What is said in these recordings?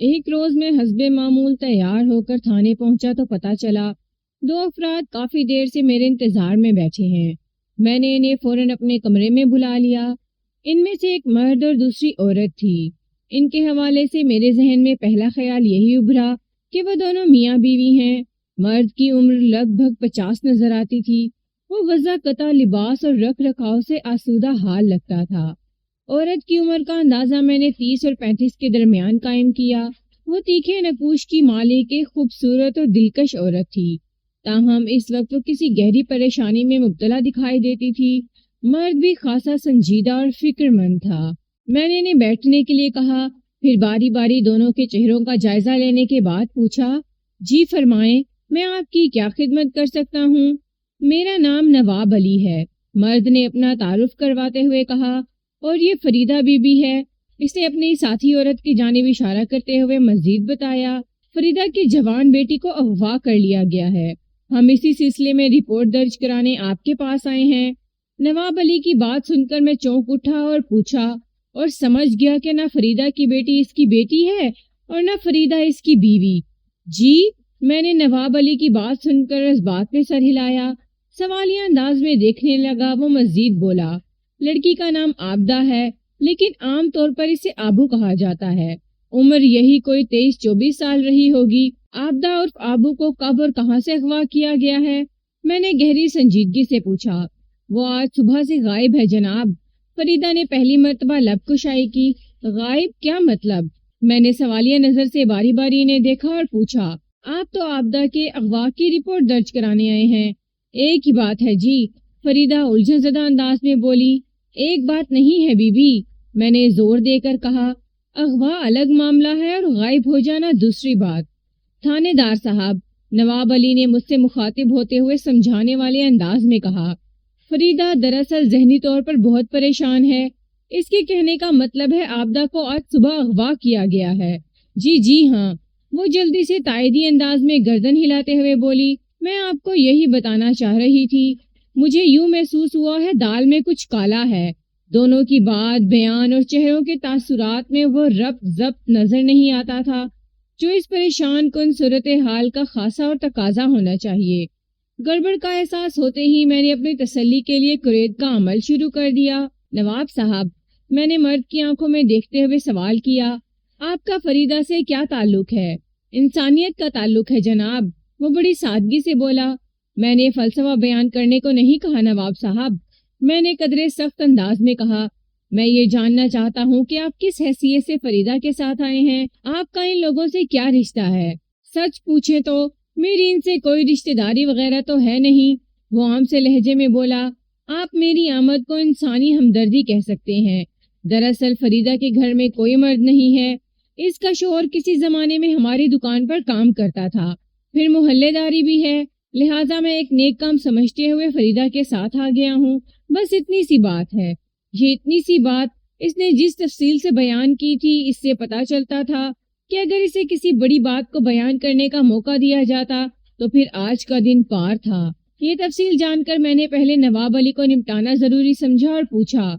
ایک روز میں حسب معمول تیار ہو کر تھانے پہنچا تو پتہ چلا 2 افراد کافی دیر سے میرے انتظار میں بیٹھے ہیں۔ میں نے انہیں فوراً اپنے کمرے میں بلا لیا۔ ان میں سے ایک مرد اور دوسری عورت تھی۔ ان کے حوالے سے میرے ذہن میں پہلا خیال یہی ابھرا کہ وہ دونوں میاں بیوی ہیں۔ مرد کی عمر لگ بھگ 50 نظر آتی تھی۔ وہ وضع قطع لباس اور رکھ رکھاؤ سے آسودہ حال لگتا تھا۔ عورت کی عمر کا اندازہ میں نے 30 اور 35 کے درمیان قائم کیا۔ وہ تیکھے نقوش کی مالک ایک خوبصورت اور دلکش عورت تھی، تاہم اس وقت وہ کسی گہری پریشانی میں مبتلا دکھائی دیتی تھی۔ مرد بھی خاصا سنجیدہ اور فکر مند تھا۔ میں نے انہیں بیٹھنے کے لیے کہا، پھر باری باری دونوں کے چہروں کا جائزہ لینے کے بعد پوچھا، جی فرمائیں، میں آپ کی کیا خدمت کر سکتا ہوں؟ میرا نام نواب علی ہے، مرد نے اپنا تعارف کرواتے ہوئے کہا، اور یہ فریدہ بی بی ہے۔ اس نے اپنی ساتھی عورت کی جانب اشارہ کرتے ہوئے مزید بتایا، فریدہ کی جوان بیٹی کو اغوا کر لیا گیا ہے۔ ہم اسی سلسلے میں رپورٹ درج کرانے آپ کے پاس آئے ہیں۔ نواب علی کی بات سن کر میں چونک اٹھا اور پوچھا اور سمجھ گیا کہ نہ فریدہ کی بیٹی اس کی بیٹی ہے اور نہ فریدہ اس کی بیوی۔ جی، میں نے نواب علی کی بات سن کر اس بات پہ سر ہلایا۔ سوالیہ انداز میں دیکھنے لگا۔ وہ مزید بولا، لڑکی کا نام عابدہ ہے، لیکن عام طور پر اسے آبو کہا جاتا ہے۔ عمر یہی کوئی 23-24 سال رہی ہوگی۔ عابدہ عرف آبو کو کب اور کہاں سے اغوا کیا گیا ہے؟ میں نے گہری سنجیدگی سے پوچھا۔ وہ آج صبح سے غائب ہے جناب۔ فریدہ نے پہلی مرتبہ لب کشائی کی۔ غائب کیا مطلب؟ میں نے سوالیہ نظر سے باری باری انہیں دیکھا اور پوچھا، آپ تو عابدہ کے اغوا کی رپورٹ درج کرانے آئے ہیں۔ ایک ہی بات ہے جی، فریدہ الجھن زدہ انداز میں بولی۔ ایک بات نہیں ہے بی بی، میں نے زور دے کر کہا، اغوا الگ معاملہ ہے اور غائب ہو جانا دوسری بات۔ تھانے دار صاحب، نواب علی نے مجھ سے مخاطب ہوتے ہوئے سمجھانے والے انداز میں کہا، فریدہ دراصل ذہنی طور پر بہت پریشان ہے۔ اس کے کہنے کا مطلب ہے عابدہ کو آج صبح اغوا کیا گیا ہے۔ جی ہاں، وہ جلدی سے تائیدی انداز میں گردن ہلاتے ہوئے بولی، میں آپ کو یہی بتانا چاہ رہی تھی۔ مجھے یوں محسوس ہوا ہے دال میں کچھ کالا ہے۔ دونوں کی بات، بیان اور چہروں کے تاثرات میں وہ ربط ضبط نظر نہیں آتا تھا جو اس پریشان کن صورتحال کا خاصا اور تقاضا ہونا چاہیے۔ گڑبڑ کا احساس ہوتے ہی میں نے اپنی تسلی کے لیے قرید کا عمل شروع کر دیا۔ نواب صاحب، میں نے مرد کی آنکھوں میں دیکھتے ہوئے سوال کیا، آپ کا فریدہ سے کیا تعلق ہے؟ انسانیت کا تعلق ہے جناب، وہ بڑی سادگی سے بولا۔ میں نے فلسفہ بیان کرنے کو نہیں کہا نواب صاحب، میں نے قدرے سخت انداز میں کہا، میں یہ جاننا چاہتا ہوں کہ آپ کس حیثیت سے فریدہ کے ساتھ آئے ہیں، آپ کا ان لوگوں سے کیا رشتہ ہے؟ سچ پوچھیں تو میری ان سے کوئی رشتہ داری وغیرہ تو ہے نہیں، وہ عام سے لہجے میں بولا۔ آپ میری آمد کو انسانی ہمدردی کہہ سکتے ہیں۔ دراصل فریدہ کے گھر میں کوئی مرد نہیں ہے۔ اس کا شوہر کسی زمانے میں ہماری دکان پر کام کرتا تھا، پھر محلے داری بھی ہے، لہٰذا میں ایک نیک کام سمجھتے ہوئے فریدہ کے ساتھ آ گیا ہوں۔ بس اتنی سی بات ہے۔ یہ اتنی سی بات اس نے جس تفصیل سے بیان کی تھی، اس سے پتہ چلتا تھا کہ اگر اسے کسی بڑی بات کو بیان کرنے کا موقع دیا جاتا تو پھر آج کا دن پار تھا۔ یہ تفصیل جان کر میں نے پہلے نواب علی کو نمٹانا ضروری سمجھا اور پوچھا،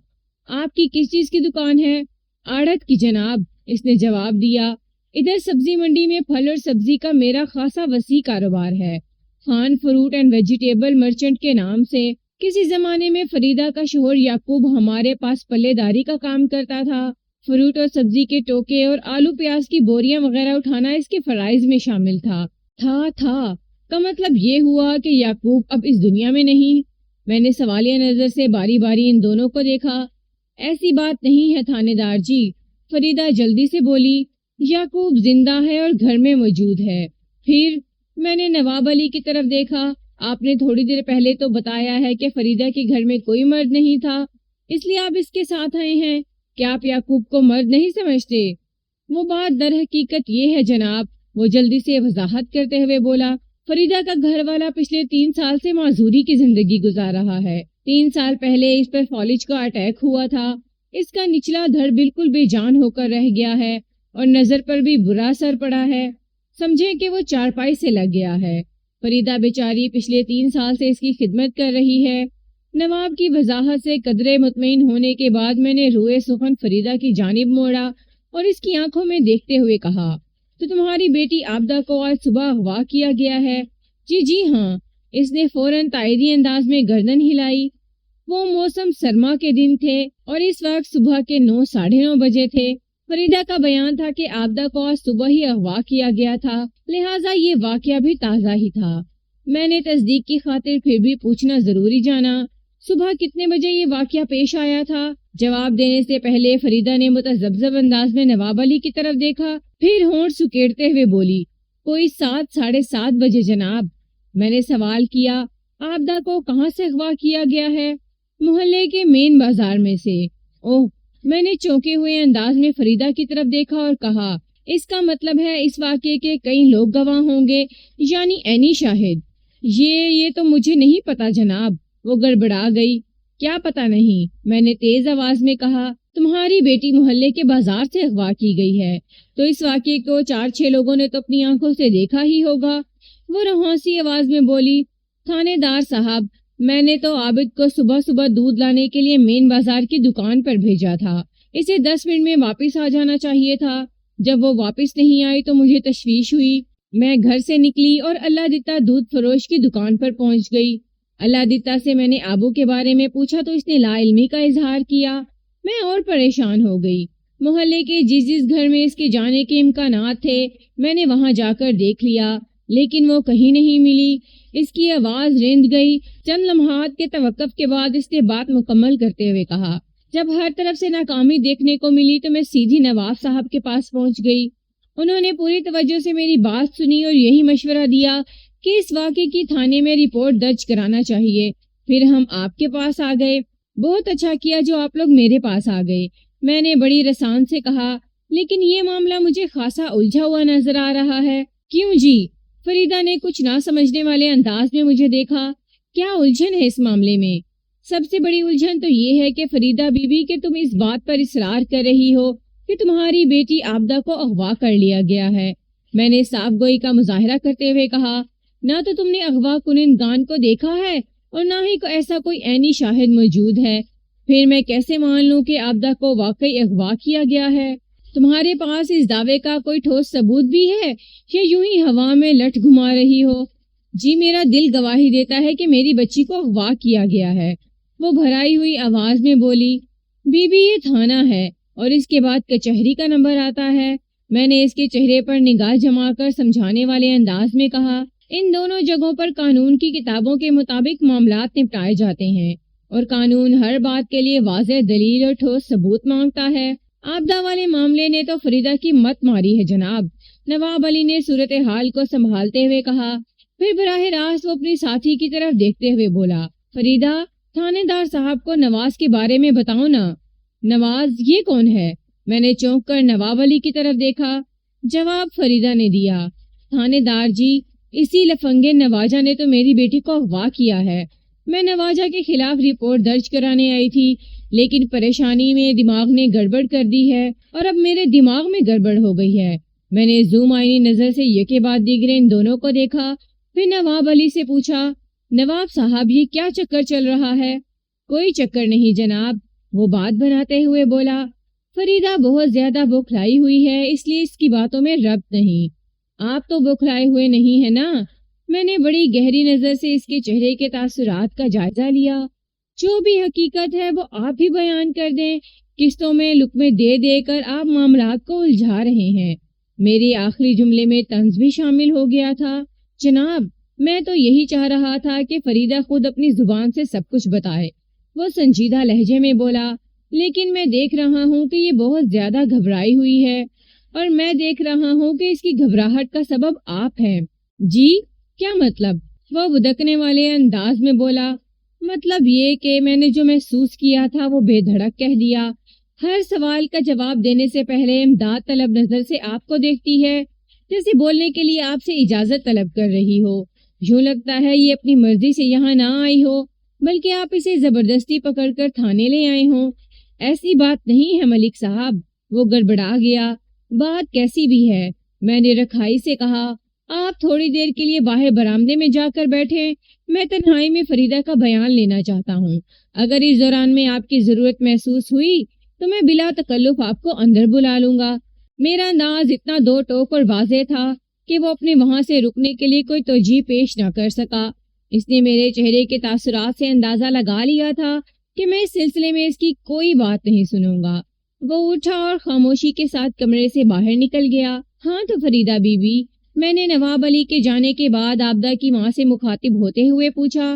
آپ کی کس چیز کی دکان ہے؟ آڑت کی جناب، اس نے جواب دیا۔ ادھر سبزی منڈی میں پھل اور سبزی کا میرا خاصا وسیع کاروبار ہے، Khan fruit and vegetable merchant کے نام سے۔ کسی زمانے میں فریدہ کا شوہر یعقوب ہمارے پاس پلے داری کا کام کرتا تھا۔ فروٹ اور سبزی کے ٹوکے اور آلو پیاز کی بوریاں وغیرہ اٹھانا اس کے فرائض میں شامل تھا کا مطلب یہ ہوا کہ یعقوب اب اس دنیا میں نہیں؟ میں نے سوالیہ نظر سے باری باری ان دونوں کو دیکھا۔ ایسی بات نہیں ہے تھانے دار جی، فریدہ جلدی سے بولی، یعقوب زندہ ہے اور گھر میں موجود ہے۔ پھر میں نے نواب علی کی طرف دیکھا، آپ نے تھوڑی دیر پہلے تو بتایا ہے کہ فریدہ کے گھر میں کوئی مرد نہیں تھا، اس لیے آپ اس کے ساتھ آئے ہیں، کیا آپ یعقوب کو مرد نہیں سمجھتے؟ وہ بات در حقیقت یہ ہے جناب، وہ جلدی سے وضاحت کرتے ہوئے بولا، فریدہ کا گھر والا پچھلے 3 سال سے معذوری کی زندگی گزار رہا ہے۔ 3 سال پہلے اس پر فالج کا اٹیک ہوا تھا، اس کا نچلا دھڑ بالکل بے جان ہو کر رہ گیا ہے اور نظر پر بھی برا اثر پڑا ہے، سمجھیں کہ وہ چارپائی سے لگ گیا ہے۔ فریدہ بیچاری پچھلے 3 سال سے اس کی خدمت کر رہی ہے۔ نواب کی وضاحت سے قدرے مطمئن ہونے کے بعد میں نے روئے سخن فریدہ کی جانب موڑا اور اس کی آنکھوں میں دیکھتے ہوئے کہا، تو تمہاری بیٹی آبدہ کو آج صبح اغوا کیا گیا ہے؟ جی ہاں۔ اس نے فوراً تائیدی انداز میں گردن ہلائی۔ وہ موسم سرما کے دن تھے اور اس وقت صبح کے 9:30 بجے تھے۔ فریدہ کا بیان تھا کہ آبدہ کو آج صبح ہی اغوا کیا گیا تھا، لہٰذا یہ واقعہ بھی تازہ ہی تھا۔ میں نے تصدیق کی خاطر پھر بھی پوچھنا ضروری جانا، صبح کتنے بجے یہ واقعہ پیش آیا تھا؟ جواب دینے سے پہلے فریدہ نے متذبذب انداز میں نواب علی کی طرف دیکھا، پھر ہونٹ سکیڑتے ہوئے بولی، کوئی 7:30 بجے جناب۔ میں نے سوال کیا، آبدہ کو کہاں سے اغوا کیا گیا ہے؟ محلے کے مین بازار میں سے۔ اوہ! میں نے چونکے ہوئے انداز میں فریدہ کی طرف دیکھا اور کہا، اس کا مطلب ہے اس واقعے کے کئی لوگ گواہ ہوں گے، یعنی عینی شاہد۔ یہ تو مجھے نہیں پتا جناب، وہ گڑبڑا گئی۔ کیا پتا نہیں؟ میں نے تیز آواز میں کہا، تمہاری بیٹی محلے کے بازار سے اغوا کی گئی ہے تو اس واقعے کو 4-6 لوگوں نے تو اپنی آنکھوں سے دیکھا ہی ہوگا۔ وہ رہوسی آواز میں بولی، تھانے دار صاحب، میں نے تو عابد کو صبح صبح دودھ لانے کے لیے مین بازار کی دکان پر بھیجا تھا، اسے 10 منٹ میں واپس آ جانا چاہیے تھا۔ جب وہ واپس نہیں آئی تو مجھے تشویش ہوئی، میں گھر سے نکلی اور اللہ دتا دودھ فروش کی دکان پر پہنچ گئی۔ اللہ دتا سے میں نے آبو کے بارے میں پوچھا تو اس نے لا علمی کا اظہار کیا۔ میں اور پریشان ہو گئی۔ محلے کے جس گھر میں اس کے جانے کے امکانات تھے میں نے وہاں جا کر دیکھ لیا، لیکن وہ کہیں نہیں ملی۔ اس کی آواز رند گئی۔ چند لمحات کے توقف کے بعد اس نے بات مکمل کرتے ہوئے کہا، جب ہر طرف سے ناکامی دیکھنے کو ملی تو میں سیدھی نواب صاحب کے پاس پہنچ گئی۔ انہوں نے پوری توجہ سے میری بات سنی اور یہی مشورہ دیا کہ اس واقعے کی تھانے میں رپورٹ درج کرانا چاہیے۔ پھر ہم آپ کے پاس آ گئے۔ بہت اچھا کیا جو آپ لوگ میرے پاس آ گئے، میں نے بڑی رسان سے کہا، لیکن یہ معاملہ مجھے خاصا الجھا ہوا نظر آ رہا ہے۔ کیوں جی؟ فریدہ نے کچھ نہ سمجھنے والے انداز میں مجھے دیکھا۔ کیا الجھن ہے اس معاملے میں؟ سب سے بڑی الجھن تو یہ ہے کہ فریدہ بی بی کہ تم اس بات پر اصرار کر رہی ہو کہ تمہاری بیٹی آبدہ کو اغوا کر لیا گیا ہے۔ میں نے صاف گوئی کا مظاہرہ کرتے ہوئے کہا، نہ تو تم نے اغوا کنندگان کو دیکھا ہے اور نہ ہی ایسا کوئی عینی شاہد موجود ہے۔ پھر میں کیسے مان لوں کہ آبدہ کو واقعی اغوا کیا گیا ہے؟ تمہارے پاس اس دعوے کا کوئی ٹھوس ثبوت بھی ہے یا یوں ہی ہوا میں لٹ گھما رہی ہو؟ جی میرا دل گواہی دیتا ہے کہ میری بچی کو اغوا کیا گیا ہے، وہ بھرائی ہوئی آواز میں بولی۔ بی بی یہ تھانہ ہے اور اس کے بعد کچہری کا نمبر آتا ہے۔ میں نے اس کے چہرے پر نگاہ جما کر سمجھانے والے انداز میں کہا، ان دونوں جگہوں پر قانون کی کتابوں کے مطابق معاملات نپٹائے جاتے ہیں اور قانون ہر بات کے لیے واضح دلیل اور ٹھوس ثبوت مانگتا ہے۔ آبدہ والے معاملے نے تو فریدہ کی مت ماری ہے جناب، نواب علی نے صورتحال کو سنبھالتے ہوئے کہا۔ پھر براہ راست وہ اپنی ساتھی کی طرف دیکھتے ہوئے بولا، فریدہ، تھانے دار صاحب کو نواز کے بارے میں بتاؤ نا۔ نواز یہ کون ہے؟ میں نے چونک کر نواب علی کی طرف دیکھا۔ جواب فریدہ نے دیا، تھانے دار جی، اسی لفنگے نواجہ نے تو میری بیٹی کو اغوا کیا ہے۔ میں نواجہ کے خلاف رپورٹ درج کرانے آئی تھی، لیکن پریشانی میں دماغ نے گڑبڑ کر دی ہے اور اب میرے دماغ میں گڑبڑ ہو گئی ہے۔ میں نے زوم آئینی نظر سے یکے بعد دیگرے ان دونوں کو دیکھا، پھر نواب علی سے پوچھا، نواب صاحب یہ کیا چکر چل رہا ہے؟ کوئی چکر نہیں جناب، وہ بات بناتے ہوئے بولا، فریدہ بہت زیادہ بوکھلائی ہوئی ہے اس لیے اس کی باتوں میں ربط نہیں۔ آپ تو بوکھلائے ہوئے نہیں ہیں نا؟ میں نے بڑی گہری نظر سے اس کے چہرے کے تاثرات کا جائزہ لیا۔ جو بھی حقیقت ہے وہ آپ ہی بیان کر دیں، قسطوں میں لقمے دے دے کر آپ معاملات کو الجھا رہے ہیں۔ میری آخری جملے میں طنز بھی شامل ہو گیا تھا۔ جناب، میں تو یہی چاہ رہا تھا کہ فریدہ خود اپنی زبان سے سب کچھ بتائے۔ وہ سنجیدہ لہجے میں بولا، لیکن میں دیکھ رہا ہوں کہ یہ بہت زیادہ گھبرائی ہوئی ہے اور میں دیکھ رہا ہوں کہ اس کی گھبراہٹ کا سبب آپ ہیں۔ جی کیا مطلب؟ وہ بدکنے والے انداز میں بولا، مطلب یہ کہ میں نے جو محسوس کیا تھا وہ بے دھڑک کہہ دیا۔ ہر سوال کا جواب دینے سے پہلے امداد طلب نظر سے آپ کو دیکھتی ہے، جیسے بولنے کے لیے آپ سے اجازت طلب کر رہی ہو۔ یوں لگتا ہے یہ اپنی مرضی سے یہاں نہ آئی ہو بلکہ آپ اسے زبردستی پکڑ کر تھانے لے آئے ہوں۔ ایسی بات نہیں ہے ملک صاحب، وہ گڑبڑا گیا۔ بات کیسی بھی ہے؟ میں نے رکھائی سے کہا، آپ تھوڑی دیر کے لیے باہر برآمدے میں جا کر بیٹھیں، میں تنہائی میں فریدہ کا بیان لینا چاہتا ہوں۔ اگر اس دوران میں آپ کی ضرورت محسوس ہوئی تو میں بلا تکلف آپ کو اندر بلا لوں گا۔ میرا انداز اتنا دو ٹوک اور واضح تھا کہ وہ اپنے وہاں سے رکنے کے لیے کوئی توجہ پیش نہ کر سکا۔ اس نے میرے چہرے کے تاثرات سے اندازہ لگا لیا تھا کہ میں اس سلسلے میں اس کی کوئی بات نہیں سنوں گا۔ وہ اٹھا اور خاموشی کے ساتھ کمرے سے باہر نکل گیا۔ ہاں تو فریدہ بی بی، میں نے نواب علی کے جانے کے بعد عابدہ کی ماں سے مخاطب ہوتے ہوئے پوچھا،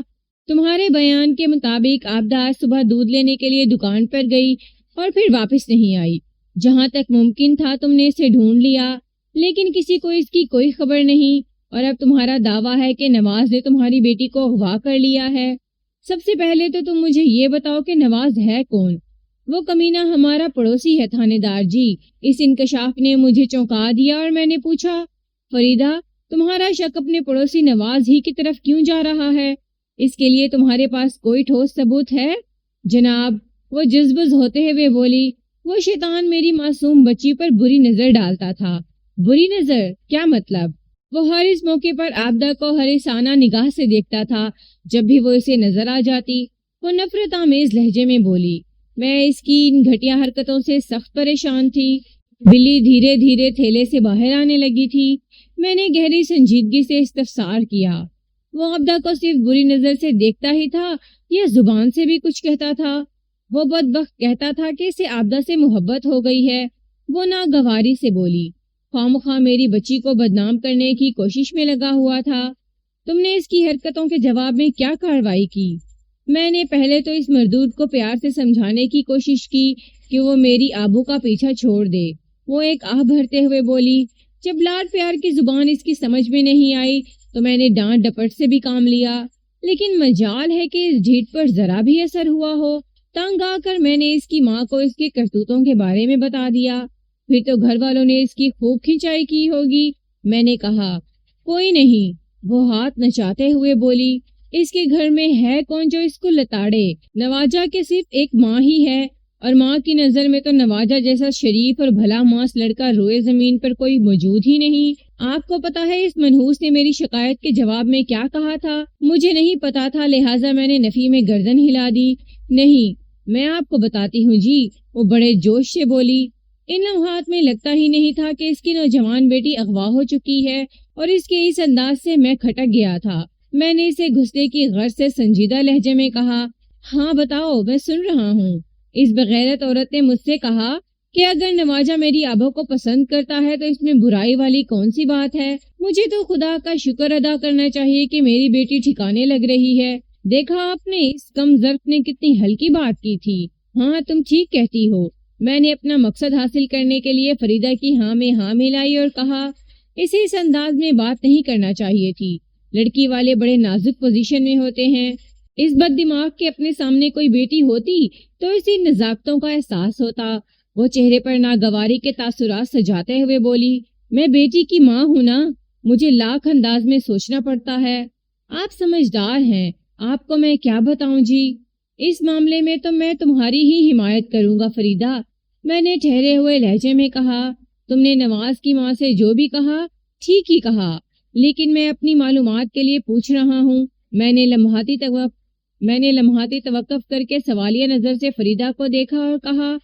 تمہارے بیان کے مطابق عابدہ آج صبح دودھ لینے کے لیے دکان پر گئی اور پھر واپس نہیں آئی۔ جہاں تک ممکن تھا تم نے اسے ڈھونڈ لیا، لیکن کسی کو اس کی کوئی خبر نہیں، اور اب تمہارا دعویٰ ہے کہ نواز نے تمہاری بیٹی کو اغوا کر لیا ہے۔ سب سے پہلے تو تم مجھے یہ بتاؤ کہ نواز ہے کون؟ وہ کمینہ ہمارا پڑوسی ہے تھانے دار جی۔ اس انکشاف نے مجھے چونکا دیا اور میں نے پوچھا، فریدہ، تمہارا شک اپنے پڑوسی نواز ہی کی طرف کیوں جا رہا ہے؟ اس کے لیے تمہارے پاس کوئی ٹھوس ثبوت ہے؟ جناب، وہ جذبز ہوتے ہوئے بولی، وہ شیطان میری معصوم بچی پر بری نظر ڈالتا تھا۔ بری نظر؟ کیا مطلب؟ وہ ہر اس موقع پر عابدہ کو حریصانہ نگاہ سے دیکھتا تھا جب بھی وہ اسے نظر آ جاتی۔ وہ نفرت آمیز لہجے میں بولی، میں اس کی ان گھٹیا حرکتوں سے سخت پریشان تھی۔ بلی دھیرے دھیرے تھیلے سے باہر آنے لگی تھی۔ میں نے گہری سنجیدگی سے استفسار کیا، وہ عابدہ کو صرف بری نظر سے دیکھتا ہی تھا یا زبان سے بھی کچھ کہتا تھا؟ وہ بدبخت کہتا تھا کہ اسے عابدہ سے محبت ہو گئی ہے۔ وہ ناگواری سے بولی، خواہ میری بچی کو بدنام کرنے کی کوشش میں لگا ہوا تھا۔ تم نے اس کی حرکتوں کے جواب میں کیا کارروائی کی؟ میں نے پہلے تو اس مردود کو پیار سے سمجھانے کی کوشش کی کہ وہ میری آبو کا پیچھا چھوڑ دے۔ وہ ایک آہ بھرتے ہوئے بولی، جب لاڈ پیار کی زبان اس کی سمجھ میں نہیں آئی تو میں نے ڈانٹ ڈپٹ سے بھی کام لیا، لیکن مجال ہے کہ اس ڈھیٹ پر ذرا بھی اثر ہوا ہو۔ تنگ آ کر میں نے اس کی ماں کو اس کے کرتوتوں کے بارے میں بتا دیا، پھر تو گھر والوں نے اس کی خوب کھنچائی کی ہوگی۔ میں نے کہا، کوئی نہیں۔ وہ ہاتھ نچاتے ہوئے بولی، اس کے گھر میں ہے کون جو اس کو لتاڑے؟ نواجہ کے صرف ایک ماں ہی ہے، اور ماں کی نظر میں تو نواجہ جیسا شریف اور بھلا ماس لڑکا روئے زمین پر کوئی موجود ہی نہیں۔ آپ کو پتا ہے اس منحوس نے میری شکایت کے جواب میں کیا کہا تھا؟ مجھے نہیں پتا تھا، لہٰذا میں نے نفی میں گردن ہلا دی۔ نہیں، میں آپ کو بتاتی ہوں جی، وہ بڑے جوش سے بولی۔ ان لمحات میں لگتا ہی نہیں تھا کہ اس کی نوجوان بیٹی اغوا ہو چکی ہے، اور اس کے اس انداز سے میں کھٹک گیا تھا۔ میں نے اسے غصے کی غرض سے سنجیدہ لہجے میں کہا، ہاں بتاؤ، میں سن رہا ہوں۔ اس بغیرت عورت نے مجھ سے کہا کہ اگر نواجہ میری آبو کو پسند کرتا ہے تو اس میں برائی والی کون سی بات ہے؟ مجھے تو خدا کا شکر ادا کرنا چاہیے کہ میری بیٹی ٹھکانے لگ رہی ہے۔ دیکھا آپ نے اس کم ظرف نے کتنی ہلکی بات کی تھی۔ ہاں، تم ٹھیک کہتی ہو۔ میں نے اپنا مقصد حاصل کرنے کے لیے فریدہ کی ہاں میں ہاں ملائی اور کہا، اسے اس انداز میں بات نہیں کرنا چاہیے تھی۔ لڑکی والے بڑے نازک پوزیشن میں ہوتے ہیں۔ اس بد دماغ کے اپنے سامنے کوئی بیٹی ہوتی تو اسی نزاکتوں کا احساس ہوتا۔ وہ چہرے پر ناگواری کے تاثرات سجاتے ہوئے بولی، میں بیٹی کی ماں ہوں نا، مجھے لاکھ انداز میں سوچنا پڑتا ہے۔ آپ سمجھدار ہیں، آپ کو میں کیا بتاؤں جی۔ اس معاملے میں تو میں تمہاری ہی حمایت کروں گا فریدہ، میں نے ٹھہرے ہوئے لہجے میں کہا۔ تم نے نواز کی ماں سے جو بھی کہا ٹھیک ہی کہا، لیکن میں اپنی معلومات کے لیے پوچھ رہا ہوں۔ میں نے لمحاتی توقف کر کے سوالیہ نظر سے فریدہ کو دیکھا اور کہا،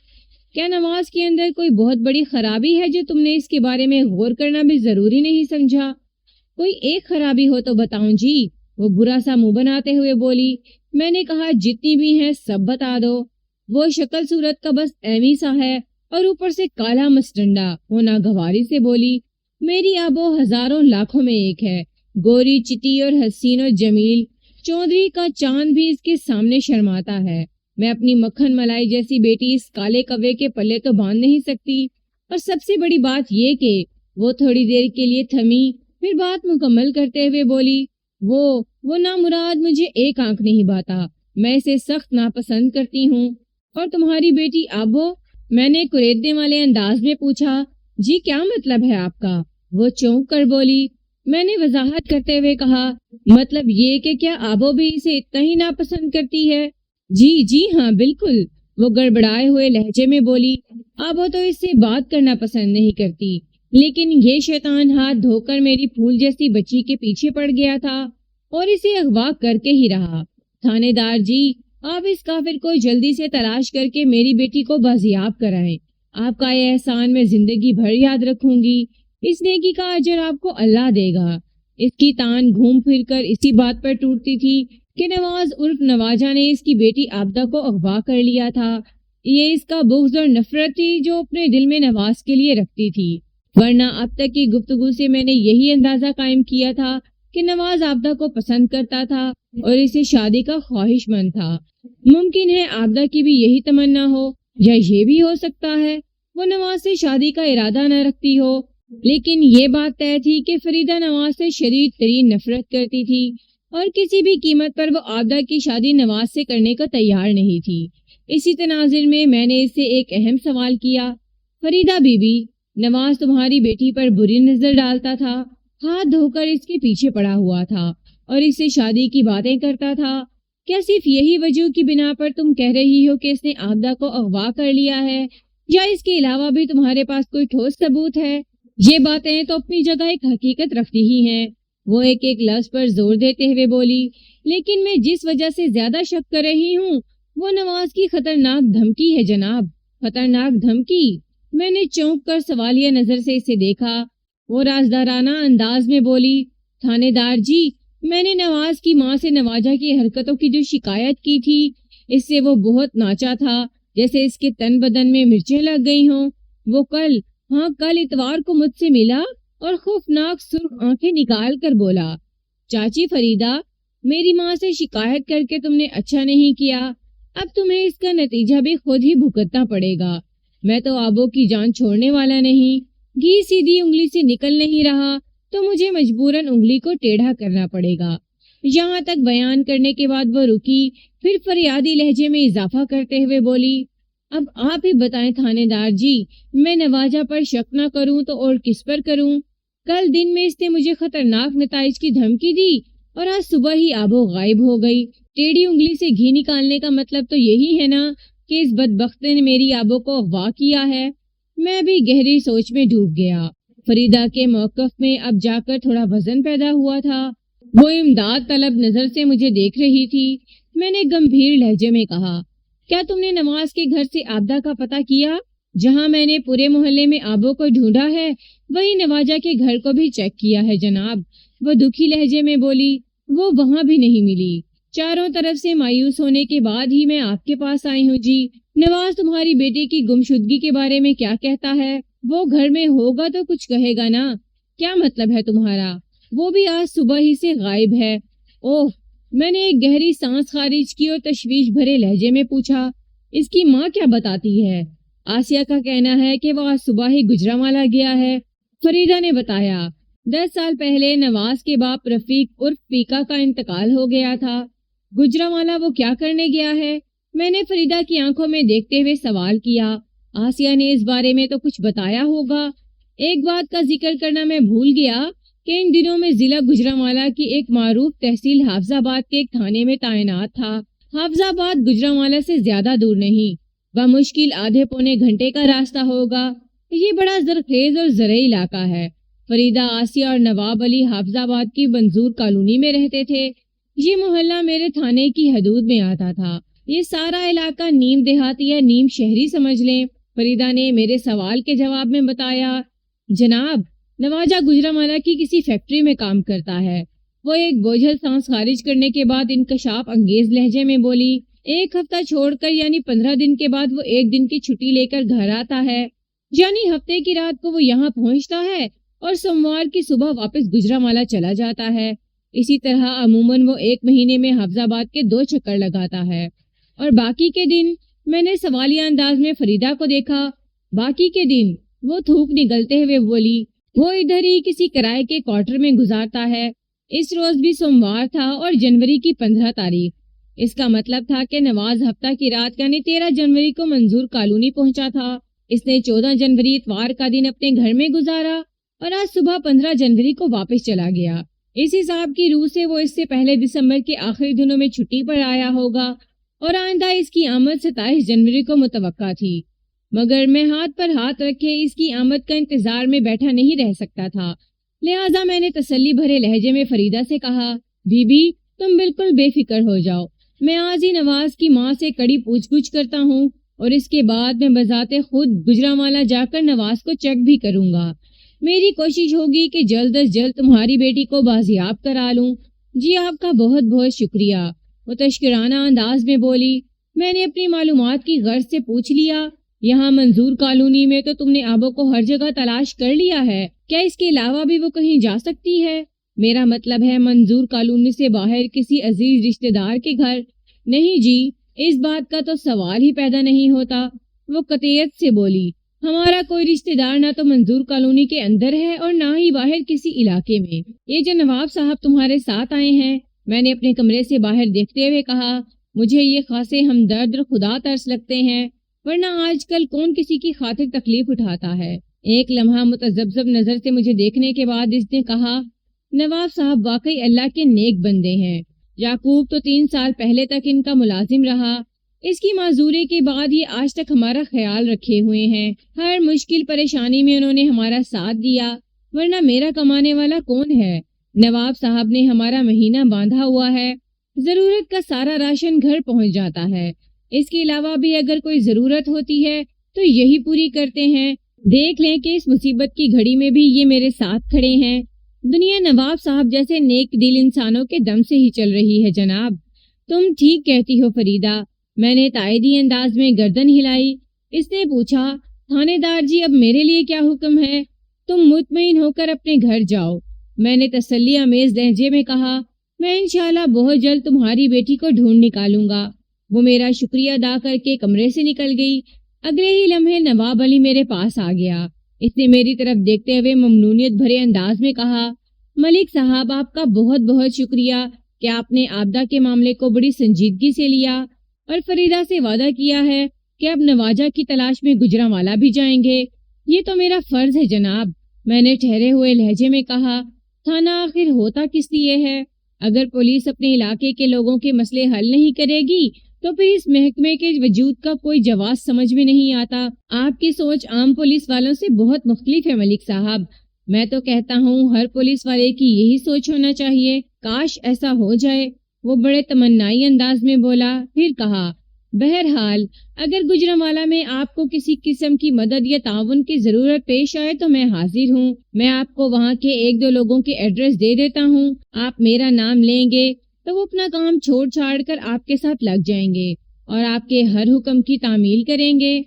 کیا نواز کے اندر کوئی بہت بڑی خرابی ہے جو تم نے اس کے بارے میں غور کرنا بھی ضروری نہیں سمجھا؟ کوئی ایک خرابی ہو تو بتاؤں جی، وہ برا سا منہ بناتے ہوئے بولی۔ میں نے کہا، جتنی بھی ہیں سب بتا دو۔ وہ شکل صورت کا بس ایویں سا ہے اور اوپر سے کالا مسٹنڈا۔ وہ ناگواری سے بولی، میری آبو ہزاروں لاکھوں میں ایک ہے، گوری چٹی اور حسین و جمیل، چودھری کا چاند بھی اس کے سامنے شرماتا ہے۔ میں اپنی مکھن ملائی جیسی بیٹی اس کالے کوے کے پلے تو باندھ نہیں سکتی، اور سب سے بڑی بات یہ کہ وہ تھوڑی دیر کے لیے تھمی، پھر بات مکمل کرتے ہوئے بولی، وہ نامراد مجھے ایک آنکھ نہیں باتا، میں اسے سخت ناپسند کرتی ہوں۔ اور تمہاری بیٹی آبو؟ میں نے کریدنے والے انداز میں پوچھا۔ جی کیا مطلب ہے آپ کا؟ وہ چونک کر بولی۔ میں نے وضاحت کرتے ہوئے کہا، مطلب یہ کہ کیا آبو بھی اسے اتنا ہی ناپسند کرتی ہے؟ جی ہاں بالکل، وہ گڑبڑائے ہوئے لہجے میں بولی۔ آبو تو اس سے بات کرنا پسند نہیں کرتی، لیکن یہ شیطان ہاتھ دھو کر میری پھول جیسی بچی کے پیچھے پڑ گیا تھا اور اسے اغوا کر کے ہی رہا۔ تھانے دار جی، آپ اس کافر کو جلدی سے تلاش کر کے میری بیٹی کو بازیاب کرائیں۔ آپ کا یہ احسان میں زندگی بھر یاد رکھوں گی۔ اس نیکی کا اجر آپ کو اللہ دے گا۔ اس کی تان گھوم پھر کر اسی بات پر ٹوٹتی تھی کہ نواز عرف نواجہ نے اس کی بیٹی عابدہ کو اغوا کر لیا تھا۔ یہ اس کا بغض اور نفرت تھی جو اپنے دل میں نواز کے لیے رکھتی تھی، ورنہ اب تک کی گفتگو سے میں نے یہی اندازہ قائم کیا تھا کہ نواز عابدہ کو پسند کرتا تھا اور اسے شادی کا خواہش مند تھا۔ ممکن ہے عابدہ کی بھی یہی تمنا ہو، یا یہ بھی ہو سکتا ہے وہ نواز سے شادی کا ارادہ نہ رکھتی ہو، لیکن یہ بات طے تھی کہ فریدہ نواز سے شدید ترین نفرت کرتی تھی اور کسی بھی قیمت پر وہ عابدہ کی شادی نواز سے کرنے کو تیار نہیں تھی۔ اسی تناظر میں نے اس سے ایک اہم سوال کیا، فریدہ بی بی، نواز تمہاری بیٹی پر بری نظر ڈالتا تھا، ہاتھ دھو کر اس کے پیچھے پڑا ہوا تھا اور اس سے شادی کی باتیں کرتا تھا۔ کیا صرف یہی وجہ کی بنا پر تم کہہ رہی ہو کہ اس نے عابدہ کو اغوا کر لیا ہے، یا اس کے علاوہ بھی تمہارے پاس کوئی ٹھوس ثبوت ہے؟ یہ باتیں تو اپنی جگہ ایک حقیقت رکھتی ہی ہیں، وہ ایک لفظ پر زور دیتے ہوئے بولی، لیکن میں جس وجہ سے زیادہ شک کر رہی ہوں وہ نواز کی خطرناک دھمکی ہے جناب۔ خطرناک دھمکی؟ میں نے چونک کر سوالیہ نظر سے اسے دیکھا۔ وہ رازدارانہ انداز میں بولی، تھانے دار جی، میں نے نواز کی ماں سے نواجہ کی حرکتوں کی جو شکایت کی تھی، اس سے وہ بہت ناچا تھا، جیسے اس کے تن بدن میں مرچیں لگ گئی ہوں۔ وہ کل اتوار کو مجھ سے ملا اور خوفناک سرخ آنکھیں نکال کر بولا، چاچی فریدہ، میری ماں سے شکایت کر کے تم نے اچھا نہیں کیا، اب تمہیں اس کا نتیجہ بھی خود ہی بھگتنا پڑے گا۔ میں تو آبوں کی جان چھوڑنے والا نہیں، گھی سیدھی انگلی سے نکل نہیں رہا تو مجھے مجبوراً انگلی کو ٹیڑھا کرنا پڑے گا۔ یہاں تک بیان کرنے کے بعد وہ رکی، پھر فریادی لہجے میں اضافہ کرتے ہوئے بولی، اب آپ ہی بتائیں تھانے دار جی، میں نواجہ پر شک نہ کروں تو اور کس پر کروں؟ کل دن میں اس نے مجھے خطرناک نتائج کی دھمکی دی اور آج صبح ہی آبو غائب ہو گئی۔ ٹیڑھی انگلی سے گھی نکالنے کا مطلب تو یہی ہے نا کہ اس بدبخت نے میری آبو کو اغوا کیا ہے۔ میں بھی گہری سوچ میں ڈوب گیا۔ فریدہ کے موقف میں اب جا کر تھوڑا وزن پیدا ہوا تھا۔ وہ امداد طلب نظر سے مجھے دیکھ رہی تھی۔ میں نے گمبھیر لہجے میں کہا، کیا تم نے نواز کے گھر سے عابدہ کا پتہ کیا؟ جہاں میں نے پورے محلے میں آبو کو ڈھونڈا ہے، وہی نواجہ کے گھر کو بھی چیک کیا ہے جناب۔ وہ دکھی لہجے میں بولی، وہ وہاں بھی نہیں ملی۔ چاروں طرف سے مایوس ہونے کے بعد ہی میں آپ کے پاس آئی ہوں جی۔ نواز تمہاری بیٹی کی گمشدگی کے بارے میں کیا کہتا ہے؟ وہ گھر میں ہوگا تو کچھ کہے گا نا؟ کیا مطلب ہے تمہارا؟ وہ بھی آج صبح ہی سے غائب ہے۔ اوہ، میں نے ایک گہری سانس خارج کی اور تشویش بھرے لہجے میں پوچھا، اس کی ماں کیا بتاتی ہے؟ آسیہ کا کہنا ہے کہ وہ آج صبح ہی گجرانوالہ گیا ہے۔ فریدہ نے بتایا، 10 سال پہلے نواز کے باپ رفیق عرف فیقہ کا انتقال ہو گیا تھا۔ گجرانوالہ وہ کیا کرنے گیا ہے؟ میں نے فریدہ کی آنکھوں میں دیکھتے ہوئے سوال کیا۔ آسیہ نے اس بارے میں تو کچھ بتایا ہوگا۔ ایک بات کا ذکر کرنا میں بھول گیا کہ ان دنوں میں ضلع گجرانوالہ کی ایک معروف تحصیل حافظ آباد کے ایک تھانے میں تعینات تھا۔ حافظ آباد گجرانوالہ سے زیادہ دور نہیں، بمشکل آدھے پونے گھنٹے کا راستہ ہوگا۔ یہ بڑا زرخیز اور زرعی علاقہ ہے۔ فریدہ، آسیہ اور نواب علی حافظ آباد کی منظور کالونی میں رہتے تھے۔ یہ محلہ میرے تھانے کی حدود میں آتا تھا۔ یہ سارا علاقہ نیم دیہاتی یا نیم شہری سمجھ لیں۔ فریدہ نے میرے سوال کے جواب میں بتایا، جناب، نواجہ گجرانوالہ کی کسی فیکٹری میں کام کرتا ہے۔ وہ ایک بوجھل سانس خارج کرنے کے بعد انکشاف انگیز لہجے میں بولی، ایک ہفتہ چھوڑ کر یعنی 15 دن کے بعد وہ ایک دن کی چھٹی لے کر گھر آتا ہے، یعنی ہفتے کی رات کو وہ یہاں پہنچتا ہے اور سوموار کی صبح واپس گجرانوالہ چلا جاتا ہے۔ اسی طرح عموماً وہ ایک مہینے میں حافظ آباد کے 2 چکر لگاتا ہے۔ اور باقی کے دن؟ میں نے سوالیہ انداز میں فریدہ کو دیکھا۔ باقی کے دن؟ وہ تھوک نگلتے ہوئے بولی، وہ ادھر ہی کسی کرائے کے کوارٹر میں گزارتا ہے۔ اس روز بھی سوموار تھا اور جنوری کی 15 تاریخ۔ اس کا مطلب تھا کہ نواز ہفتہ کی رات یعنی 13 جنوری کو منظور کالونی پہنچا تھا۔ اس نے 14 جنوری اتوار کا دن اپنے گھر میں گزارا اور آج صبح 15 جنوری کو واپس چلا گیا۔ اس حساب کی روح سے وہ اس سے پہلے دسمبر کے آخری دنوں میں چھٹی پر آیا ہوگا اور آئندہ اس کی آمد 27 جنوری کو متوقع تھی، مگر میں ہاتھ پر ہاتھ رکھے اس کی آمد کا انتظار میں بیٹھا نہیں رہ سکتا تھا، لہٰذا میں نے تسلی بھرے لہجے میں فریدہ سے کہا، بی بی تم بالکل بے فکر ہو جاؤ، میں آج ہی نواز کی ماں سے کڑی پوچھ گچھ کرتا ہوں۔ اور اس کے بعد میں بذات خود گجرانوالہ جا کر نواز کو چیک بھی کروں گا۔ میری کوشش ہوگی کہ جلد از جلد تمہاری بیٹی کو بازیاب کرا لوں۔ جی آپ کا بہت بہت شکریہ، وہ تشکرانہ انداز میں بولی۔ میں نے اپنی معلومات کی غرض سے پوچھ لیا، یہاں منظور کالونی میں تو تم نے آبو کو ہر جگہ تلاش کر لیا ہے، کیا اس کے علاوہ بھی وہ کہیں جا سکتی ہے؟ میرا مطلب ہے منظور کالونی سے باہر کسی عزیز رشتہ دار کے گھر؟ نہیں جی، اس بات کا تو سوال ہی پیدا نہیں ہوتا، وہ قطعیت سے بولی۔ ہمارا کوئی رشتہ دار نہ تو منظور کالونی کے اندر ہے اور نہ ہی باہر کسی علاقے میں۔ یہ جو نواب صاحب تمہارے ساتھ آئے ہیں، میں نے اپنے کمرے سے باہر دیکھتے ہوئے کہا، مجھے یہ خاصے ہمدرد اور خدا ترس لگتے ہیں، ورنہ آج کل کون کسی کی خاطر تکلیف اٹھاتا ہے۔ ایک لمحہ متذبذب نظر سے مجھے دیکھنے کے بعد اس نے کہا، نواب صاحب واقعی اللہ کے نیک بندے ہیں۔ یعقوب تو 3 سال پہلے تک ان کا ملازم رہا، اس کی معذوری کے بعد یہ آج تک ہمارا خیال رکھے ہوئے ہیں، ہر مشکل پریشانی میں انہوں نے ہمارا ساتھ دیا، ورنہ میرا کمانے والا کون ہے؟ نواب صاحب نے ہمارا مہینہ باندھا ہوا ہے، ضرورت کا سارا راشن گھر پہنچ جاتا ہے، اس کے علاوہ بھی اگر کوئی ضرورت ہوتی ہے تو یہی پوری کرتے ہیں۔ دیکھ لیں کہ اس مصیبت کی گھڑی میں بھی یہ میرے ساتھ کھڑے ہیں۔ دنیا نواب صاحب جیسے نیک دل انسانوں کے دم سے ہی چل رہی ہے جناب۔ تم ٹھیک کہتی ہو فریدہ، میں نے تائیدی انداز میں گردن ہلائی۔ اس نے پوچھا، تھانے دار جی اب میرے لیے کیا حکم ہے؟ تم مطمئن ہو کر اپنے گھر جاؤ، میں نے تسلی آمیز لہجے میں کہا۔ میں انشاءاللہ بہت جلد تمہاری بیٹی کو ڈھونڈ نکالوں گا۔ وہ میرا شکریہ ادا کر کے کمرے سے نکل گئی۔ اگلے ہی لمحے نواب علی میرے پاس آ گیا۔ اس نے میری طرف دیکھتے ہوئے ممنونیت بھرے انداز میں کہا، ملک صاحب آپ کا بہت بہت شکریہ کہ آپ نے آبدہ کے معاملے کو بڑی سنجیدگی سے لیا اور فریدہ سے وعدہ کیا ہے کہ اب نواجہ کی تلاش میں گجرانوالہ بھی جائیں گے۔ یہ تو میرا فرض ہے جناب، میں نے ٹھہرے ہوئے لہجے میں کہا۔ تھانہ آخر ہوتا کس لیے ہے؟ اگر پولیس اپنے علاقے کے لوگوں کے مسئلے حل نہیں کرے گی تو پھر اس محکمے کے وجود کا کوئی جواز سمجھ میں نہیں آتا۔ آپ کی سوچ عام پولیس والوں سے بہت مختلف ہے ملک صاحب۔ میں تو کہتا ہوں ہر پولیس والے کی یہی سوچ ہونا چاہیے، کاش ایسا ہو جائے، وہ بڑے تمنائی انداز میں بولا، پھر کہا، بہرحال اگر گجرانوالہ میں آپ کو کسی قسم کی مدد یا تعاون کی ضرورت پیش آئے تو میں حاضر ہوں۔ میں آپ کو وہاں کے 1-2 لوگوں کے ایڈریس دے دیتا ہوں، آپ میرا نام لیں گے تو وہ اپنا کام چھوڑ چھاڑ کر آپ کے ساتھ لگ جائیں گے اور آپ کے ہر حکم کی تعمیل کریں گے۔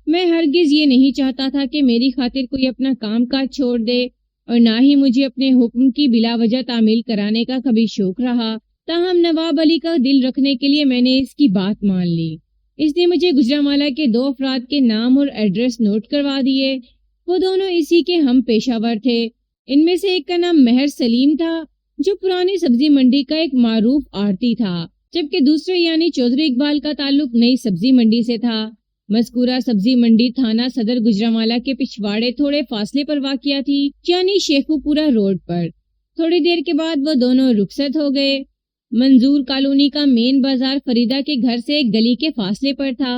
میں ہرگز یہ نہیں چاہتا تھا کہ میری خاطر کوئی اپنا کام کاج چھوڑ دے، اور نہ ہی مجھے اپنے حکم کی بلا وجہ تعمیل کرانے کا کبھی شوق رہا۔ تاہم نواب علی کا دل رکھنے کے لیے میں نے اس کی بات مان لی۔ اس نے مجھے گجرانوالہ کے 2 افراد کے نام اور ایڈریس نوٹ کروا دیے۔ وہ دونوں اسی کے ہم پیشہ ور تھے۔ ان میں سے ایک کا نام مہر سلیم تھا، جو پرانی سبزی منڈی کا ایک معروف آڑتی تھا، جبکہ دوسرے یعنی چودھری اقبال کا تعلق نئی سبزی منڈی سے تھا۔ مذکورہ سبزی منڈی تھانہ صدر گجرانوالہ کے پچھواڑے تھوڑے فاصلے پر واقع تھی، یعنی شیخو پورہ روڈ پر۔ تھوڑی دیر کے بعد وہ دونوں رخصت ہو گئے۔ منظور کالونی کا مین بازار فریدہ کے گھر سے ایک گلی کے فاصلے پر تھا،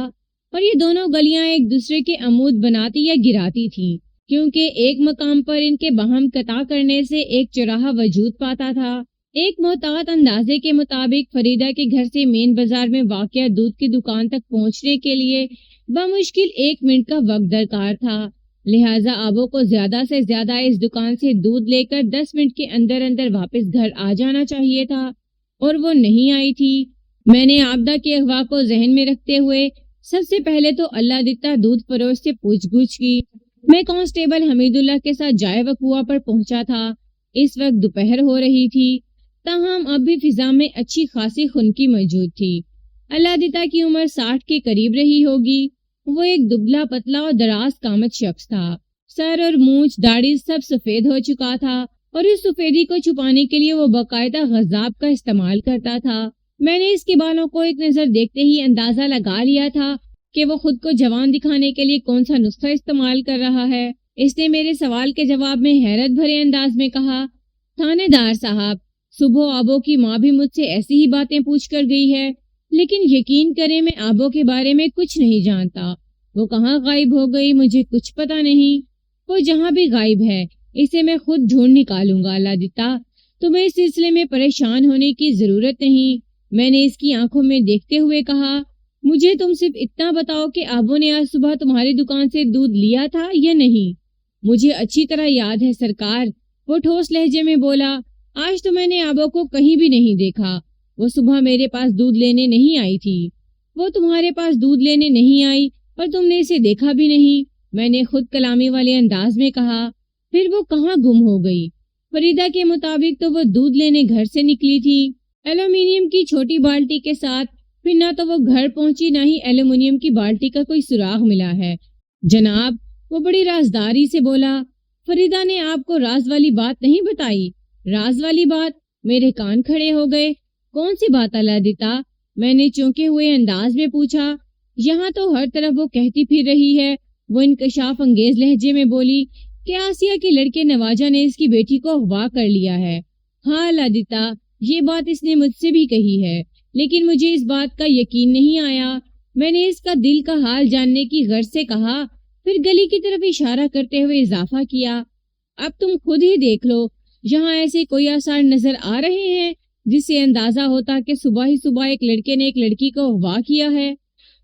اور یہ دونوں گلیاں ایک دوسرے کے عمود بناتی یا گراتی تھیں، کیونکہ ایک مقام پر ان کے باہم قطع کرنے سے ایک چوراہا وجود پاتا تھا۔ ایک محتاط اندازے کے مطابق فریدہ کے گھر سے مین بازار میں واقع دودھ کی دکان تک پہنچنے کے لیے بمشکل 1 منٹ کا وقت درکار تھا، لہٰذا آبو کو زیادہ سے زیادہ اس دکان سے دودھ لے کر 10 منٹ کے اندر اندر واپس گھر آ جانا چاہیے تھا، اور وہ نہیں آئی تھی۔ میں نے آبدہ کے اغوا کو ذہن میں رکھتے ہوئے سب سے پہلے تو اللہ دتا دودھ فروش سے پوچھ گچھ کی۔ میں کانسٹیبل حمید اللہ کے ساتھ جائے وقوع پر پہنچا تھا۔ اس وقت دوپہر ہو رہی تھی، تاہم اب بھی فضا میں اچھی خاصی خنکی موجود تھی۔ اللہ دتا کی عمر 60 کے قریب رہی ہوگی۔ وہ ایک دبلا پتلا اور دراز قامت شخص تھا۔ سر اور مونچھ داڑھی سب سفید ہو چکا تھا، اور اس سفیدی کو چھپانے کے لیے وہ باقاعدہ غضاب کا استعمال کرتا تھا۔ میں نے اس کے بالوں کو ایک نظر دیکھتے ہی اندازہ لگا لیا تھا کہ وہ خود کو جوان دکھانے کے لیے کون سا نسخہ استعمال کر رہا ہے۔ اس نے میرے سوال کے جواب میں حیرت بھرے انداز میں کہا، تھانے دار صاحب، صبح آبو کی ماں بھی مجھ سے ایسی ہی باتیں پوچھ کر گئی ہے، لیکن یقین کریں میں آبو کے بارے میں کچھ نہیں جانتا۔ وہ کہاں غائب ہو گئی مجھے کچھ پتا نہیں۔ وہ جہاں بھی غائب ہے اسے میں خود ڈھونڈ نکالوں گا اللہ دتا، تمہیں اس سلسلے میں پریشان ہونے کی ضرورت نہیں۔ میں نے اس کی آنکھوں میں دیکھتے ہوئے کہا، مجھے تم صرف اتنا بتاؤ کہ آبو نے آج صبح تمہاری دکان سے دودھ لیا تھا یا نہیں؟ مجھے اچھی طرح یاد ہے سرکار، وہ ٹھوس لہجے میں بولا۔ آج تو میں نے آبو کو کہیں بھی نہیں دیکھا۔ وہ صبح میرے پاس دودھ لینے نہیں آئی تھی۔ وہ تمہارے پاس دودھ لینے نہیں آئی اور تم نے اسے دیکھا بھی نہیں، میں نے خود کلامی والے انداز میں کہا۔ پھر وہ کہاں گم ہو گئی؟ فریدہ کے مطابق تو وہ دودھ لینے گھر سے نکلی تھی، ایلومینیم کی چھوٹی بالٹی کے ساتھ۔ پھر نہ تو وہ گھر پہنچی، نہ ہی ایلومینیم کی بالٹی کا کوئی سراغ ملا ہے۔ جناب، وہ بڑی رازداری سے بولا۔ فریدہ نے آپ کو راز والی بات نہیں بتائی؟ راز والی بات؟ میرے کان کھڑے ہو گئے۔ کون سی بات الادیتا؟ میں نے چونکے ہوئے انداز میں پوچھا۔ یہاں تو ہر طرف وہ کہتی پھر رہی ہے، وہ انکشاف انگیز لہجے میں بولی، کہ آسیہ کے لڑکے نواجہ نے اس کی بیٹی کو اغوا کر لیا ہے۔ ہاں الادیتا، یہ بات اس نے مجھ سے بھی کہی ہے، لیکن مجھے اس بات کا یقین نہیں آیا۔ میں نے اس کا دل کا حال جاننے کی غرض سے کہا، پھر گلی کی طرف اشارہ کرتے ہوئے اضافہ کیا، اب تم خود ہی دیکھ لو، جہاں ایسے کوئی آثار نظر آ رہے ہیں جس سے اندازہ ہوتا کہ صبح ہی صبح ایک لڑکے نے ایک لڑکی کو اغوا کیا ہے۔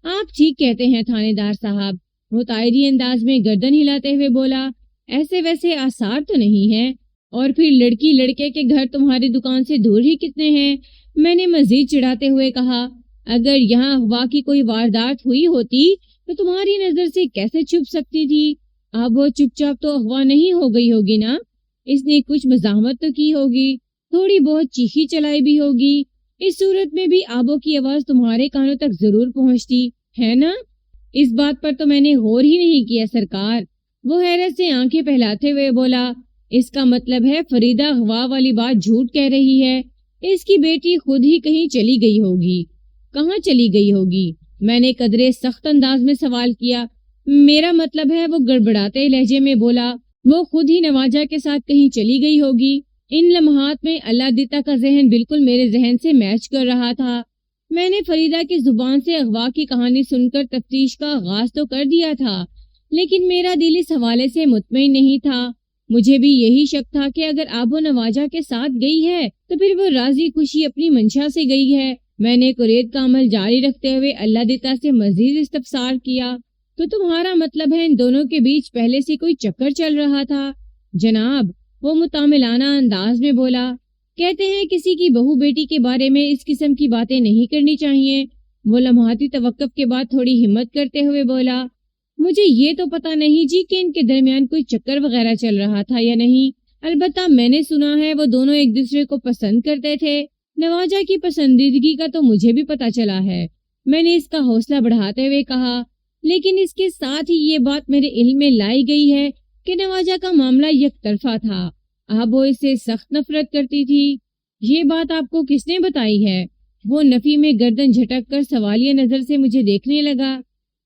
آپ ٹھیک کہتے ہیں تھانے دار صاحب، وہ تائری انداز میں گردن ہلاتے ہوئے بولا، ایسے ویسے آثار تو نہیں ہیں، اور پھر لڑکی لڑکے کے گھر تمہاری دکان سے دور ہی کتنے ہیں؟ میں نے مزید چڑھاتے ہوئے کہا، اگر یہاں اغوا کی کوئی واردات ہوئی ہوتی تو تمہاری نظر سے کیسے چھپ سکتی تھی؟ اب وہ چپ چاپ تو اغوا نہیں ہو گئی ہوگی نا؟ اس نے کچھ مزاحمت تو کی ہوگی، تھوڑی بہت چیخی چلائی بھی ہوگی، اس صورت میں بھی آبو کی آواز تمہارے کانوں تک ضرور پہنچتی ہے نا؟ اس بات پر تو میں نے غور ہی نہیں کیا سرکار، وہ حیرت سے آنکھیں پھیلاتے ہوئے بولا۔ اس کا مطلب ہے فریدہ اغوا والی بات جھوٹ کہہ رہی ہے، اس کی بیٹی خود ہی کہیں چلی گئی ہوگی۔ کہاں چلی گئی ہوگی؟ میں نے قدرے سخت انداز میں سوال کیا۔ میرا مطلب ہے، وہ گڑبڑاتے لہجے میں بولا، وہ خود ہی نواجہ کے ساتھ کہیں چلی گئی ہوگی۔ ان لمحات میں الادیتا کا ذہن بالکل میرے ذہن سے میچ کر رہا تھا۔ میں نے فریدہ کی زبان سے اغوا کی کہانی سن کر تفتیش کا آغاز تو کر دیا تھا، لیکن میرا دل اس حوالے سے مطمئن نہیں تھا۔ مجھے بھی یہی شک تھا کہ اگر آبو نواجہ کے ساتھ گئی ہے تو پھر وہ راضی خوشی اپنی منشا سے گئی ہے۔ میں نے قریت کا عمل جاری رکھتے ہوئے الادیتا سے مزید استفسار کیا، تو تمہارا مطلب ہے ان دونوں کے بیچ پہلے سے کوئی چکر چل رہا تھا؟ جناب، وہ متعاملانہ انداز میں بولا، کہتے ہیں کسی کی بہو بیٹی کے بارے میں اس قسم کی باتیں نہیں کرنی چاہیے۔ وہ لمحاتی توقف کے بعد تھوڑی ہمت کرتے ہوئے بولا، مجھے یہ تو پتہ نہیں جی کہ ان کے درمیان کوئی چکر وغیرہ چل رہا تھا یا نہیں، البتہ میں نے سنا ہے وہ دونوں ایک دوسرے کو پسند کرتے تھے۔ نواجہ کی پسندیدگی کا تو مجھے بھی پتہ چلا ہے، میں نے اس کا حوصلہ بڑھاتے ہوئے کہا، لیکن اس کے ساتھ ہی یہ بات میرے علم میں لائی گئی ہے کہ نواجہ کا معاملہ یک طرفہ تھا، اب وہ اس سے سخت نفرت کرتی تھی۔ یہ بات آپ کو کس نے بتائی ہے؟ وہ نفی میں گردن جھٹک کر سوالیہ نظر سے مجھے دیکھنے لگا۔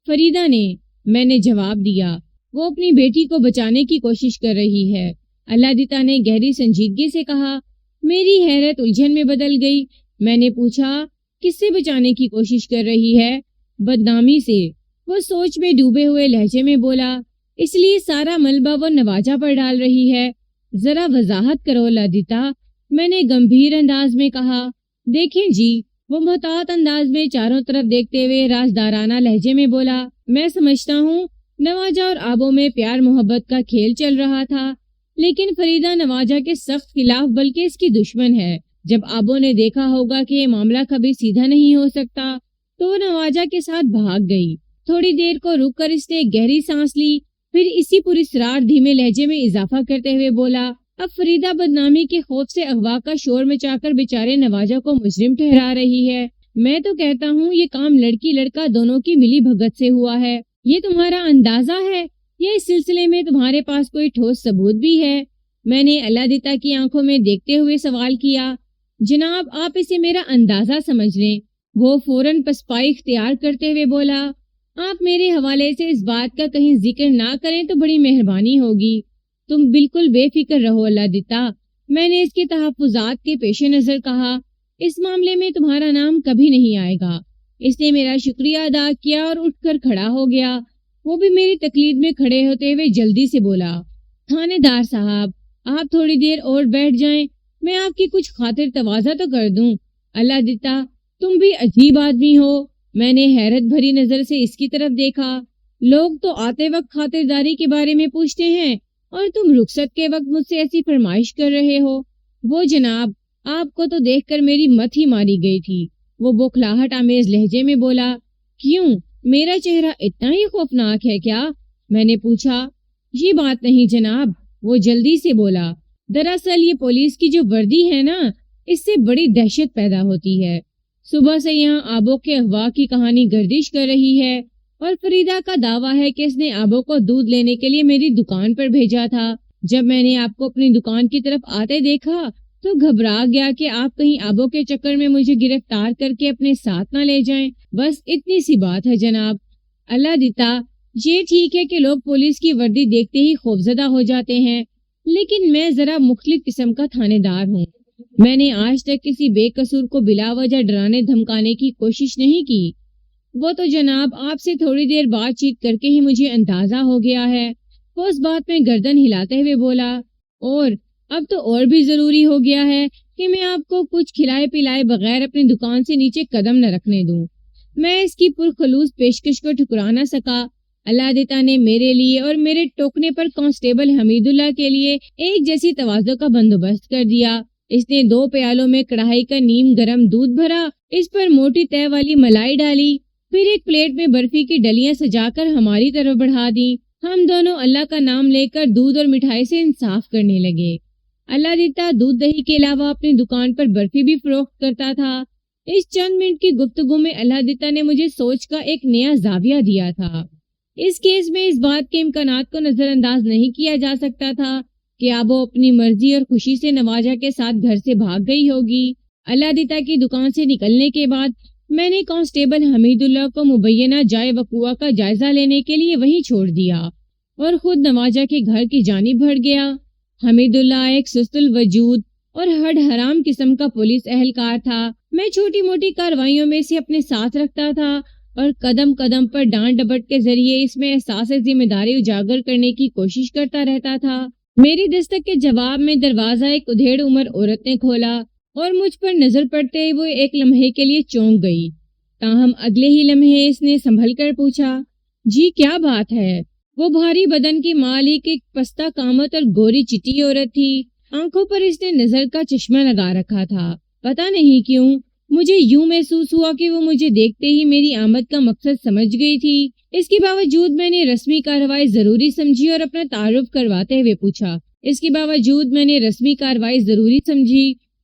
فریدہ نے، میں نے جواب دیا، وہ اپنی بیٹی کو بچانے کی کوشش کر رہی ہے۔ الادیتا نے گہری سنجیدگی سے کہا۔ میری حیرت الجھن میں بدل گئی۔ میں نے پوچھا، کس سے بچانے کی کوشش کر رہی ہے؟ بدنامی سے، وہ سوچ میں ڈوبے ہوئے لہجے میں بولا، اس لیے سارا ملبہ وہ نواجہ پر ڈال رہی ہے۔ ذرا وضاحت کرو الادیتا، میں نے گمبھیر انداز میں کہا۔ دیکھیں جی، وہ محتاط انداز میں چاروں طرف دیکھتے ہوئے رازدارانہ لہجے میں بولا، میں سمجھتا ہوں نواجہ اور آبو میں پیار محبت کا کھیل چل رہا تھا، لیکن فریدہ نواجہ کے سخت خلاف بلکہ اس کی دشمن ہے۔ جب آبو نے دیکھا ہوگا کہ یہ معاملہ کبھی سیدھا نہیں ہو سکتا تو وہ نواجہ کے ساتھ بھاگ گئی۔ تھوڑی دیر کو رک کر اس نے گہری سانس لی، پھر اسی پراسرار دھیمے لہجے میں اضافہ کرتے ہوئے بولا، اب فریدہ بدنامی کے خوف سے اغوا کا شور مچا کر بیچارے نواجہ کو مجرم ٹھہرا رہی ہے۔ میں تو کہتا ہوں یہ کام لڑکی لڑکا دونوں کی ملی بھگت سے ہوا ہے۔ یہ تمہارا اندازہ ہے یا اس سلسلے میں تمہارے پاس کوئی ٹھوس ثبوت بھی ہے؟ میں نے الادیتا کی آنکھوں میں دیکھتے ہوئے سوال کیا۔ جناب، آپ اسے میرا اندازہ سمجھ لیں۔ وہ فوراً پسپائی اختیار کرتے ہوئے بولا، آپ میرے حوالے سے اس بات کا کہیں ذکر نہ کریں تو بڑی مہربانی ہوگی۔ تم بالکل بے فکر رہو الادیتا، میں نے اس کے تحفظات کے پیش نظر کہا، اس معاملے میں تمہارا نام کبھی نہیں آئے گا۔ اس نے میرا شکریہ ادا کیا اور اٹھ کر کھڑا ہو گیا۔ وہ بھی میری تقلید میں کھڑے ہوتے ہوئے جلدی سے بولا، تھانے دار صاحب، آپ تھوڑی دیر اور بیٹھ جائیں، میں آپ کی کچھ خاطر تواضع تو کر دوں۔ الادیتا، تم بھی عجیب آدمی ہو، میں نے حیرت بھری نظر سے اس کی طرف دیکھا۔ لوگ تو آتے وقت خاطرداری کے بارے میں پوچھتے ہیں اور تم رخصت کے وقت مجھ سے ایسی فرمائش کر رہے ہو۔ وہ جناب، آپ کو تو دیکھ کر میری مت ہی ماری گئی تھی، وہ بوکھلاہٹ آمیز لہجے میں بولا۔ کیوں، میرا چہرہ اتنا ہی خوفناک ہے کیا؟ میں نے پوچھا۔ یہ بات نہیں جناب، وہ جلدی سے بولا۔ دراصل یہ پولیس کی جو وردی ہے نا، اس سے بڑی دہشت پیدا ہوتی ہے۔ صبح سے یہاں آبو کے اغوا کی کہانی گردش کر رہی ہے اور فریدہ کا دعویٰ ہے کہ اس نے آبو کو دودھ لینے کے لیے میری دکان پر بھیجا تھا۔ جب میں نے آپ کو اپنی دکان کی طرف آتے دیکھا تو گھبرا گیا کہ آپ کہیں آبو کے چکر میں مجھے گرفتار کر کے اپنے ساتھ نہ لے جائیں۔ بس اتنی سی بات ہے جناب۔ اللہ دیتا، یہ ٹھیک ہے کہ لوگ پولیس کی وردی دیکھتے ہی خوفزدہ ہو جاتے ہیں، لیکن میں ذرا مختلف قسم کا تھانے دار ہوں۔ میں نے آج تک کسی بے قصور کو بلا وجہ ڈرانے دھمکانے کی کوشش نہیں کی۔ وہ تو جناب آپ سے تھوڑی دیر بات چیت کر کے ہی مجھے اندازہ ہو گیا ہے، وہ اس بات میں گردن ہلاتے ہوئے بولا۔ اور اب تو اور بھی ضروری ہو گیا ہے کہ میں آپ کو کچھ کھلائے پلائے بغیر اپنی دکان سے نیچے قدم نہ رکھنے دوں۔ میں اس کی پرخلوص پیشکش کو ٹھکرا نہ سکا۔ اللہ دیتا نے میرے لیے اور میرے ٹوکنے پر کانسٹیبل حمید اللہ کے لیے ایک جیسی تواضع کا بندوبست کر دیا۔ اس نے 2 پیالوں میں کڑھائی کا نیم گرم دودھ بھرا، اس پر موٹی تہ والی ملائی ڈالی، پھر ایک پلیٹ میں برفی کی ڈلیاں سجا کر ہماری طرف بڑھا دیں۔ ہم دونوں اللہ کا نام لے کر دودھ اور مٹھائی سے انصاف کرنے لگے۔ اللہ دیتا دودھ دہی کے علاوہ اپنی دکان پر برفی بھی فروخت کرتا تھا۔ اس چند منٹ کی گفتگو میں اللہ دیتا نے مجھے سوچ کا ایک نیا زاویہ دیا تھا۔ اس کیس میں اس بات کے امکانات کو نظر انداز نہیں کیا جا سکتا تھا کہ آبو اپنی مرضی اور خوشی سے نواجہ کے ساتھ گھر سے بھاگ گئی ہوگی۔ اللہ دیتا کی دکان سے نکلنے کے بعد میں نے کانسٹیبل حمید اللہ کو مبینہ جائے وقوع کا جائزہ لینے کے لیے وہیں چھوڑ دیا اور خود نواجہ کے گھر کی جانب بڑھ گیا۔ حمید اللہ ایک سست الوجود اور ہڈ حرام قسم کا پولیس اہلکار تھا۔ میں چھوٹی موٹی کارروائیوں میں سے اپنے ساتھ رکھتا تھا اور قدم قدم پر ڈانٹ ڈپٹ کے ذریعے اس میں احساس ذمہ داری اجاگر کرنے کی کوشش کرتا رہتا تھا۔ میری دستک کے جواب میں دروازہ ایک ادھیڑ عمر عورت نے کھولا اور مجھ پر نظر پڑتے وہ ایک لمحے کے لیے چونک گئی، تاہم اگلے ہی لمحے اس نے سنبھل کر پوچھا، جی کیا بات ہے؟ وہ بھاری بدن کی مالک ایک پستہ قامت اور گوری چٹی عورت تھی۔ آنکھوں پر اس نے نظر کا چشمہ لگا رکھا تھا۔ پتہ نہیں کیوں مجھے یوں محسوس ہوا کہ وہ مجھے دیکھتے ہی میری آمد کا مقصد سمجھ گئی تھی۔ اس کے باوجود میں نے رسمی کارروائی ضروری سمجھی اور اپنا تعارف کرواتے ہوئے پوچھا۔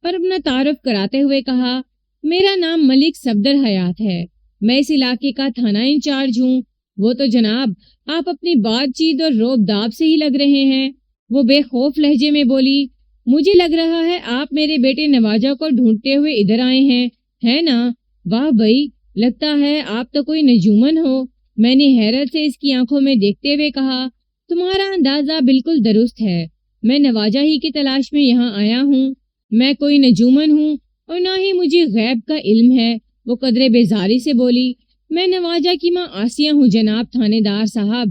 اور اپنا تعارف کراتے ہوئے کہا، میرا نام ملک صفدر حیات ہے، میں اس علاقے کا تھانہ انچارج ہوں۔ وہ تو جناب آپ اپنی بات چیت اور روب داب سے ہی لگ رہے ہیں، وہ بے خوف لہجے میں بولی۔ مجھے لگ رہا ہے آپ میرے بیٹے نواجہ کو ڈھونڈتے ہوئے ادھر آئے ہیں، ہے نا؟ واہ بھائی، لگتا ہے آپ تو کوئی نجومن ہو۔ میں نے حیرت سے اس کی آنکھوں میں دیکھتے ہوئے کہا، تمہارا اندازہ بالکل درست ہے، میں نواجہ ہی کی تلاش میں یہاں آیا ہوں۔ میں کوئی نجومن ہوں اور نہ ہی مجھے غیب کا علم ہے، وہ قدرے بیزاری سے بولی۔ میں نواجہ کی ماں آسیہ ہوں جناب تھانے دار صاحب۔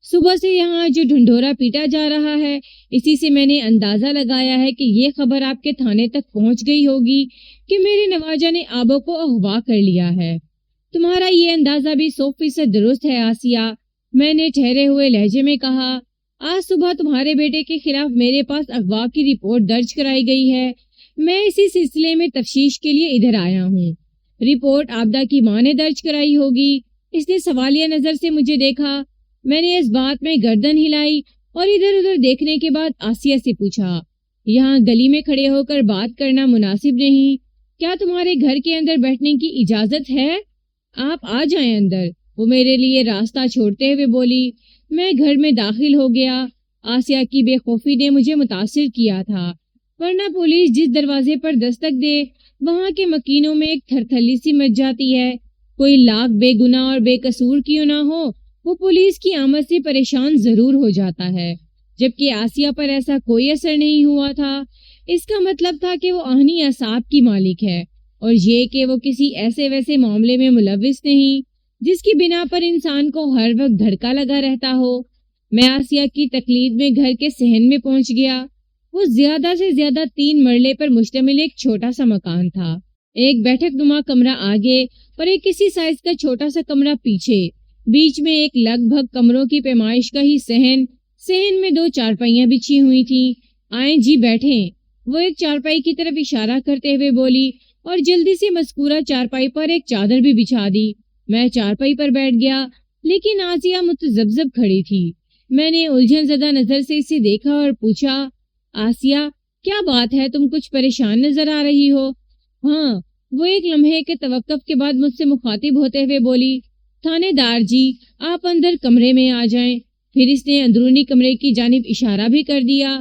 صبح سے یہاں جو ڈھنڈورا پیٹا جا رہا ہے، اسی سے میں نے اندازہ لگایا ہے کہ یہ خبر آپ کے تھانے تک پہنچ گئی ہوگی کہ میرے نواجہ نے آبو کو اغوا کر لیا ہے۔ تمہارا یہ اندازہ بھی 100% درست ہے آسیہ، میں نے ٹھہرے ہوئے لہجے میں کہا۔ آج صبح تمہارے بیٹے کے خلاف میرے پاس اغوا کی رپورٹ درج کرائی گئی ہے، میں اسی سلسلے میں تفتیش کے لیے ادھر آیا ہوں۔ رپورٹ آبدہ کی ماں نے درج کرائی ہوگی۔ اس نے سوالیہ نظر سے مجھے دیکھا۔ میں نے اس بات میں گردن ہلائی اور ادھر ادھر دیکھنے کے بعد آسیہ سے پوچھا، یہاں گلی میں کھڑے ہو کر بات کرنا مناسب نہیں، کیا تمہارے گھر کے اندر بیٹھنے کی اجازت ہے؟ آپ آ جائیں اندر، وہ میرے لیے راستہ چھوڑتے ہوئے بولی۔ میں گھر میں داخل ہو گیا۔ آسیہ کی بے خوفی نے مجھے متاثر کیا تھا، ورنہ پولیس جس دروازے پر دستک دے وہاں کے مکینوں میں ایک تھرتھلی سی مچ جاتی ہے۔ کوئی لاکھ بے گناہ اور بے قصور کیوں نہ ہو، وہ پولیس کی آمد سے پریشان ضرور ہو جاتا ہے، جبکہ آسیہ پر ایسا کوئی اثر نہیں ہوا تھا۔ اس کا مطلب تھا کہ وہ آہنی اعصاب کی مالک ہے، اور یہ کہ وہ کسی ایسے ویسے معاملے میں ملوث نہیں جس کی بنا پر انسان کو ہر وقت دھڑکا لگا رہتا ہو۔ میں آسیہ کی تقلید میں گھر کے صحن میں پہنچ گیا۔ وہ زیادہ سے زیادہ 3 مرلے پر مشتمل ایک چھوٹا سا مکان تھا۔ ایک بیٹھک نما کمرہ آگے اور ایک کسی سائز کا چھوٹا سا کمرہ پیچھے، بیچ میں ایک لگ بھگ کمروں کی پیمائش کا ہی صحن میں 2 چارپائیاں بچھی ہوئی تھیں۔ آئیں جی بیٹھیں، وہ ایک چارپائی کی طرف اشارہ کرتے ہوئے بولی اور جلدی سے مذکورہ چارپائی پر ایک چادر بھی بچھا دی۔ میں چارپائی پر بیٹھ گیا، لیکن آسیہ متذبذب کھڑی تھی۔ میں نے الجھن زدہ نظر سے اسے دیکھا اور پوچھا، آسیہ کیا بات ہے، تم کچھ پریشان نظر آ رہی ہو؟ ہاں، وہ ایک لمحے کے توقف کے بعد مجھ سے مخاطب ہوتے ہوئے بولی، تھانے دار جی آپ اندر کمرے میں آ جائیں۔ پھر اس نے اندرونی کمرے کی جانب اشارہ بھی کر دیا۔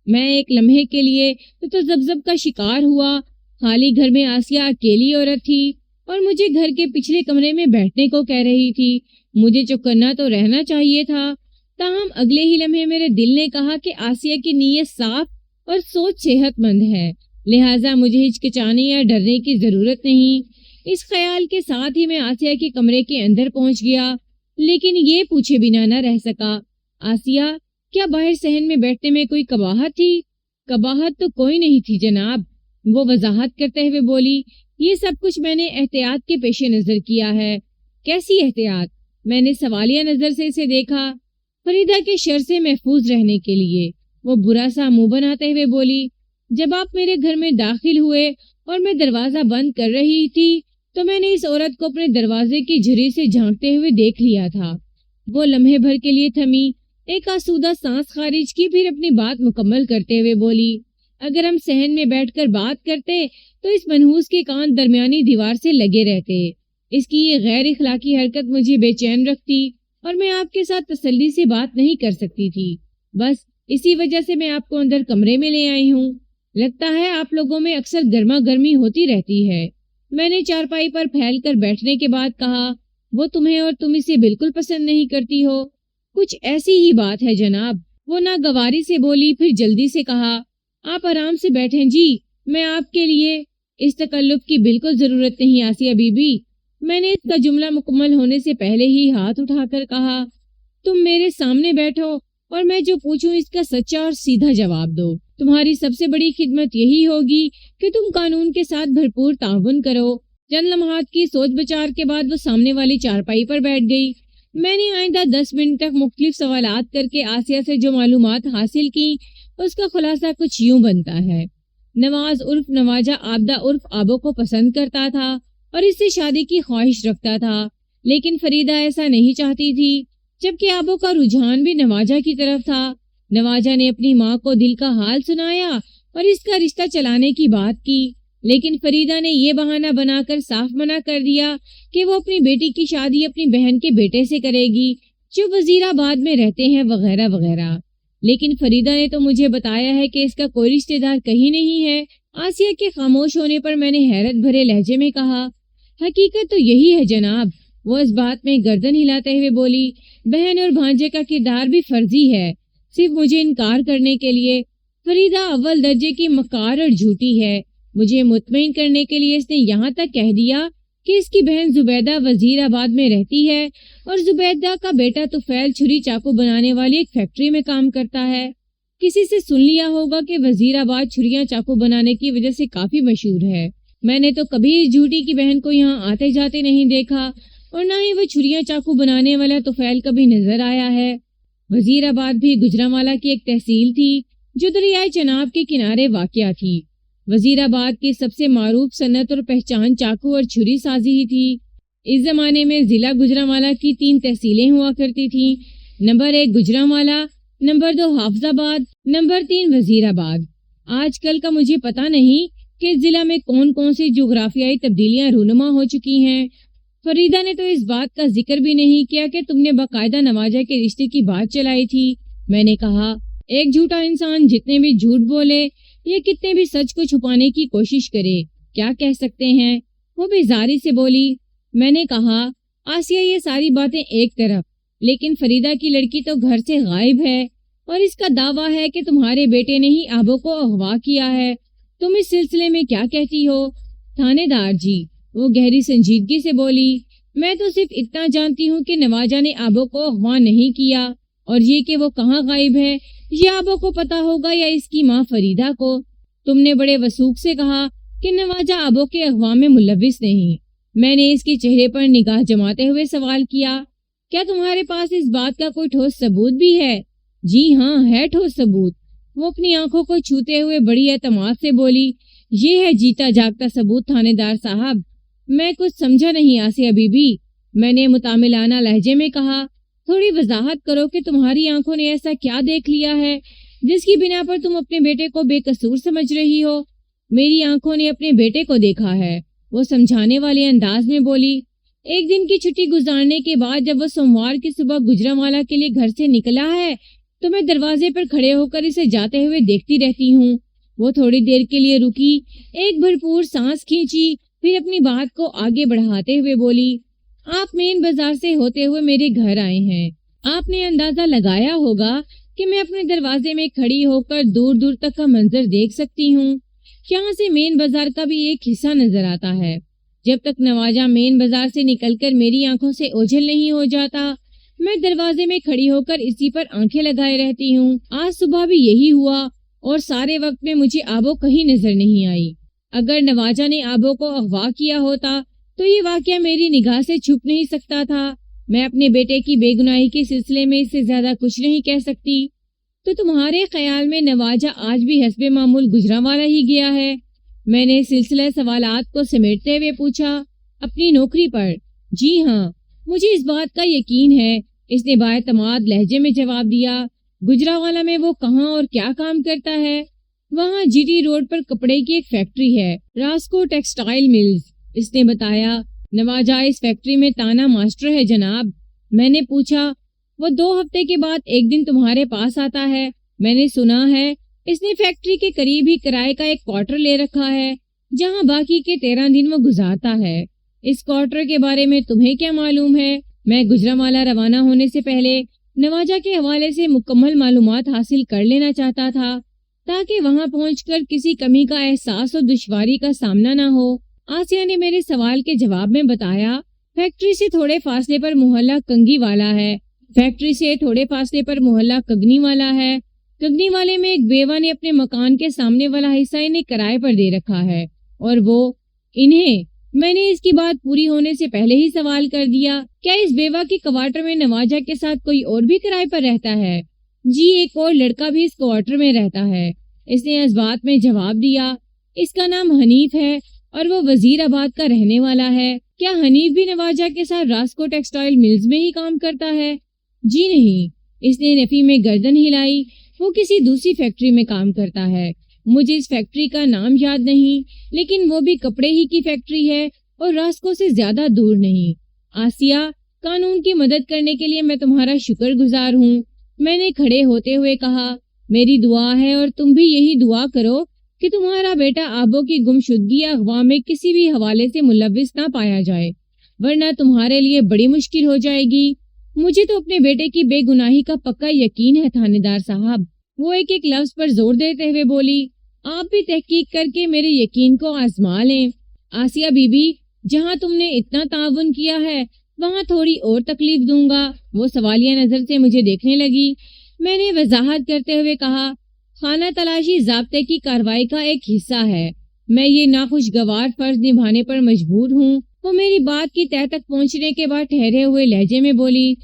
میں ایک لمحے کے لیے تذبذب کا شکار ہوا۔ خالی گھر میں آسیہ اکیلی عورت تھی اور مجھے گھر کے پچھلے کمرے میں بیٹھنے کو کہہ رہی تھی۔ مجھے چپ کرنا تو رہنا چاہیے تھا، تاہم اگلے ہی لمحے میرے دل نے کہا کہ آسیہ کی نیت صاف اور سوچ صحت مند ہے، لہٰذا مجھے ہچکچانے یا ڈرنے کی ضرورت نہیں۔ اس خیال کے ساتھ ہی میں آسیہ کے کمرے کے اندر پہنچ گیا، لیکن یہ پوچھے بنا نہ رہ سکا، آسیہ کیا باہر صحن میں بیٹھنے میں کوئی قباحت تھی؟ قباحت تو کوئی نہیں تھی جناب، وہ وضاحت کرتے ہوئے بولی، یہ سب کچھ میں نے احتیاط کے پیش نظر کیا ہے۔ کیسی احتیاط؟ میں نے سوالیہ نظر سے اسے دیکھا۔ فریدہ کے شر سے محفوظ رہنے کے لیے، وہ برا سا منہ بناتے ہوئے بولی، جب آپ میرے گھر میں داخل ہوئے اور میں دروازہ بند کر رہی تھی تو میں نے اس عورت کو اپنے دروازے کی جھری سے جھانکتے ہوئے دیکھ لیا تھا۔ وہ لمحے بھر کے لیے تھمی، ایک آسودہ سانس خارج کی، پھر اپنی بات مکمل کرتے ہوئے بولی، اگر ہم صحن میں بیٹھ کر بات کرتے تو اس منحوس کے کان درمیانی دیوار سے لگے رہتے۔ اس کی یہ غیر اخلاقی حرکت مجھے بے چین رکھتی اور میں آپ کے ساتھ تسلی سے بات نہیں کر سکتی تھی۔ بس اسی وجہ سے میں آپ کو اندر کمرے میں لے آئی ہوں۔ لگتا ہے آپ لوگوں میں اکثر گرما گرمی ہوتی رہتی ہے۔ میں نے چارپائی پر پھیل کر بیٹھنے کے بعد کہا، وہ تمہیں اور تم اسے بالکل پسند نہیں کرتی ہو؟ کچھ ایسی ہی بات ہے جناب، وہ ناگواری سے بولی، پھر جلدی سے کہا، آپ آرام سے بیٹھیں جی، میں آپ کے لیے اس تکلف کی بالکل ضرورت نہیں آسیہ بی بی۔ میں نے اس کا جملہ مکمل ہونے سے پہلے ہی ہاتھ اٹھا کر کہا، تم میرے سامنے بیٹھو اور میں جو پوچھوں اس کا سچا اور سیدھا جواب دو۔ تمہاری سب سے بڑی خدمت یہی ہوگی کہ تم قانون کے ساتھ بھرپور تعاون کرو۔ چند لمحات کی سوچ بچار کے بعد وہ سامنے والی چارپائی پر بیٹھ گئی۔ میں نے آئندہ 10 منٹ تک مختلف سوالات کر کے آسیہ سے جو معلومات حاصل کی اس کا خلاصہ کچھ یوں بنتا ہے۔ نواز عرف نواجہ عابدہ عرف آبو کو پسند کرتا تھا اور اس سے شادی کی خواہش رکھتا تھا، لیکن فریدہ ایسا نہیں چاہتی تھی، جبکہ آبو کا رجحان بھی نواجہ کی طرف تھا۔ نواجہ نے اپنی ماں کو دل کا حال سنایا اور اس کا رشتہ چلانے کی بات کی، لیکن فریدہ نے یہ بہانہ بنا کر صاف منع کر دیا کہ وہ اپنی بیٹی کی شادی اپنی بہن کے بیٹے سے کرے گی جو وزیر آباد میں رہتے ہیں وغیرہ وغیرہ۔ لیکن فریدہ نے تو مجھے بتایا ہے کہ اس کا کوئی رشتہ دار کہیں نہیں ہے۔ آسیہ کے خاموش ہونے پر میں نے حیرت بھرے لہجے میں کہا، حقیقت تو یہی ہے جناب۔ وہ اس بات میں گردن ہلاتے ہوئے بولی، بہن اور بھانجے کا کردار بھی فرضی ہے، صرف مجھے انکار کرنے کے لیے۔ فریدہ اول درجے کی مکار اور جھوٹی ہے۔ مجھے مطمئن کرنے کے لیے اس نے یہاں تک کہہ دیا کہ اس کی بہن زبیدہ وزیر آباد میں رہتی ہے اور زبیدہ کا بیٹا طفیل چھری چاقو بنانے والی ایک فیکٹری میں کام کرتا ہے۔ کسی سے سن لیا ہوگا کہ وزیر آباد چھریاں چاقو بنانے کی وجہ سے کافی مشہور ہے۔ میں نے تو کبھی اس جھوٹی کی بہن کو یہاں آتے جاتے نہیں دیکھا اور نہ ہی وہ چھریاں چاقو بنانے والا طفیل کبھی نظر آیا ہے۔ وزیر آباد بھی گجرانوالہ کی ایک تحصیل تھی جو دریائے چناب کے کنارے واقع تھی۔ وزیر آباد کی سب سے معروف صنعت اور پہچان چاقو اور چھری سازی ہی تھی۔ اس زمانے میں ضلع گجرانوالہ کی 3 تحصیلیں ہوا کرتی تھیں، نمبر 1 گجرانوالہ، نمبر 2 حافظ آباد، نمبر 3 وزیر آباد۔ آج کل کا مجھے پتہ نہیں کہ اس ضلع میں کون کون سی جغرافیائی تبدیلیاں رونما ہو چکی ہیں۔ فریدہ نے تو اس بات کا ذکر بھی نہیں کیا کہ تم نے باقاعدہ نواجہ کے رشتے کی بات چلائی تھی۔ میں نے کہا، ایک جھوٹا انسان جتنے بھی جھوٹ بولے یا کتنے بھی سچ کو چھپانے کی کوشش کرے، کیا کہہ سکتے ہیں؟ وہ بیزاری سے بولی۔ میں نے کہا، آسیہ یہ ساری باتیں ایک طرف، لیکن فریدہ کی لڑکی تو گھر سے غائب ہے اور اس کا دعویٰ ہے کہ تمہارے بیٹے نے ہی آبو کو اغوا کیا ہے۔ تم اس سلسلے میں کیا کہتی ہو؟ تھانے دار جی، وہ گہری سنجیدگی سے بولی، میں تو صرف اتنا جانتی ہوں کہ نواجہ نے آبو کو اغوا نہیں کیا، اور یہ کہ وہ کہاں غائب ہے یہ آبو کو پتا ہوگا یا اس کی ماں فریدہ کو۔ تم نے بڑے وثوق سے کہا، کہ نواجہ آبوں کے اغوا میں ملوث نہیں۔ میں نے اس کے چہرے پر نگاہ جماتے ہوئے سوال کیا، کیا تمہارے پاس اس بات کا کوئی ٹھوس ثبوت بھی ہے؟ جی ہاں، ہے ٹھوس ثبوت۔ وہ اپنی آنکھوں کو چھوتے ہوئے بڑی اعتماد سے بولی، یہ ہے جیتا جاگتا ثبوت تھانے دار صاحب۔ میں کچھ سمجھا نہیں آسیہ بی بی، میں نے متعاملانہ لہجے میں کہا، تھوڑی وضاحت کرو کہ تمہاری آنکھوں نے ایسا کیا دیکھ لیا ہے جس کی بنا پر تم اپنے بیٹے کو بے قصور سمجھ رہی ہو؟ میری آنکھوں نے اپنے بیٹے کو دیکھا ہے، وہ سمجھانے والے انداز میں بولی۔ ایک دن کی چھٹی گزارنے کے بعد جب وہ سوموار کی صبح گجرانوالہ کے لیے گھر سے نکلا ہے تو میں دروازے پر کھڑے ہو کر اسے جاتے ہوئے دیکھتی رہتی ہوں۔ وہ تھوڑی دیر کے لیے رکی، ایک بھرپور سانس کھینچی، پھر اپنی بات کو آگے بڑھاتے ہوئے بولی، آپ مین بازار سے ہوتے ہوئے میرے گھر آئے ہیں۔ آپ نے اندازہ لگایا ہوگا کہ میں اپنے دروازے میں کھڑی ہو کر دور دور تک کا منظر دیکھ سکتی ہوں۔ یہاں سے مین بازار کا بھی ایک حصہ نظر آتا ہے۔ جب تک نواجہ مین بازار سے نکل کر میری آنکھوں سے اوجھل نہیں ہو جاتا، میں دروازے میں کھڑی ہو کر اسی پر آنکھیں لگائے رہتی ہوں۔ آج صبح بھی یہی ہوا اور سارے وقت میں مجھے آبو کہیں نظر نہیں آئی۔ اگر نواجہ نے آبو کو اغوا کیا ہوتا تو یہ واقعہ میری نگاہ سے چھپ نہیں سکتا تھا۔ میں اپنے بیٹے کی بے گناہی کے سلسلے میں اس سے زیادہ کچھ نہیں کہہ سکتی۔ تو تمہارے خیال میں نواجہ آج بھی حسب معمول گجرانوالہ ہی گیا ہے؟ میں نے سلسلہ سوالات کو سمیٹتے ہوئے پوچھا۔ اپنی نوکری پر؟ جی ہاں، مجھے اس بات کا یقین ہے، اس نے بااعتماد لہجے میں جواب دیا۔ گجرانوالہ میں وہ کہاں اور کیا کام کرتا ہے؟ وہاں جی ٹی روڈ پر کپڑے کی ایک فیکٹری ہے، راسکو ٹیکسٹائل ملز، اس نے بتایا۔ نواجہ اس فیکٹری میں تانا ماسٹر ہے جناب۔ میں نے پوچھا، وہ 2 ہفتے کے بعد ایک دن تمہارے پاس آتا ہے؟ میں نے سنا ہے اس نے فیکٹری کے قریب ہی کرائے کا ایک کوارٹر لے رکھا ہے جہاں باقی کے 13 دن وہ گزارتا ہے۔ اس کوارٹر کے بارے میں تمہیں کیا معلوم ہے؟ میں گجرانوالہ روانہ ہونے سے پہلے نواجہ کے حوالے سے مکمل معلومات حاصل کر لینا چاہتا تھا تاکہ وہاں پہنچ کر کسی کمی کا احساس اور دشواری کا سامنا نہ ہو۔ آسیہ نے میرے سوال کے جواب میں بتایا، فیکٹری سے تھوڑے فاصلے پر محلہ کنگی والا ہے۔ فیکٹری سے تھوڑے فاصلے پر محلہ کگنی والا ہے۔ کگنی والے میں ایک بیوہ نے اپنے مکان کے سامنے والا حصہ انہیں کرائے پر دے رکھا ہے، اور وہ انہیں میں نے اس کی بات پوری ہونے سے پہلے ہی سوال کر دیا، کیا اس بیوہ کے کوارٹر میں نواجہ کے ساتھ کوئی اور بھی کرائے پر رہتا ہے؟ جی، ایک اور لڑکا بھی اس کوارٹر میں رہتا ہے، اس نے اس بات میں جواب دیا۔ اس کا نام حنیف ہے اور وہ وزیر آباد کا رہنے والا ہے۔ کیا حنیف بھی نواجہ کے ساتھ راسکو ٹیکسٹائل ملز میں ہی کام کرتا ہے؟ جی نہیں، اس نے نفی میں گردن ہلائی، وہ کسی دوسری فیکٹری میں کام کرتا ہے۔ مجھے اس فیکٹری کا نام یاد نہیں، لیکن وہ بھی کپڑے ہی کی فیکٹری ہے اور راسکو سے زیادہ دور نہیں۔ آسیہ، قانون کی مدد کرنے کے لیے میں تمہارا شکر گزار ہوں، میں نے کھڑے ہوتے ہوئے کہا۔ میری دعا ہے اور تم بھی یہی دعا کرو کہ تمہارا بیٹا آبو کی گمشدگی یا اغوا میں کسی بھی حوالے سے ملوث نہ پایا جائے، ورنہ تمہارے لیے بڑی مشکل ہو جائے گی۔ مجھے تو اپنے بیٹے کی بے گناہی کا پکا یقین ہے تھانے دار صاحب، وہ ایک ایک لفظ پر زور دیتے ہوئے بولی۔ آپ بھی تحقیق کر کے میرے یقین کو آزما لیں۔ آسیہ بی بی، جہاں تم نے اتنا تعاون کیا ہے وہاں تھوڑی اور تکلیف دوں گا۔ وہ سوالیہ نظر سے مجھے دیکھنے لگی۔ میں نے وضاحت کرتے ہوئے کہا، خانہ تلاشی ضابطے کی کارروائی کا ایک حصہ ہے، میں یہ ناخوشگوار فرض نبھانے پر مجبور ہوں۔ وہ میری بات کی تہہ تک پہنچنے کے بعد ٹھہرے ہوئے لہجے میں بولی،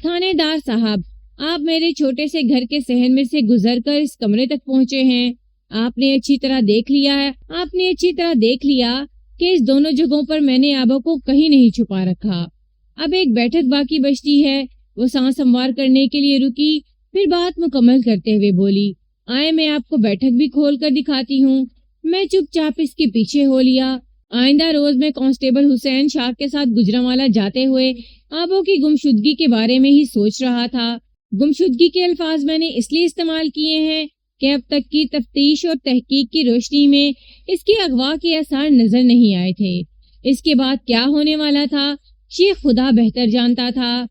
تھانے دار صاحب، آپ میرے چھوٹے سے گھر کے صحن میں سے گزر کر اس کمرے تک پہنچے ہیں۔ آپ نے اچھی طرح دیکھ لیا کہ اس دونوں جگہوں پر میں نے آبا کو کہیں نہیں چھپا رکھا۔ اب ایک بیٹھک باقی بچتی ہے۔ وہ سانس ہموار کرنے کے لیے رکی، پھر بات مکمل کرتے ہوئے بولی، آئے میں آپ کو بیٹھک بھی کھول کر دکھاتی ہوں۔ میں چپ چاپ اس کے پیچھے ہو لیا۔ آئندہ روز میں کانسٹیبل حسین شاہ کے ساتھ گجرانوالہ جاتے ہوئے آبو کی گمشدگی کے بارے میں ہی سوچ رہا تھا۔ گمشدگی کے الفاظ میں نے اس لیے استعمال کیے ہیں کہ اب تک کی تفتیش اور تحقیق کی روشنی میں اس کے اغوا کے آثار نظر نہیں آئے تھے۔ اس کے بعد کیا ہونے والا تھا یہ خدا بہتر جانتا تھا۔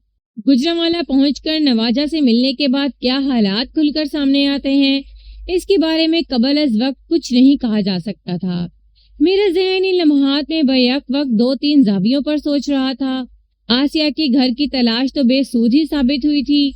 گجرانوالہ پہنچ کر نواجہ سے ملنے کے بعد کیا حالات کھل کر سامنے آتے ہیں، اس کے بارے میں قبل از وقت کچھ نہیں کہا جا سکتا تھا۔ میرا ذہن ان لمحات میں بیک وقت 2-3 زاویوں پر سوچ رہا تھا۔ آسیہ کے گھر کی تلاش تو بے سود ہی ثابت ہوئی تھی،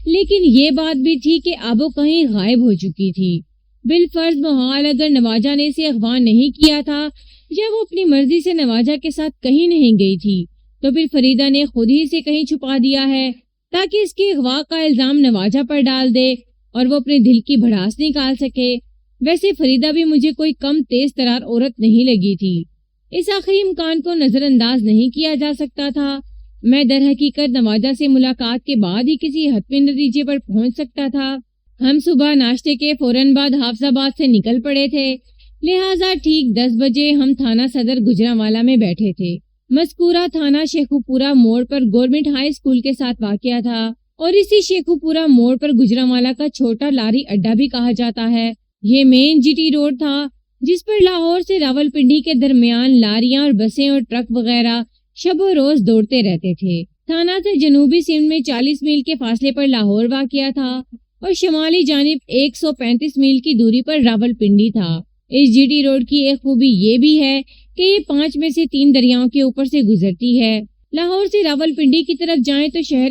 لیکن یہ بات بھی تھی کہ آبو کہیں غائب ہو چکی تھی۔ بالفرض محال اگر نواجہ نے اسے اغوا نہیں کیا تھا یا وہ اپنی مرضی سے نواجہ کے ساتھ کہیں نہیں گئی تھی تو پھر فریدہ نے خود ہی اسے کہیں چھپا دیا ہے تاکہ اس کی اغوا کا الزام نواجہ پر ڈال دے اور وہ اپنے دل کی بھڑاس نکال سکے۔ ویسے فریدہ بھی مجھے کوئی کم تیز ترار عورت نہیں لگی تھی۔ اس آخری امکان کو نظر انداز نہیں کیا جا سکتا تھا۔ میں در حقیقت نواجہ سے ملاقات کے بعد ہی کسی حتمی نتیجے پر پہنچ سکتا تھا۔ ہم صبح ناشتے کے فوراً بعد حافظ آباد سے نکل پڑے تھے، لہٰذا ٹھیک 10 بجے ہم تھانہ صدر گجرانوالہ میں بیٹھے تھے۔ مذکورہ تھانہ شیخو پورہ موڑ پر گورنمنٹ ہائی اسکول کے ساتھ واقع تھا اور اسی شیخو پورہ موڑ پر گجرانوالہ کا چھوٹا لاری اڈا بھی کہا جاتا ہے۔ یہ مین جی ٹی روڈ تھا جس پر لاہور سے راولپنڈی کے درمیان لاریاں اور بسیں اور ٹرک وغیرہ شب و روز دوڑتے رہتے تھے۔ تھانہ سے جنوبی سندھ میں 40 میل کے فاصلے پر لاہور واقع تھا اور شمالی جانب 135 میل کی دوری پر راولپنڈی تھا۔ اس جی ٹی روڈ کی ایک خوبی یہ بھی ہے کہ یہ 5 میں سے 3 دریاؤں کے اوپر سے گزرتی ہے۔ لاہور سے راولپنڈی کی طرف جائیں تو شہر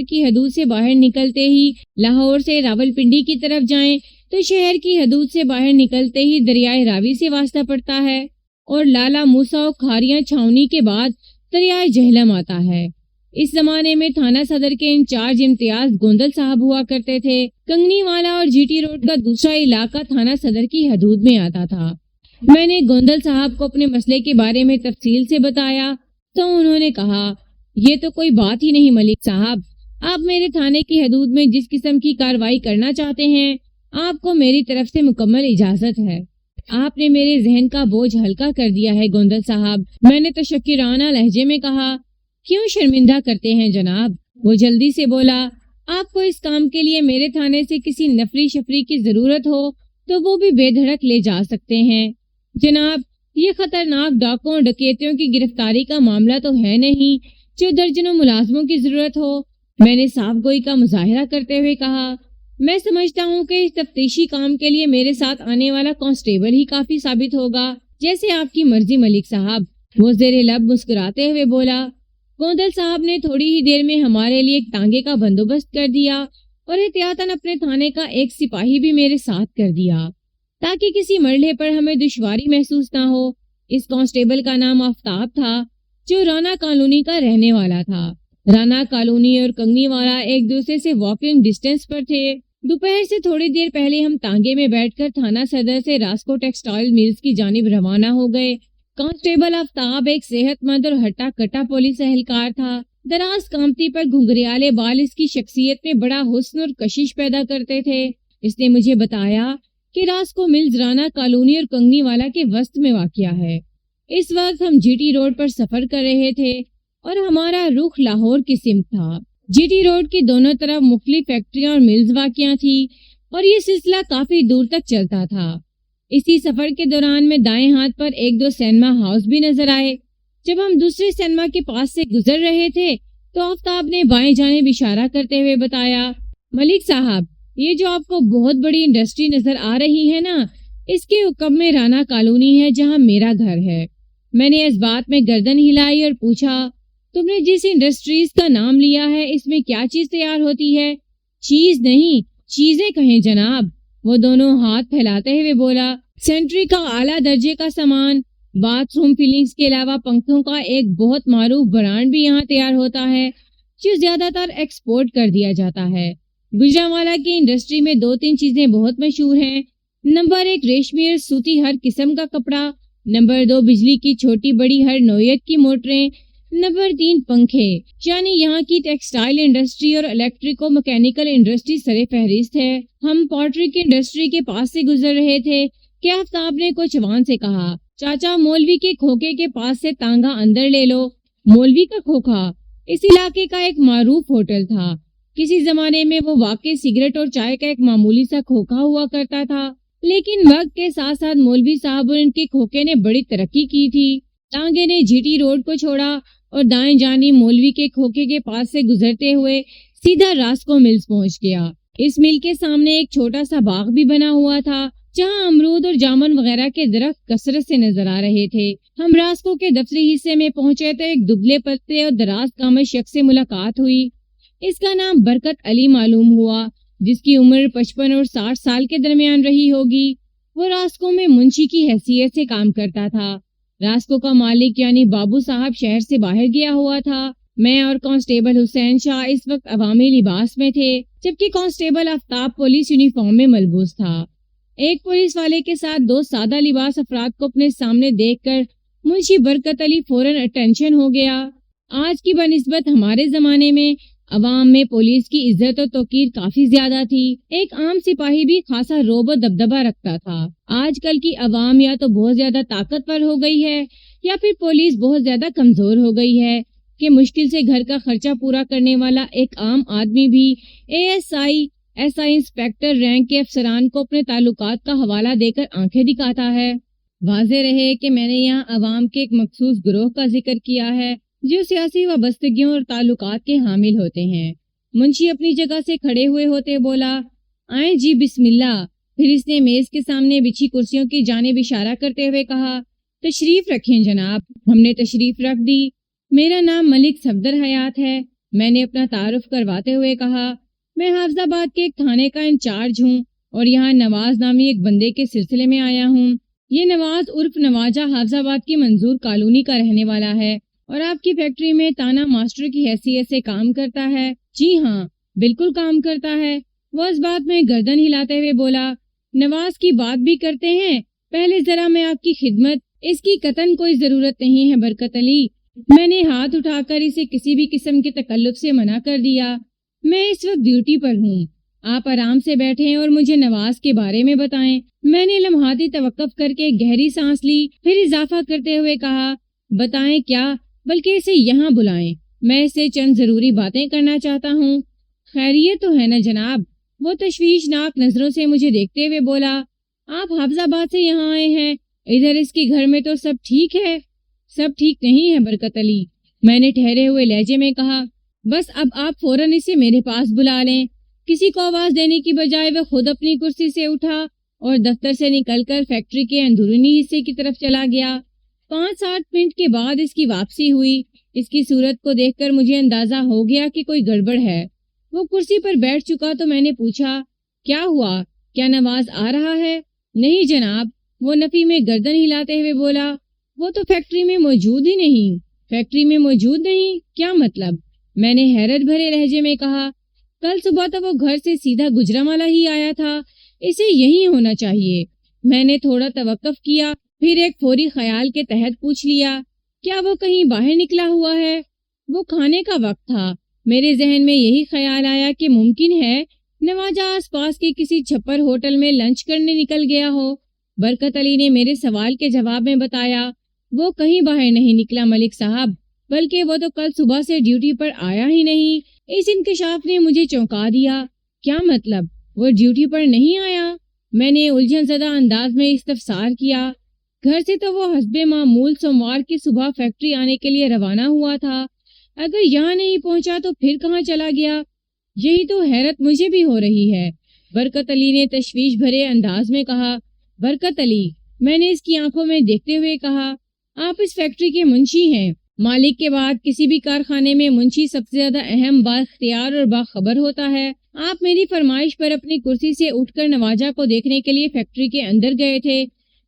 کی حدود سے باہر نکلتے ہی دریائے راوی سے واسطہ پڑتا ہے اور لالا موسیٰ و کھاریاں چھاونی کے بعد دریائے جہلم آتا ہے۔ اس زمانے میں تھانہ صدر کے انچارج امتیاز گوندل صاحب ہوا کرتے تھے۔ کنگنی والا اور جی ٹی روڈ کا دوسرا علاقہ تھانہ صدر کی حدود میں آتا تھا۔ میں نے گوندل صاحب کو اپنے مسئلے کے بارے میں تفصیل سے بتایا تو انہوں نے کہا، یہ تو کوئی بات ہی نہیں ملک صاحب، آپ میرے تھانے کی حدود میں جس قسم کی کارروائی کرنا چاہتے ہیں آپ کو میری طرف سے مکمل اجازت ہے۔ آپ نے میرے ذہن کا بوجھ ہلکا کر دیا ہے گوندل صاحب، میں نے تشکرانہ لہجے میں کہا۔ کیوں شرمندہ کرتے ہیں جناب؟ وہ جلدی سے بولا، آپ کو اس کام کے لیے میرے تھانے سے کسی نفری شفری کی ضرورت ہو تو وہ بھی بے دھڑک لے جا سکتے ہیں۔ جناب، یہ خطرناک ڈاکوں اور ڈکیتوں کی گرفتاری کا معاملہ تو ہے نہیں جو درجنوں ملازموں کی ضرورت ہو۔ میں نے صاف گوئی کا مظاہرہ کرتے ہوئے کہا، میں سمجھتا ہوں کہ اس تفتیشی کام کے لیے میرے ساتھ آنے والا کانسٹیبل ہی کافی ثابت ہوگا۔ جیسے آپ کی مرضی ملک صاحب، وہ زیر لب مسکراتے ہوئے بولا۔ گوندل صاحب نے تھوڑی ہی دیر میں ہمارے لیے ایک ٹانگے کا بندوبست کر دیا اور احتیاطاً اپنے تھانے کا ایک سپاہی بھی میرے ساتھ کر دیا تاکہ کسی مرحلے پر ہمیں دشواری محسوس نہ ہو۔ اس کانسٹیبل کا نام آفتاب تھا جو رانا کالونی کا رہنے والا تھا۔ رانا کالونی اور کنگنی والا ایک دوسرے سے واکنگ ڈسٹینس پر تھے۔ دوپہر سے تھوڑی دیر پہلے ہم ٹانگے میں بیٹھ کر تھانہ صدر سے راسکو ٹیکسٹائل ملز کی جانب روانہ ہو گئے۔ کانسٹیبل آفتاب ایک صحت مند اور ہٹا کٹا پولیس اہلکار تھا۔ دراز کامتی پر گھنگریالے بال اس کی شخصیت میں بڑا حسن اور کشش پیدا کرتے تھے۔ اس نے مجھے بتایا کہ راسکو ملز رانا کالونی اور کنگنی والا کے وسط میں واقع ہے۔ اس وقت ہم جی ٹی روڈ پر سفر کر رہے تھے اور ہمارا رخ لاہور کی سمت تھا۔ جی ٹی روڈ کی دونوں طرف مختلف فیکٹریاں اور ملز واقع تھی اور یہ سلسلہ کافی دور تک چلتا تھا۔ اسی سفر کے دوران میں دائیں ہاتھ پر 1-2 سینما ہاؤس بھی نظر آئے۔ جب ہم دوسرے سینما کے پاس سے گزر رہے تھے تو آفتاب نے بائیں جانب اشارہ کرتے ہوئے بتایا، ملک صاحب، یہ جو آپ کو بہت بڑی انڈسٹری نظر آ رہی ہے نا، اس کے حکم میں رانا کالونی ہے جہاں میرا گھر ہے۔ میں نے اس بات میں گردن ہلائی اور پوچھا، تم نے جس انڈسٹریز کا نام لیا ہے اس میں کیا چیز تیار ہوتی ہے؟ چیز نہیں، چیزیں کہیں جناب، وہ دونوں ہاتھ پھیلاتے ہوئے بولا۔ سینٹری کا اعلیٰ درجے کا سامان، باتھ روم فلنگز کے علاوہ پنکھوں کا ایک بہت معروف برانڈ بھی یہاں تیار ہوتا ہے جو زیادہ تر ایکسپورٹ کر دیا جاتا ہے۔ گجرانوالہ کی انڈسٹری میں 2-3 چیزیں بہت مشہور ہیں۔ نمبر 1 ریشمی اور سوتی ہر قسم کا کپڑا، نمبر 2 بجلی کی چھوٹی بڑی ہر نوعیت کی موٹریں، نمبر 3 پنکھے۔ یعنی یہاں کی ٹیکسٹائل انڈسٹری اور الیکٹرک و میکینیکل انڈسٹری سر فہرست ہے۔ ہم پوٹری کی انڈسٹری کے پاس سے گزر رہے تھے کہ آفتاب نے کچھ وان سے کہا، چاچا مولوی کے کھوکے کے پاس سے تانگا اندر لے لو۔ مولوی کا کھوکھا اس علاقے کا ایک معروف ہوٹل تھا۔ کسی زمانے میں وہ واقعی سگریٹ اور چائے کا ایک معمولی سا کھوکھا ہوا کرتا تھا، لیکن وقت کے ساتھ ساتھ مولوی صاحب اور ان کے کھوکے نے بڑی ترقی کی تھی۔ ٹانگے نے جی ٹی روڈ کو چھوڑا اور دائیں جانب مولوی کے کھوکے کے پاس سے گزرتے ہوئے سیدھا راسکو ملز پہنچ گیا۔ اس مل کے سامنے ایک چھوٹا سا باغ بھی بنا ہوا تھا جہاں امرود اور جامن وغیرہ کے درخت کثرت سے نظر آ رہے تھے۔ ہم راسکو کے دفتری حصے میں پہنچے تو ایک دبلے پتے اور دراز قامت شخص سے ملاقات ہوئی۔ اس کا نام برکت علی معلوم ہوا، جس کی عمر 55 اور 60 سال کے درمیان رہی ہوگی۔ وہ راسکو میں منشی کی حیثیت سے کام کرتا تھا۔ راسکو کا مالک یعنی بابو صاحب شہر سے باہر گیا ہوا تھا۔ میں اور کانسٹیبل حسین شاہ اس وقت عوامی لباس میں تھے، جبکہ کانسٹیبل آفتاب پولیس یونیفارم میں ملبوس تھا۔ ایک پولیس والے کے ساتھ دو سادہ لباس افراد کو اپنے سامنے دیکھ کر منشی برکت علی فوراً اٹینشن ہو گیا۔ آج کی بنسبت ہمارے زمانے میں عوام میں پولیس کی عزت و توقیر کافی زیادہ تھی۔ ایک عام سپاہی بھی خاصا رعب و دبدبہ رکھتا تھا۔ آج کل کی عوام یا تو بہت زیادہ طاقتور ہو گئی ہے یا پھر پولیس بہت زیادہ کمزور ہو گئی ہے کہ مشکل سے گھر کا خرچہ پورا کرنے والا ایک عام آدمی بھی ایس آئی انسپیکٹر رینک کے افسران کو اپنے تعلقات کا حوالہ دے کر آنکھیں دکھاتا ہے۔ واضح رہے کہ میں نے یہاں عوام کے ایک مخصوص گروہ کا ذکر کیا ہے جو سیاسی وابستگیوں اور تعلقات کے حامل ہوتے ہیں۔ منشی اپنی جگہ سے کھڑے ہوئے ہوتے بولا، آئیں جی بسم اللہ۔ پھر اس نے میز کے سامنے بچھی کرسیوں کی جانب اشارہ کرتے ہوئے کہا، تشریف رکھیں جناب۔ ہم نے تشریف رکھ دی۔ میرا نام ملک صفدر حیات ہے، میں نے اپنا تعارف کرواتے ہوئے کہا۔ میں حافظ آباد کے ایک تھانے کا انچارج ہوں اور یہاں نواز نامی ایک بندے کے سلسلے میں آیا ہوں۔ یہ نواز عرف نواجہ حافظ آباد کی منظور کالونی کا رہنے والا ہے اور آپ کی فیکٹری میں تانا ماسٹر کی حیثیت سے کام کرتا ہے۔ جی ہاں، بالکل کام کرتا ہے۔ وہ اس بات میں گردن ہلاتے ہوئے بولا، نواز کی بات بھی کرتے ہیں؟ پہلے ذرا میں آپ کی خدمت، اس کی قطعاً کوئی ضرورت نہیں ہے برکت علی۔ میں نے ہاتھ اٹھا کر اسے کسی بھی قسم کے تکلف سے منع کر دیا۔ میں اس وقت ڈیوٹی پر ہوں، آپ آرام سے بیٹھیں اور مجھے نواز کے بارے میں بتائیں۔ میں نے لمحاتی توقف کر کے گہری سانس لی، پھر اضافہ کرتے ہوئے کہا، بتائیں کیا، بلکہ اسے یہاں بلائیں، میں اس سے چند ضروری باتیں کرنا چاہتا ہوں۔ خیریت تو ہے نا جناب؟ وہ تشویشناک نظروں سے مجھے دیکھتے ہوئے بولا، آپ حافظ آباد سے یہاں آئے ہیں، ادھر اس کے گھر میں تو سب ٹھیک ہے؟ سب ٹھیک نہیں ہے برکت علی، میں نے ٹھہرے ہوئے لہجے میں کہا۔ بس اب آپ فوراً اسے میرے پاس بلا لیں۔ کسی کو آواز دینے کی بجائے وہ خود اپنی کرسی سے اٹھا اور دفتر سے نکل کر فیکٹری کے اندرونی حصے کی طرف چلا گیا۔ 5-8 منٹ کے بعد اس کی واپسی ہوئی۔ اس کی صورت کو دیکھ کر مجھے اندازہ ہو گیا کہ کوئی گڑبڑ ہے۔ وہ کرسی پر بیٹھ چکا تو میں نے پوچھا، کیا ہوا؟ کیا نواز آ رہا ہے؟ نہیں جناب، وہ نفی میں گردن ہلاتے ہوئے بولا، وہ تو فیکٹری میں موجود ہی نہیں۔ فیکٹری میں موجود نہیں؟ کیا مطلب؟ میں نے حیرت بھرے لہجے میں کہا، کل صبح تو وہ گھر سے سیدھا گجرانوالہ ہی آیا تھا، اسے یہی ہونا چاہیے۔ میں نے تھوڑا توقف کیا، پھر ایک فوری خیال کے تحت پوچھ لیا، کیا وہ کہیں باہر نکلا ہوا ہے؟ وہ کھانے کا وقت تھا، میرے ذہن میں یہی خیال آیا کہ ممکن ہے نواجہ آس پاس کے کسی چھپر ہوٹل میں لنچ کرنے نکل گیا ہو۔ برکت علی نے میرے سوال کے جواب میں بتایا، وہ کہیں باہر نہیں نکلا ملک صاحب، بلکہ وہ تو کل صبح سے ڈیوٹی پر آیا ہی نہیں۔ اس انکشاف نے مجھے چونکا دیا۔ کیا مطلب؟ وہ ڈیوٹی پر نہیں آیا؟ میں نے الجھن زدہ انداز میں استفسار کیا۔ گھر سے تو وہ حسب معمول سوموار کی صبح فیکٹری آنے کے لیے روانہ ہوا تھا، اگر یہاں نہیں پہنچا تو پھر کہاں چلا گیا؟ یہی تو حیرت مجھے بھی ہو رہی ہے، برکت علی نے تشویش بھرے انداز میں کہا۔ برکت علی، میں نے اس کی آنکھوں میں دیکھتے ہوئے کہا، آپ اس فیکٹری کے منشی ہیں۔ مالک کے بعد کسی بھی کارخانے میں منشی سب سے زیادہ اہم، بااختیار اور باخبر ہوتا ہے۔ آپ میری فرمائش پر اپنی کرسی سے اٹھ کر نواجہ کو دیکھنے کے لیے فیکٹری کے اندر گئے تھے۔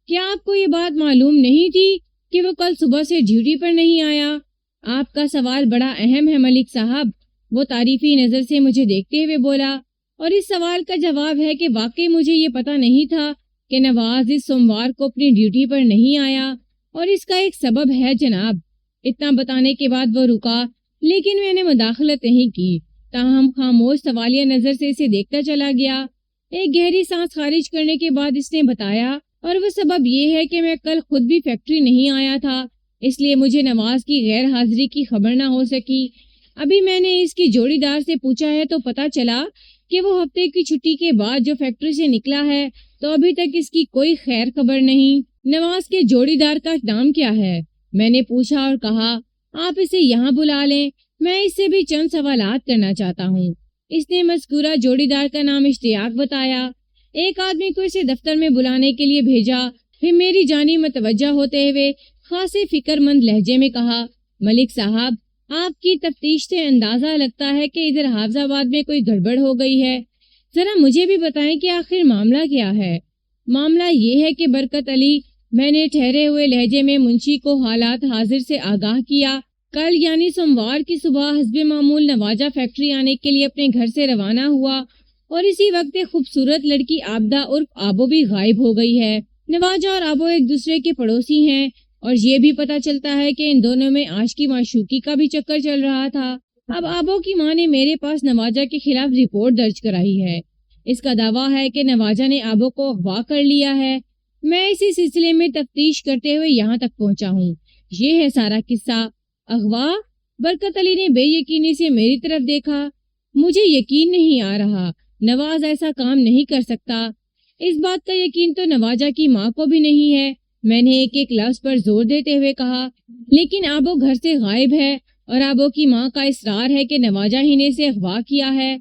کیا آپ کو یہ بات معلوم نہیں تھی کہ وہ کل صبح سے ڈیوٹی پر نہیں آیا؟ آپ کا سوال بڑا اہم ہے ملک صاحب، وہ تعریفی نظر سے مجھے دیکھتے ہوئے بولا، اور اس سوال کا جواب ہے کہ واقعی مجھے یہ پتہ نہیں تھا کہ نواز اس سوموار کو اپنی ڈیوٹی پر نہیں آیا، اور اس کا ایک سبب ہے جناب۔ اتنا بتانے کے بعد وہ رکا، لیکن میں نے مداخلت نہیں کی، تاہم خاموش سوالیہ نظر سے اسے دیکھتا چلا گیا۔ ایک گہری سانس خارج کرنے کے بعد اس نے بتایا، اور وہ سبب یہ ہے کہ میں کل خود بھی فیکٹری نہیں آیا تھا، اس لیے مجھے نواز کی غیر حاضری کی خبر نہ ہو سکی۔ ابھی میں نے اس کی جوڑی دار سے پوچھا ہے تو پتہ چلا کہ وہ ہفتے کی چھٹی کے بعد جو فیکٹری سے نکلا ہے تو ابھی تک اس کی کوئی خیر خبر نہیں۔ نواز کے جوڑی دار کا نام کیا ہے؟ میں نے پوچھا اور کہا، آپ اسے یہاں بلا لیں، میں اس سے بھی چند سوالات کرنا چاہتا ہوں۔ اس نے مذکورہ جوڑی دار کا نام اشتیاق بتایا۔ ایک آدمی کو اسے دفتر میں بلانے کے لیے بھیجا، پھر میری جانب متوجہ ہوتے ہوئے خاصے فکر مند لہجے میں کہا، ملک صاحب، آپ کی تفتیش سے اندازہ لگتا ہے کہ ادھر حافظ آباد میں کوئی گڑبڑ ہو گئی ہے، ذرا مجھے بھی بتائیں کہ آخر معاملہ کیا ہے۔ معاملہ یہ ہے کہ برکت علی، میں نے ٹھہرے ہوئے لہجے میں منشی کو حالات حاضر سے آگاہ کیا۔ کل یعنی سوموار کی صبح حسب معمول نواجہ فیکٹری آنے کے لیے اپنے گھر سے روانہ ہوا اور اسی وقت ایک خوبصورت لڑکی عابدہ عرف آبو بھی غائب ہو گئی ہے۔ نواجہ اور آبو ایک دوسرے کے پڑوسی ہیں اور یہ بھی پتہ چلتا ہے کہ ان دونوں میں عاشقی معشوقی کا بھی چکر چل رہا تھا۔ اب آبو کی ماں نے میرے پاس نواجہ کے خلاف رپورٹ درج کرائی ہے۔ اس کا دعویٰ ہے کہ نواجہ نے آبو کو اغوا کر لیا ہے۔ میں اسی سلسلے میں تفتیش کرتے ہوئے یہاں تک پہنچا ہوں۔ یہ ہے سارا قصہ۔ اغوا؟ برکت علی نے بے یقینی سے میری طرف دیکھا۔ مجھے یقین نہیں آ رہا، نواز ایسا کام نہیں کر سکتا۔ اس بات کا یقین تو نواجہ کی ماں کو بھی نہیں ہے، میں نے ایک ایک لفظ پر زور دیتے ہوئے کہا۔ لیکن آبو گھر سے غائب ہے اور آبو کی ماں کا اصرار ہے کہ نواجہ ہی نے اسے اغوا کیا ہے۔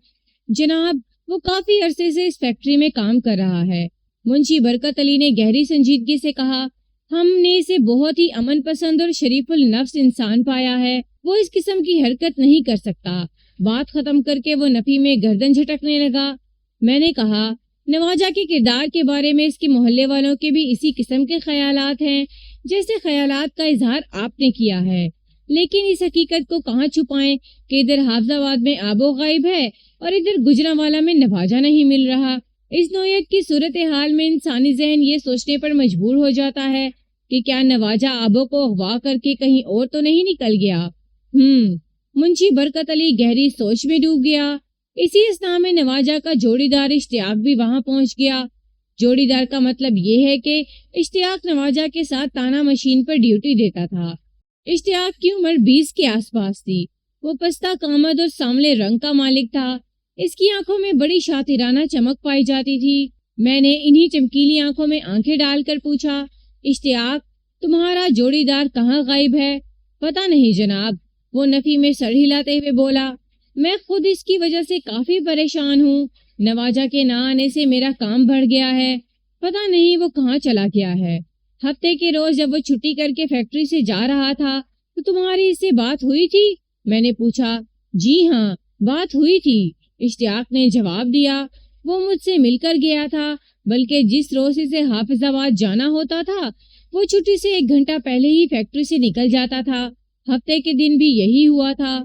جناب، وہ کافی عرصے سے اس فیکٹری میں کام کر رہا ہے، منشی برکت علی نے گہری سنجیدگی سے کہا۔ ہم نے اسے بہت ہی امن پسند اور شریف النفس انسان پایا ہے، وہ اس قسم کی حرکت نہیں کر سکتا۔ بات ختم کر کے وہ نفی میں گردن جھٹکنے لگا۔ میں نے کہا، نواجہ کے کردار کے بارے میں اس کے محلے والوں کے بھی اسی قسم کے خیالات ہیں جیسے خیالات کا اظہار آپ نے کیا ہے، لیکن اس حقیقت کو کہاں چھپائیں کہ ادھر حافظ آباد میں آبو غائب ہے اور ادھر گجرانوالہ میں نواجہ نہیں مل رہا۔ اس نوعیت کی صورتحال میں انسانی ذہن یہ سوچنے پر مجبور ہو جاتا ہے کہ کیا نواجہ آبو کو اغوا کر کے کہیں اور تو نہیں نکل گیا۔ منشی برکت علی گہری سوچ میں ڈوب گیا۔ اسی اثناء میں نواجہ کا جوڑی دار اشتیاق بھی وہاں پہنچ گیا۔ جوڑی دار کا مطلب یہ ہے کہ اشتیاق نواجہ کے ساتھ تانا مشین پر ڈیوٹی دیتا تھا۔ اشتیاق کی عمر 20 کے آس پاس تھی۔ وہ پستہ قامت اور سانولے رنگ کا مالک تھا۔ اس کی آنکھوں میں بڑی شاطرانہ چمک پائی جاتی تھی۔ میں نے انہی چمکیلی آنکھوں میں آنکھیں ڈال کر پوچھا، اشتیاق، تمہارا جوڑی دار کہاں غائب ہے؟ پتہ نہیں جناب، وہ نفی میں سر ہلاتے ہوئے بولا۔ میں خود اس کی وجہ سے کافی پریشان ہوں۔ نواجہ کے نہ آنے سے میرا کام بڑھ گیا ہے، پتہ نہیں وہ کہاں چلا گیا ہے۔ ہفتے کے روز جب وہ چھٹی کر کے فیکٹری سے جا رہا تھا تو تمہاری اس سے بات ہوئی تھی؟ میں نے پوچھا۔ جی ہاں، بات ہوئی تھی، اشتیاق نے جواب دیا۔ وہ مجھ سے مل کر گیا تھا، بلکہ جس روز اسے حافظ آباد جانا ہوتا تھا وہ چھٹی سے 1 گھنٹہ پہلے ہی فیکٹری سے نکل جاتا تھا۔ ہفتے کے دن بھی یہی ہوا تھا۔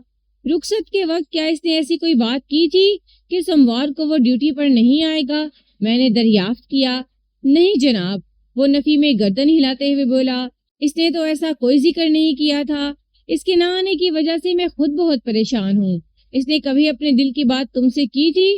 رخصت کے وقت کیا اس نے ایسی کوئی بات کی تھی کہ سوموار کو وہ ڈیوٹی پر نہیں آئے گا؟ میں نے دریافت کیا۔ نہیں جناب، وہ نفی میں گردن ہلاتے ہوئے بولا۔ اس نے تو ایسا کوئی ذکر نہیں کیا تھا۔ اس کے نہ آنے کی وجہ سے میں خود بہت پریشان ہوں۔ اس نے کبھی اپنے دل کی بات تم سے کی تھی؟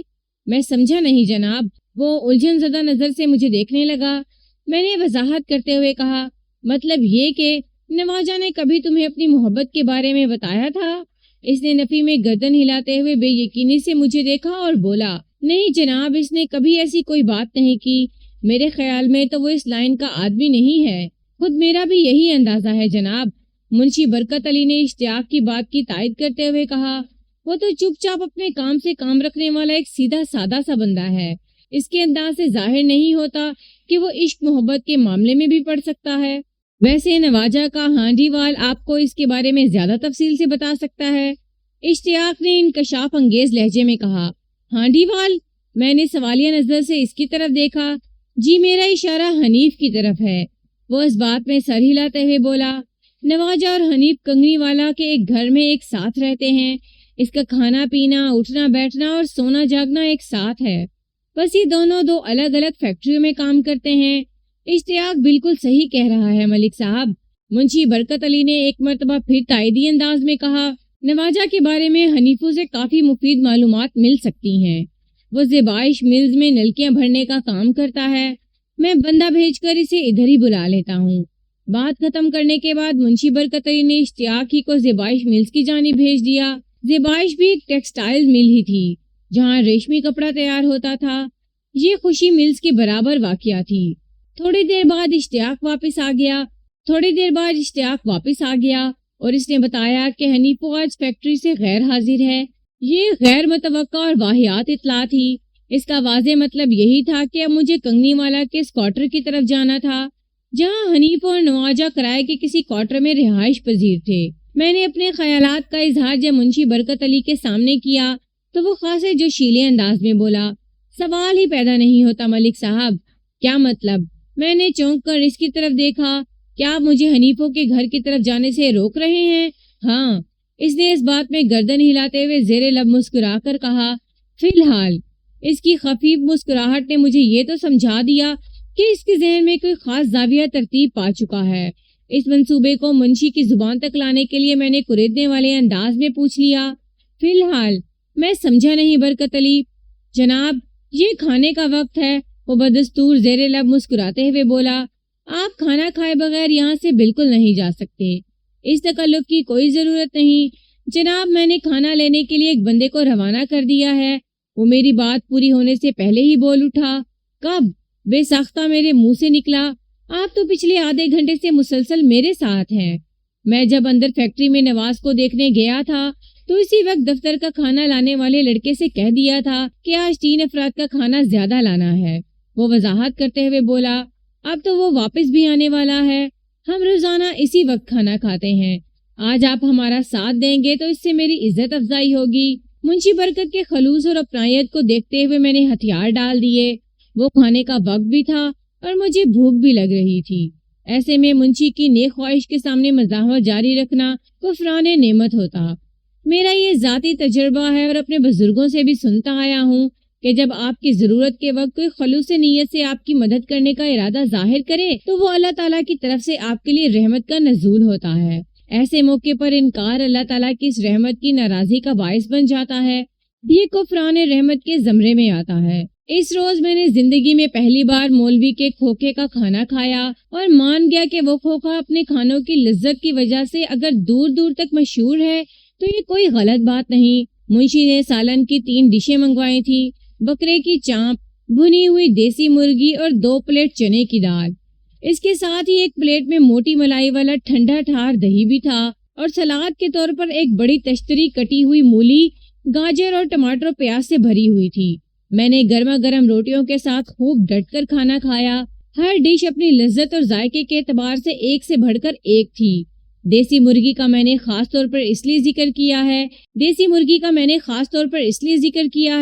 میں سمجھا نہیں جناب۔ وہ الجھن زدہ نظر سے مجھے دیکھنے لگا۔ میں نے وضاحت کرتے ہوئے کہا، مطلب یہ کہ نواجہ نے کبھی تمہیں اپنی محبت کے بارے میں بتایا تھا؟ اس نے نفی میں گردن ہلاتے ہوئے بے یقینی سے مجھے دیکھا اور بولا، نہیں جناب، اس نے کبھی ایسی کوئی بات نہیں کی۔ میرے خیال میں تو وہ اس لائن کا آدمی نہیں ہے۔ خود میرا بھی یہی اندازہ ہے جناب۔ منشی برکت علی نے اشتیاق کی بات کی تائید کرتے ہوئے کہا، وہ تو چپ چاپ اپنے کام سے کام رکھنے والا ایک سیدھا سادہ سا بندہ ہے۔ اس کے انداز سے ظاہر نہیں ہوتا کہ وہ عشق محبت کے معاملے میں بھی پڑ سکتا ہے۔ ویسے نواجہ کا ہانڈی وال آپ کو اس کے بارے میں زیادہ تفصیل سے بتا سکتا ہے، اشتیاق نے انکشاف انگیز لہجے میں کہا۔ ہانڈی وال؟ میں نے سوالیہ نظر سے اس کی طرف دیکھا۔ جی، میرا اشارہ حنیف کی طرف ہے۔ وہ اس بات میں سر ہلاتے ہوئے بولا، نواجہ اور حنیف کنگنی والا کے ایک گھر میں ایک ساتھ رہتے ہیں۔ اس کا کھانا پینا، اٹھنا بیٹھنا اور سونا جاگنا ایک ساتھ ہے۔ بس یہ دونوں 2 الگ الگ فیکٹریوں میں کام کرتے ہیں۔ اشتیاق بالکل صحیح کہہ رہا ہے ملک صاحب، منشی برکت علی نے ایک مرتبہ پھر تائیدی انداز میں کہا۔ نواجہ کے بارے میں حنیفوں سے کافی مفید معلومات مل سکتی ہیں۔ وہ زیبائش ملز میں نلکیاں بھرنے کا کام کرتا ہے۔ میں بندہ بھیج کر اسے ادھر ہی بلا لیتا ہوں۔ بات ختم کرنے کے بعد منشی برکت علی نے اشتیاق ہی کو زیبائش ملز کی جانب بھیج دیا۔ زیبائش بھی ایک ٹیکسٹائل مل ہی تھی جہاں ریشمی کپڑا تیار ہوتا تھا۔ یہ خوشی ملز کے برابر واقعہ تھی۔ تھوڑی دیر بعد اشتیاق واپس آ گیا اور اس نے بتایا کہ حنیفو آج فیکٹری سے غیر حاضر ہے۔ یہ غیر متوقع اور واہیات اطلاع تھی۔ اس کا واضح مطلب یہی تھا کہ اب مجھے کنگنی والا کے اس کوارٹر کی طرف جانا تھا جہاں حنیف اور نواجہ کرائے کے کسی کوارٹر میں رہائش پذیر تھے۔ میں نے اپنے خیالات کا اظہار جب منشی برکت علی کے سامنے کیا تو وہ خاصے جوشیلے انداز میں بولا، سوال ہی پیدا نہیں ہوتا ملک صاحب، کیا مطلب؟ میں نے چونک کر اس کی طرف دیکھا۔ کیا آپ مجھے حنیفوں کے گھر کی طرف جانے سے روک رہے ہیں؟ ہاں، اس نے اس بات میں گردن ہلاتے ہوئے زیر لب مسکرا کر کہا۔ فی الحال اس کی خفیف مسکراہٹ نے مجھے یہ تو سمجھا دیا کہ اس کے ذہن میں کوئی خاص زاویہ ترتیب پا چکا ہے۔ اس منصوبے کو منشی کی زبان تک لانے کے لیے میں نے کریدنے والے انداز میں پوچھ لیا۔ فی الحال میں سمجھا نہیں برکت علی۔ جناب، یہ کھانے کا وقت ہے، وہ بدستور زیر لب مسکراتے ہوئے بولا۔ آپ کھانا کھائے بغیر یہاں سے بالکل نہیں جا سکتے۔ اس تکلف کی کوئی ضرورت نہیں جناب، میں نے کھانا لینے کے لیے ایک بندے کو روانہ کر دیا ہے۔ وہ میری بات پوری ہونے سے پہلے ہی بول اٹھا۔ کب؟ بے ساختہ میرے منہ سے نکلا۔ آپ تو پچھلے آدھے گھنٹے سے مسلسل میرے ساتھ ہیں۔ میں جب اندر فیکٹری میں نواز کو دیکھنے گیا تھا تو اسی وقت دفتر کا کھانا لانے والے لڑکے سے کہہ دیا تھا کہ آج 3 افراد کا کھانا زیادہ لانا ہے۔ وہ وضاحت کرتے ہوئے بولا۔ اب تو وہ واپس بھی آنے والا ہے۔ ہم روزانہ اسی وقت کھانا کھاتے ہیں۔ آج آپ ہمارا ساتھ دیں گے تو اس سے میری عزت افزائی ہوگی۔ منشی برکت کے خلوص اور اپنائیت کو دیکھتے ہوئے میں نے ہتھیار ڈال دیے۔ وہ کھانے کا وقت بھی تھا اور مجھے بھوک بھی لگ رہی تھی۔ ایسے میں منشی کی نیک خواہش کے سامنے مزاحمت جاری رکھنا کفران نعمت ہوتا۔ میرا یہ ذاتی تجربہ ہے اور اپنے بزرگوں سے بھی سنتا آیا ہوں کہ جب آپ کی ضرورت کے وقت کوئی خلوص نیت سے آپ کی مدد کرنے کا ارادہ ظاہر کرے تو وہ اللہ تعالیٰ کی طرف سے آپ کے لیے رحمت کا نزول ہوتا ہے۔ ایسے موقع پر انکار اللہ تعالیٰ کی اس رحمت کی ناراضی کا باعث بن جاتا ہے۔ یہ کفران رحمت کے زمرے میں آتا ہے۔ اس روز میں نے زندگی میں پہلی بار مولوی کے کھوکھے کا کھانا کھایا اور مان گیا کہ وہ کھوکھا اپنے کھانوں کی لذت کی وجہ سے اگر دور دور تک مشہور ہے تو یہ کوئی غلط بات نہیں۔ منشی نے سالن کی 3 ڈشیں منگوائی تھی، بکرے کی چانپ، بھنی ہوئی دیسی مرغی اور 2 پلیٹ چنے کی دال۔ اس کے ساتھ ہی ایک پلیٹ میں موٹی ملائی والا ٹھنڈا ٹھار دہی بھی تھا اور سلاد کے طور پر ایک بڑی تشتری کٹی ہوئی مولی، گاجر اور ٹماٹر و پیاز سے بھری ہوئی تھی۔ میں نے گرما گرم روٹیوں کے ساتھ خوب ڈٹ کر کھانا کھایا۔ ہر ڈش اپنی لذت اور ذائقے کے اعتبار سے ایک سے بڑھ کر ایک تھی۔ دیسی مرغی کا میں نے خاص طور پر اس لیے ذکر کیا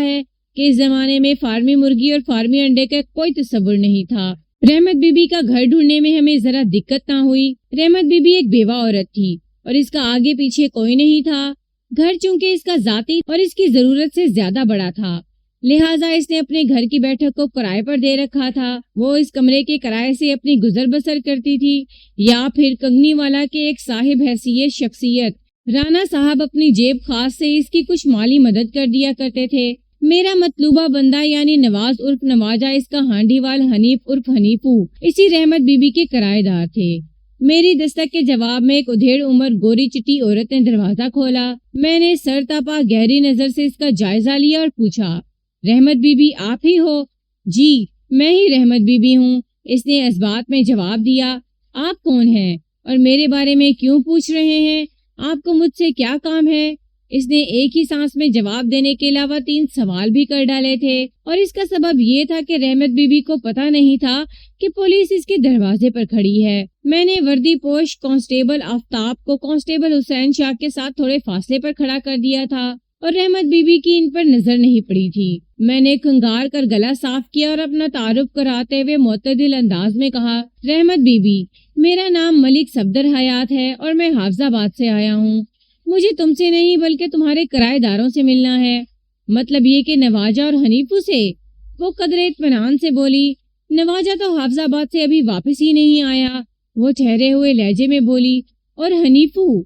ہے کہ اس زمانے میں فارمی مرغی اور فارمی انڈے کا کوئی تصور نہیں تھا۔ رحمت بی بی کا گھر ڈھونڈنے میں ہمیں ذرا دقت نہ ہوئی۔ رحمت بی بی ایک بیوہ عورت تھی اور اس کا آگے پیچھے کوئی نہیں تھا۔ گھر چونکہ اس کا ذاتی اور اس کی ضرورت سے زیادہ بڑا تھا، لہٰذا اس نے اپنے گھر کی بیٹھک کو کرائے پر دے رکھا تھا۔ وہ اس کمرے کے کرائے سے اپنی گزر بسر کرتی تھی یا پھر کنگنی والا کے ایک صاحب حیثیت شخصیت رانا صاحب اپنی جیب خاص سے اس کی کچھ مالی مدد کر دیا کرتے تھے۔ میرا مطلوبہ بندہ یعنی نواز عرف نواجہ، اس کا ہانڈی وال حنیف عرف حنیفو، اسی رحمت بی بی کے کرائے دار تھے۔ میری دستک کے جواب میں ایک ادھیڑ عمر گوری چٹی عورت نے دروازہ کھولا۔ میں نے سر تاپا گہری نظر سے اس کا جائزہ لیا اور پوچھا، رحمت بی بی آپ ہی ہو؟ جی، میں ہی رحمت بی بی ہوں، اس نے اس بات میں جواب دیا۔ آپ کون ہیں اور میرے بارے میں کیوں پوچھ رہے ہیں؟ آپ کو مجھ سے کیا کام ہے؟ اس نے ایک ہی سانس میں جواب دینے کے علاوہ 3 سوال بھی کر ڈالے تھے اور اس کا سبب یہ تھا کہ رحمت بی بی کو پتہ نہیں تھا کہ پولیس اس کے دروازے پر کھڑی ہے۔ میں نے وردی پوش کانسٹیبل آفتاب کو کانسٹیبل حسین شاہ کے ساتھ تھوڑے فاصلے پر کھڑا کر دیا تھا اور رحمت بی بی کی ان پر نظر نہیں پڑی تھی۔ میں نے کھنگار کر گلا صاف کیا اور اپنا تعارف کراتے ہوئے معتدل انداز میں کہا، رحمت بی بی، میرا نام ملک صفدر حیات ہے اور میں حافظ آباد سے آیا ہوں۔ مجھے تم سے نہیں بلکہ تمہارے کرائے داروں سے ملنا ہے۔ مطلب یہ کہ نواجہ اور حنیفو سے؟ وہ قدر اطمینان سے بولی۔ نواجہ تو حافظ آباد سے ابھی واپس ہی نہیں آیا، وہ ٹھہرے ہوئے لہجے میں بولی۔ اور حنیفو؟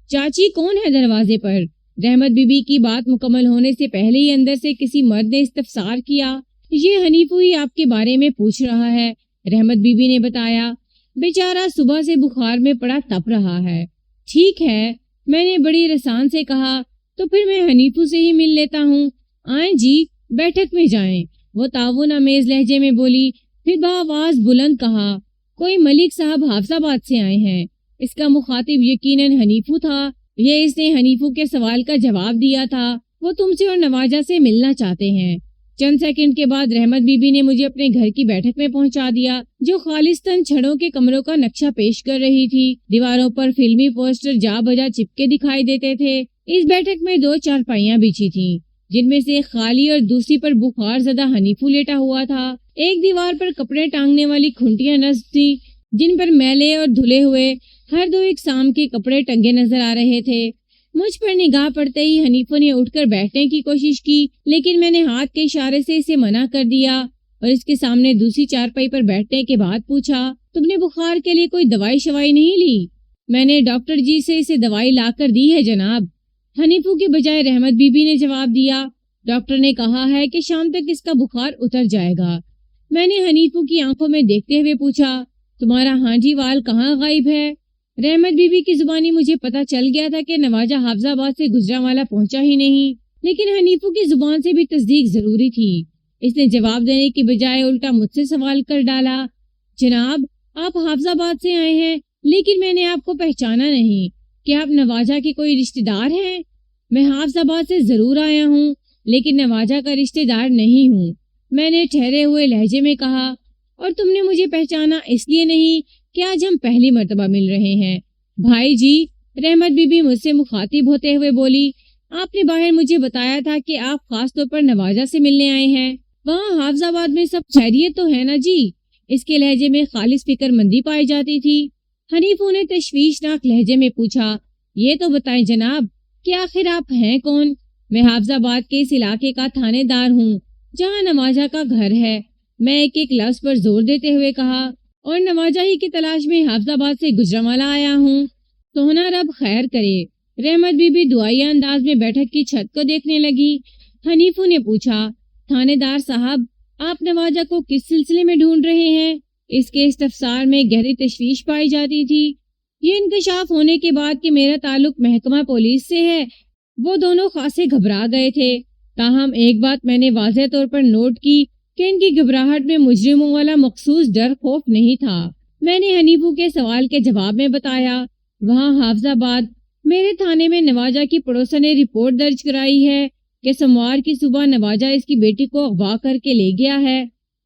چاچی کون ہے دروازے پر؟ رحمت بی بی کی بات مکمل ہونے سے پہلے ہی اندر سے کسی مرد نے استفسار کیا۔ یہ حنیفو ہی آپ کے بارے میں پوچھ رہا ہے، رحمت بی بی نے بتایا۔ بیچارہ صبح سے بخار میں پڑا تپ رہا ہے۔ ٹھیک ہے، میں نے بڑی رسان سے کہا، تو پھر میں حنیفو سے ہی مل لیتا ہوں۔ آئیں جی، بیٹھک میں جائیں، وہ تعاون آمیز لہجے میں بولی۔ پھر بآواز بلند کہا، کوئی ملک صاحب حافظ آباد سے آئے ہیں؟ اس کا مخاطب یقیناً حنیفو تھا۔ یہ اس نے حنیفو کے سوال کا جواب دیا تھا۔ وہ تم سے اور نواجہ سے ملنا چاہتے ہیں۔ چند سیکنڈ کے بعد رحمت بی بی نے مجھے اپنے گھر کی بیٹھک میں پہنچا دیا جو خالصتاً چھڑوں کے کمروں کا نقشہ پیش کر رہی تھی۔ دیواروں پر فلمی پوسٹر جا بجا چپکے دکھائی دیتے تھے۔ اس بیٹھک میں 2 چارپائیاں بچھی تھیں جن میں سے ایک خالی اور دوسری پر بخار زدہ حنیفو لیٹا ہوا تھا۔ ایک دیوار پر کپڑے ٹانگنے والی کھنٹیاں نصب تھی جن پر میلے اور دھلے ہوئے ہر دو اقسام کے کپڑے ٹنگے نظر آ رہے تھے۔ مجھ پر نگاہ پڑتے ہی حنیفہ نے اٹھ کر بیٹھنے کی کوشش کی، لیکن میں نے ہاتھ کے اشارے سے اسے منع کر دیا اور اس کے سامنے دوسری چارپائی پر بیٹھنے کے بعد پوچھا، تم نے بخار کے لیے کوئی دوائی شوائی نہیں لی؟ میں نے ڈاکٹر جی سے اسے دوائی لا کر دی ہے جناب، حنیفہ کے بجائے رحمت بی بی نے جواب دیا۔ ڈاکٹر نے کہا ہے کہ شام تک اس کا بخار اتر جائے گا۔ میں نے حنیفہ کی آنکھوں میں دیکھتے ہوئے پوچھا، تمہارا ہانجی وال کہاں غائب ہے؟ رحمت بی بی کی زبانی مجھے پتا چل گیا تھا کہ نواجہ حافظ آباد سے گجرانوالہ پہنچا ہی نہیں، لیکن حنیفہ کی زبان سے بھی تصدیق ضروری تھی۔ اس نے جواب دینے کی بجائے الٹا مجھ سے سوال کر ڈالا، جناب آپ حافظ آباد سے آئے ہیں لیکن میں نے آپ کو پہچانا نہیں، کیا آپ نواجہ کے کوئی رشتہ دار ہیں؟ میں حافظ آباد سے ضرور آیا ہوں لیکن نواجہ کا رشتہ دار نہیں ہوں، میں نے ٹھہرے ہوئے لہجے میں کہا۔ اور تم نے مجھے پہچانا اس لیے نہیں کہ آج ہم پہلی مرتبہ مل رہے ہیں؟ بھائی جی، رحمت بی بی مجھ سے مخاطب ہوتے ہوئے بولی، آپ نے باہر مجھے بتایا تھا کہ آپ خاص طور پر نواجہ سے ملنے آئے ہیں، وہاں حافظ آباد میں سب خیریت تو ہے نا جی؟ اس کے لہجے میں خالص فکر مندی پائی جاتی تھی۔ حنیفہ نے تشویشناک لہجے میں پوچھا، یہ تو بتائیں جناب کہ آخر آپ ہیں کون؟ میں حافظ آباد کے اس علاقے کا تھانے دار ہوں جہاں نواجہ کا گھر ہے، میں ایک ایک لفظ پر زور دیتے ہوئے کہا، اور نواجہ ہی کی تلاش میں حافظ آباد سے گجرانوالہ آیا ہوں۔ سونا رب خیر کرے۔ رحمت بی بی دعائیہ انداز میں بیٹھک کی چھت کو دیکھنے لگی۔ حنیفہ نے پوچھا، تھانے دار صاحب آپ نواجہ کو کس سلسلے میں ڈھونڈ رہے ہیں؟ اس کے استفسار میں گہری تشویش پائی جاتی تھی۔ یہ انکشاف ہونے کے بعد کہ میرا تعلق محکمہ پولیس سے ہے، وہ دونوں خاصے گھبرا گئے تھے، تاہم ایک بات میں نے واضح طور پر نوٹ کی کہ ان کی گھبراہٹ میں مجرموں والا مخصوص ڈر خوف نہیں تھا۔ میں نے حنیفہ کے سوال کے جواب میں بتایا، وہاں حافظ آباد میرے تھانے میں نواجہ کی پڑوسن نے رپورٹ درج کرائی ہے کہ سوموار کی صبح نواجہ اس کی بیٹی کو اغوا کر کے لے گیا ہے۔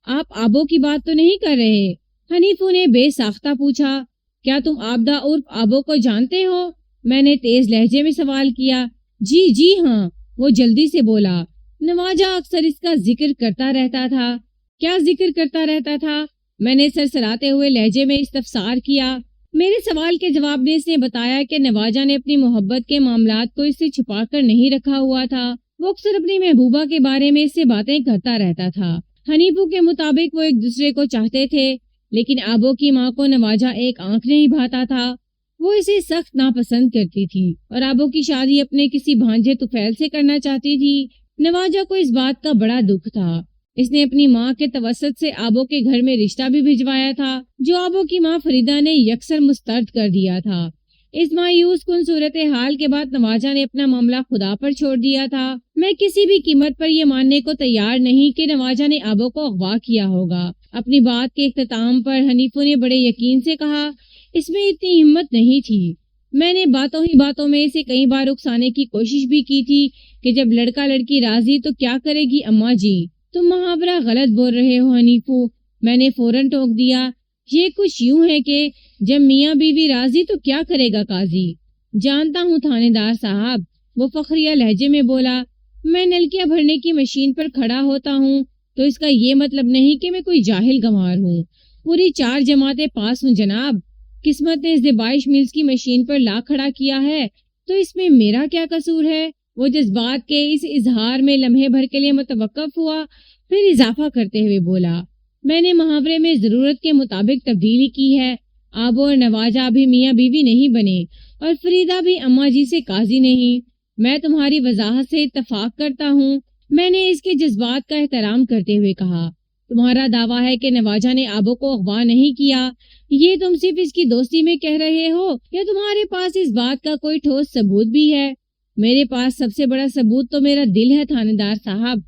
آپ آبو کی بات تو نہیں کر رہے؟ حنیفہ نے بے ساختہ پوچھا۔ کیا تم آبدہ عرف آبو کو جانتے ہو؟ میں نے تیز لہجے میں سوال کیا۔ جی ہاں، وہ جلدی سے بولا۔ نواجہ اکثر اس کا ذکر کرتا رہتا تھا۔ کیا ذکر کرتا رہتا تھا؟ میں نے سرسراتے ہوئے لہجے میں استفسار کیا۔ میرے سوال کے جواب میں اس نے بتایا کہ نواجہ نے اپنی محبت کے معاملات کو اس سے چھپا کر نہیں رکھا ہوا تھا، وہ اکثر اپنی محبوبہ کے بارے میں اس سے باتیں کرتا رہتا تھا۔ حنیفہ کے مطابق وہ ایک دوسرے کو چاہتے تھے، لیکن آبو کی ماں کو نواجہ ایک آنکھ نہیں بھاتا تھا، وہ اسے سخت ناپسند کرتی تھی اور آبو کی شادی اپنے کسی بھانجے طفیل سے کرنا چاہتی تھی۔ نواجہ کو اس بات کا بڑا دکھ تھا۔ اس نے اپنی ماں کے توسط سے آبو کے گھر میں رشتہ بھی بھجوایا تھا، جو آبو کی ماں فریدہ نے یکسر مسترد کر دیا تھا۔ اس مایوس کن صورتحال کے بعد نواجہ نے اپنا معاملہ خدا پر چھوڑ دیا تھا۔ میں کسی بھی قیمت پر یہ ماننے کو تیار نہیں کہ نواجہ نے آبو کو اغوا کیا ہوگا۔ اپنی بات کے اختتام پر حنیفہ نے بڑے یقین سے کہا، اس میں اتنی ہمت نہیں تھی۔ میں نے باتوں ہی باتوں میں اسے کئی بار اکسانے کی کوشش بھی کی تھی کہ جب لڑکا لڑکی راضی تو کیا کرے گی اماں جی؟ تم محاورہ غلط بول رہے ہو حنیفہ، میں نے فوراً ٹوک دیا۔ یہ کچھ یوں ہے کہ جب میاں بیوی راضی تو کیا کرے گا قاضی؟ جانتا ہوں تھانے دار صاحب، وہ فخریہ لہجے میں بولا۔ میں نلکیاں بھرنے کی مشین پر کھڑا ہوتا ہوں تو اس کا یہ مطلب نہیں کہ میں کوئی جاہل گنوار ہوں۔ پوری 4 جماعتیں پاس ہوں جناب۔ قسمت نے اس دبائش ملز کی مشین پر لا کھڑا کیا ہے تو اس میں میرا کیا قصور ہے؟ وہ جذبات کے اس اظہار میں لمحے بھر کے لیے متوقف ہوا، پھر اضافہ کرتے ہوئے بولا، میں نے محاورے میں ضرورت کے مطابق تبدیلی کی ہے۔ آبو اور نواجہ ابھی میاں بیوی نہیں بنے اور فریدہ بھی اماں جی سے قاضی نہیں۔ میں تمہاری وضاحت سے اتفاق کرتا ہوں، میں نے اس کے جذبات کا احترام کرتے ہوئے کہا۔ تمہارا دعویٰ ہے کہ نواجہ نے آبو کو اغوا نہیں کیا، یہ تم صرف اس کی دوستی میں کہہ رہے ہو یا تمہارے پاس اس بات کا کوئی ٹھوس ثبوت بھی ہے؟ میرے پاس سب سے بڑا ثبوت تو میرا دل ہے تھانے دار صاحب،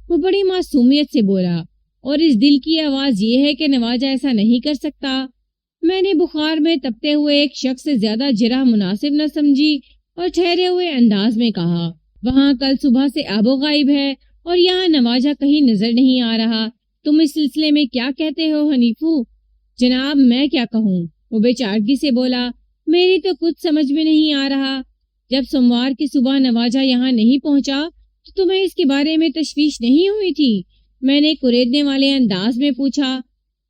وہ بڑی معصومیت سے بولا، اور اس دل کی آواز یہ ہے کہ نواجہ ایسا نہیں کر سکتا۔ میں نے بخار میں تپتے ہوئے ایک شخص سے زیادہ جرح مناسب نہ سمجھی اور ٹھہرے ہوئے انداز میں کہا، وہاں کل صبح سے آبو غائب ہے اور یہاں نواجہ کہیں نظر نہیں آ رہا، تم اس سلسلے میں کیا کہتے ہو حنیفہ؟ جناب میں کیا کہوں، وہ بے چارگی سے بولا، میری تو کچھ سمجھ میں نہیں آ رہا۔ جب سوموار کی صبح نواجہ یہاں نہیں پہنچا تو تمہیں اس کے بارے میں تشویش نہیں ہوئی تھی؟ میں نے کریدنے والے انداز میں پوچھا۔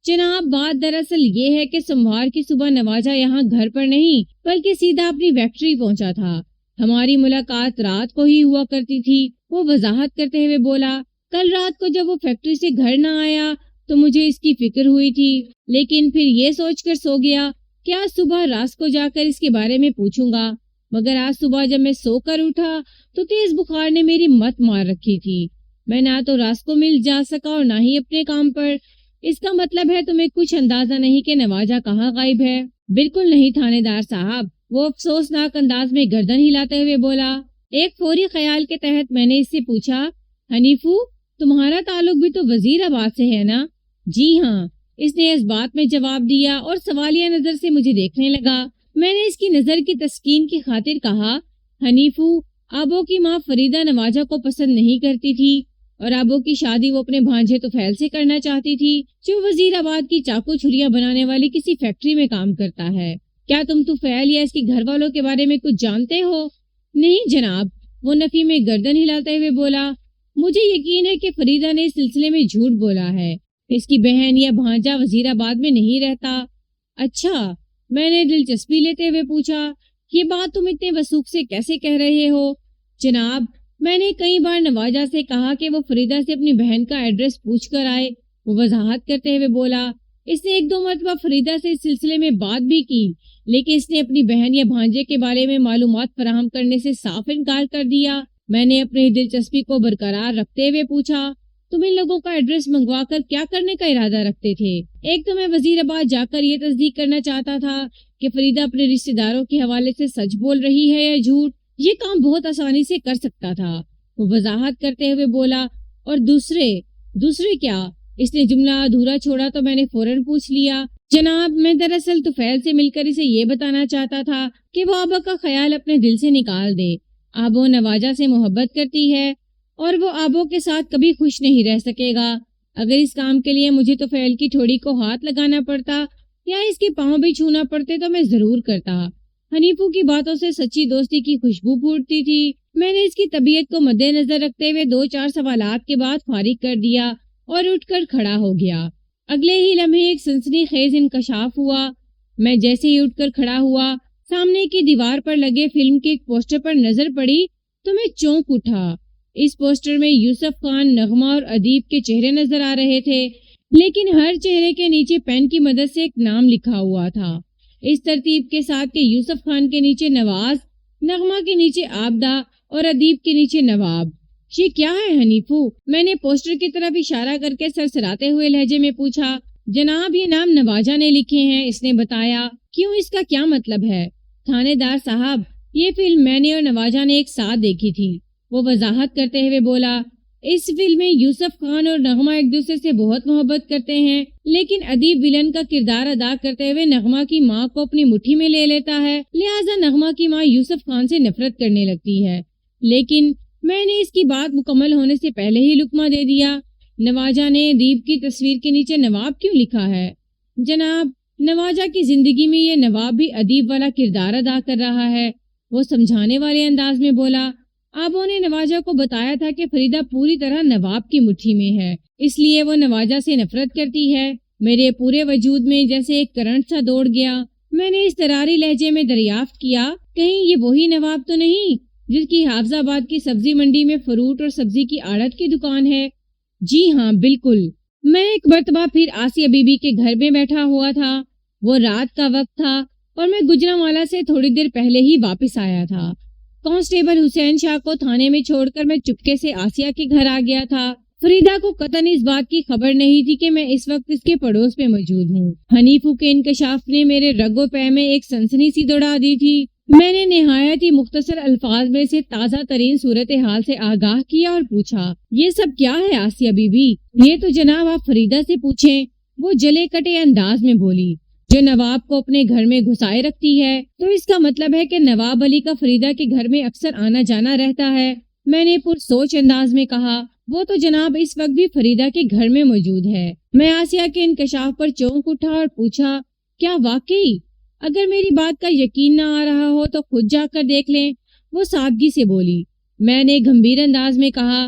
جناب بات دراصل یہ ہے کہ سوموار کی صبح نواجہ یہاں گھر پر نہیں بلکہ سیدھا اپنی فیکٹری پہنچا تھا۔ ہماری ملاقات رات کو ہی ہوا کرتی تھی، وہ وضاحت کرتے ہوئے بولا۔ کل رات کو جب وہ فیکٹری سے گھر نہ آیا تو مجھے اس کی فکر ہوئی تھی، لیکن پھر یہ سوچ کر سو گیا کہ آج صبح راس کو جا کر اس کے بارے میں پوچھوں گا، مگر آج صبح جب میں سو کر اٹھا تو تیز بخار نے میری مت مار رکھی تھی۔ میں نہ تو راس کو مل جا سکا اور نہ ہی اپنے کام پر۔ اس کا مطلب ہے تمہیں کچھ اندازہ نہیں کہ نواجہ کہاں غائب ہے؟ بالکل نہیں تھانے دار صاحب، وہ افسوسناک انداز میں گردن ہلاتے ہوئے بولا۔ ایک فوری خیال کے تحت میں نے اس سے پوچھا، حنیفو تمہارا تعلق بھی تو وزیر آباد سے ہے نا؟ جی ہاں، اس نے اس بات میں جواب دیا اور سوالیہ نظر سے مجھے دیکھنے لگا۔ میں نے اس کی نظر کی تسکین کی خاطر کہا، حنیفو آبو کی ماں فریدہ نواجہ کو پسند نہیں کرتی تھی اور آبو کی شادی وہ اپنے بھانجے طفیل سے کرنا چاہتی تھی جو وزیر آباد کی چاقو چھریاں بنانے والی کسی فیکٹری میں کام کرتا ہے۔ کیا تم طفیل یا اس کے گھر والوں کے بارے میں کچھ جانتے ہو؟ نہیں جناب، وہ نفی میں گردن ہلاتے ہوئے بولا۔ مجھے یقین ہے کہ فریدہ نے اس سلسلے میں جھوٹ بولا ہے، اس کی بہن یا بھانجا وزیر آباد میں نہیں رہتا۔ اچھا، میں نے دلچسپی لیتے ہوئے پوچھا، یہ بات تم اتنے وثوق سے کیسے کہہ رہے ہو؟ جناب میں نے کئی بار نواجہ سے کہا کہ وہ فریدہ سے اپنی بہن کا ایڈریس پوچھ کر آئے، وہ وضاحت کرتے ہوئے بولا۔ اس نے ایک دو مرتبہ فریدہ سے اس سلسلے میں بات بھی کی، لیکن اس نے اپنی بہن یا بھانجے کے بارے میں معلومات فراہم کرنے سے صاف انکار کر دیا۔ میں نے اپنی دلچسپی کو برقرار رکھتے ہوئے پوچھا، تم ان لوگوں کا ایڈریس منگوا کر کیا کرنے کا ارادہ رکھتے تھے؟ ایک تو میں وزیر آباد جا کر یہ تصدیق کرنا چاہتا تھا کہ فریدہ اپنے رشتہ داروں کے حوالے سے سچ بول رہی ہے یا جھوٹ۔ یہ کام بہت آسانی سے کر سکتا تھا، وہ وضاحت کرتے ہوئے بولا۔ اور دوسرے کیا؟ اس نے جملہ ادھورا چھوڑا تو میں نے فوراً پوچھ لیا، جناب میں دراصل طفیل سے مل کر اسے یہ بتانا چاہتا تھا کہ وہ آبا کا خیال اپنے دل سے نکال دے۔ آبو نواجہ سے محبت کرتی ہے اور وہ آبو کے ساتھ کبھی خوش نہیں رہ سکے گا۔ اگر اس کام کے لیے مجھے طفیل کی ٹھوڑی کو ہاتھ لگانا پڑتا یا اس کے پاؤں بھی چھونا پڑتے تو میں ضرور کرتا۔ حنیفو کی باتوں سے سچی دوستی کی خوشبو پھوٹتی تھی۔ میں نے اس کی طبیعت کو مد نظر رکھتے ہوئے 2-4 سوالات کے بعد فارغ کر دیا اور اٹھ کر کھڑا ہو گیا۔ اگلے ہی لمحے ایک سنسنی خیز انکشاف ہوا۔ میں جیسے ہی اٹھ کر کھڑا ہوا، سامنے کی دیوار پر لگے فلم کے ایک پوسٹر پر نظر پڑی تو میں چونک اٹھا۔ اس پوسٹر میں یوسف خان، نغمہ اور ادیب کے چہرے نظر آ رہے تھے، لیکن ہر چہرے کے نیچے پین کی مدد سے ایک نام لکھا ہوا تھا، اس ترتیب کے ساتھ کہ یوسف خان کے نیچے نواز، نغمہ کے نیچے عابدہ اور ادیب کے نیچے نواب۔ یہ کیا ہے حنیفو؟ میں نے پوسٹر کی طرف اشارہ کر کے سرسراتے ہوئے لہجے میں پوچھا۔ جناب یہ نام نواجہ نے لکھے ہیں، اس نے بتایا۔ کیوں، اس کا کیا مطلب ہے؟ تھانے دار صاحب، یہ فلم میں نے اور نواجہ نے ایک ساتھ دیکھی تھی، وہ وضاحت کرتے ہوئے بولا۔ اس فلم میں یوسف خان اور نغمہ ایک دوسرے سے بہت محبت کرتے ہیں، لیکن ادیب ولن کا کردار ادا کرتے ہوئے نغمہ کی ماں کو اپنی مٹھی میں لے لیتا ہے، لہٰذا نغمہ کی ماں یوسف خان سے نفرت کرنے لگتی ہے۔ لیکن میں نے اس کی بات مکمل ہونے سے پہلے ہی لقمہ دے دیا۔ نواجہ نے ادیب کی تصویر کے نیچے نواب کیوں لکھا ہے؟ جناب نواجہ کی زندگی میں یہ نواب بھی ادیب والا کردار ادا کر رہا ہے، وہ سمجھانے والے انداز میں بولا۔ آبو نے نواجہ کو بتایا تھا کہ فریدہ پوری طرح نواب کی مٹھی میں ہے، اس لیے وہ نواجہ سے نفرت کرتی ہے۔ میرے پورے وجود میں جیسے ایک کرنٹ سا دوڑ گیا۔ میں نے اضطراری لہجے میں دریافت کیا، کہیں یہ وہی نواب تو نہیں جس کی حافظ آباد کی سبزی منڈی میں فروٹ اور سبزی کی آڑت کی دکان ہے؟ جی ہاں بالکل۔ میں ایک مرتبہ پھر آسیہ بی بی کے گھر میں بیٹھا ہوا تھا، وہ رات کا وقت تھا اور میں گجرانوالہ سے تھوڑی دیر پہلے ہی واپس آیا تھا۔ کانسٹیبل حسین شاہ کو تھانے میں چھوڑ کر میں چپکے سے آسیہ کے گھر آ گیا تھا۔ فریدہ کو قطعاً اس بات کی خبر نہیں تھی کہ میں اس وقت اس کے پڑوس میں موجود ہوں۔ حنیفو کے انکشاف نے میرے رگ و پے میں ایک سنسنی سی دوڑا دی تھی۔ میں نے نہایت ہی مختصر الفاظ میں سے تازہ ترین صورتحال سے آگاہ کیا اور پوچھا، یہ سب کیا ہے آسیہ بی بی؟ یہ تو جناب آپ فریدہ سے پوچھیں، وہ جلے کٹے انداز میں بولی۔ جو نواب کو اپنے گھر میں گھسائے رکھتی ہے تو اس کا مطلب ہے کہ نواب علی کا فریدہ کے گھر میں اکثر آنا جانا رہتا ہے، میں نے پرسوچ انداز میں کہا۔ وہ تو جناب اس وقت بھی فریدہ کے گھر میں موجود ہے۔ میں آسیہ کے انکشاف پر چونک اٹھا اور پوچھا، کیا واقعی؟ اگر میری بات کا یقین نہ آ رہا ہو تو خود جا کر دیکھ لیں، وہ سادگی سے بولی۔ میں نے گمبھیر انداز میں کہا،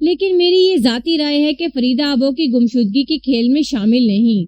لیکن میری یہ ذاتی رائے ہے کہ فریدہ آبو کی گمشدگی کے کھیل میں شامل نہیں۔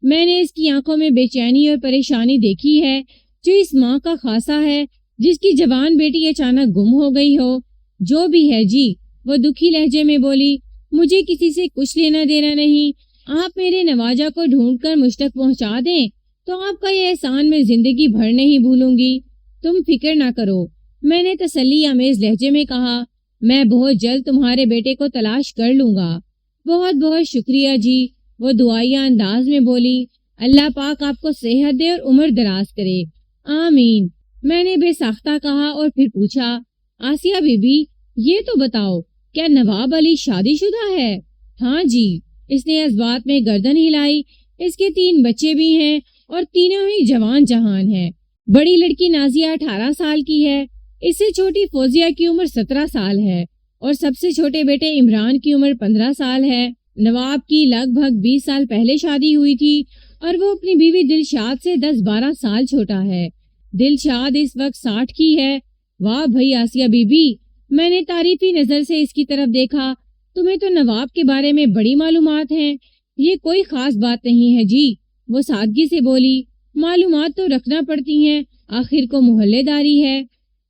میں نے اس کی آنکھوں میں بے چینی اور پریشانی دیکھی ہے جو اس ماں کا خاصہ ہے جس کی جوان بیٹی اچانک گم ہو گئی ہو۔ جو بھی ہے جی، وہ دکھی لہجے میں بولی، مجھے کسی سے کچھ لینا دینا نہیں۔ آپ میرے نواجہ کو ڈھونڈ کر مجھ تک پہنچا دیں تو آپ کا یہ احسان میں زندگی بھر نہیں بھولوں گی۔ تم فکر نہ کرو، میں نے تسلی آمیز لہجے میں کہا، میں بہت جلد تمہارے بیٹے کو تلاش کر لوں گا۔ بہت بہت شکریہ جی، وہ دعائیہ انداز میں بولی۔ اللہ پاک آپ کو صحت دے اور عمر دراز کرے۔ آمین، میں نے بے ساختہ کہا اور پھر پوچھا، آسیہ بی بی، یہ تو بتاؤ کیا نواب علی شادی شدہ ہے؟ ہاں جی، اس نے اس بات میں گردن ہلائی۔ اس کے 3 بچے بھی ہیں اور تینوں ہی جوان جہان ہیں۔ بڑی لڑکی نازیہ 18 سال کی ہے، اس سے چھوٹی فوزیہ کی عمر 17 سال ہے اور سب سے چھوٹے بیٹے عمران کی عمر 15 سال ہے۔ نواب کی لگ بھگ 20 سال پہلے شادی ہوئی تھی اور وہ اپنی بیوی دلشاد سے 10-12 سال چھوٹا ہے۔ دلشاد اس وقت 60 کی ہے۔ واہ بھئی آسیہ بی بی، میں نے تعریفی نظر سے اس کی طرف دیکھا، تمہیں تو نواب کے بارے میں بڑی معلومات ہیں۔ یہ کوئی خاص بات نہیں ہے جی، وہ سادگی سے بولی، معلومات تو رکھنا پڑتی ہیں، آخر کو محلے داری ہے۔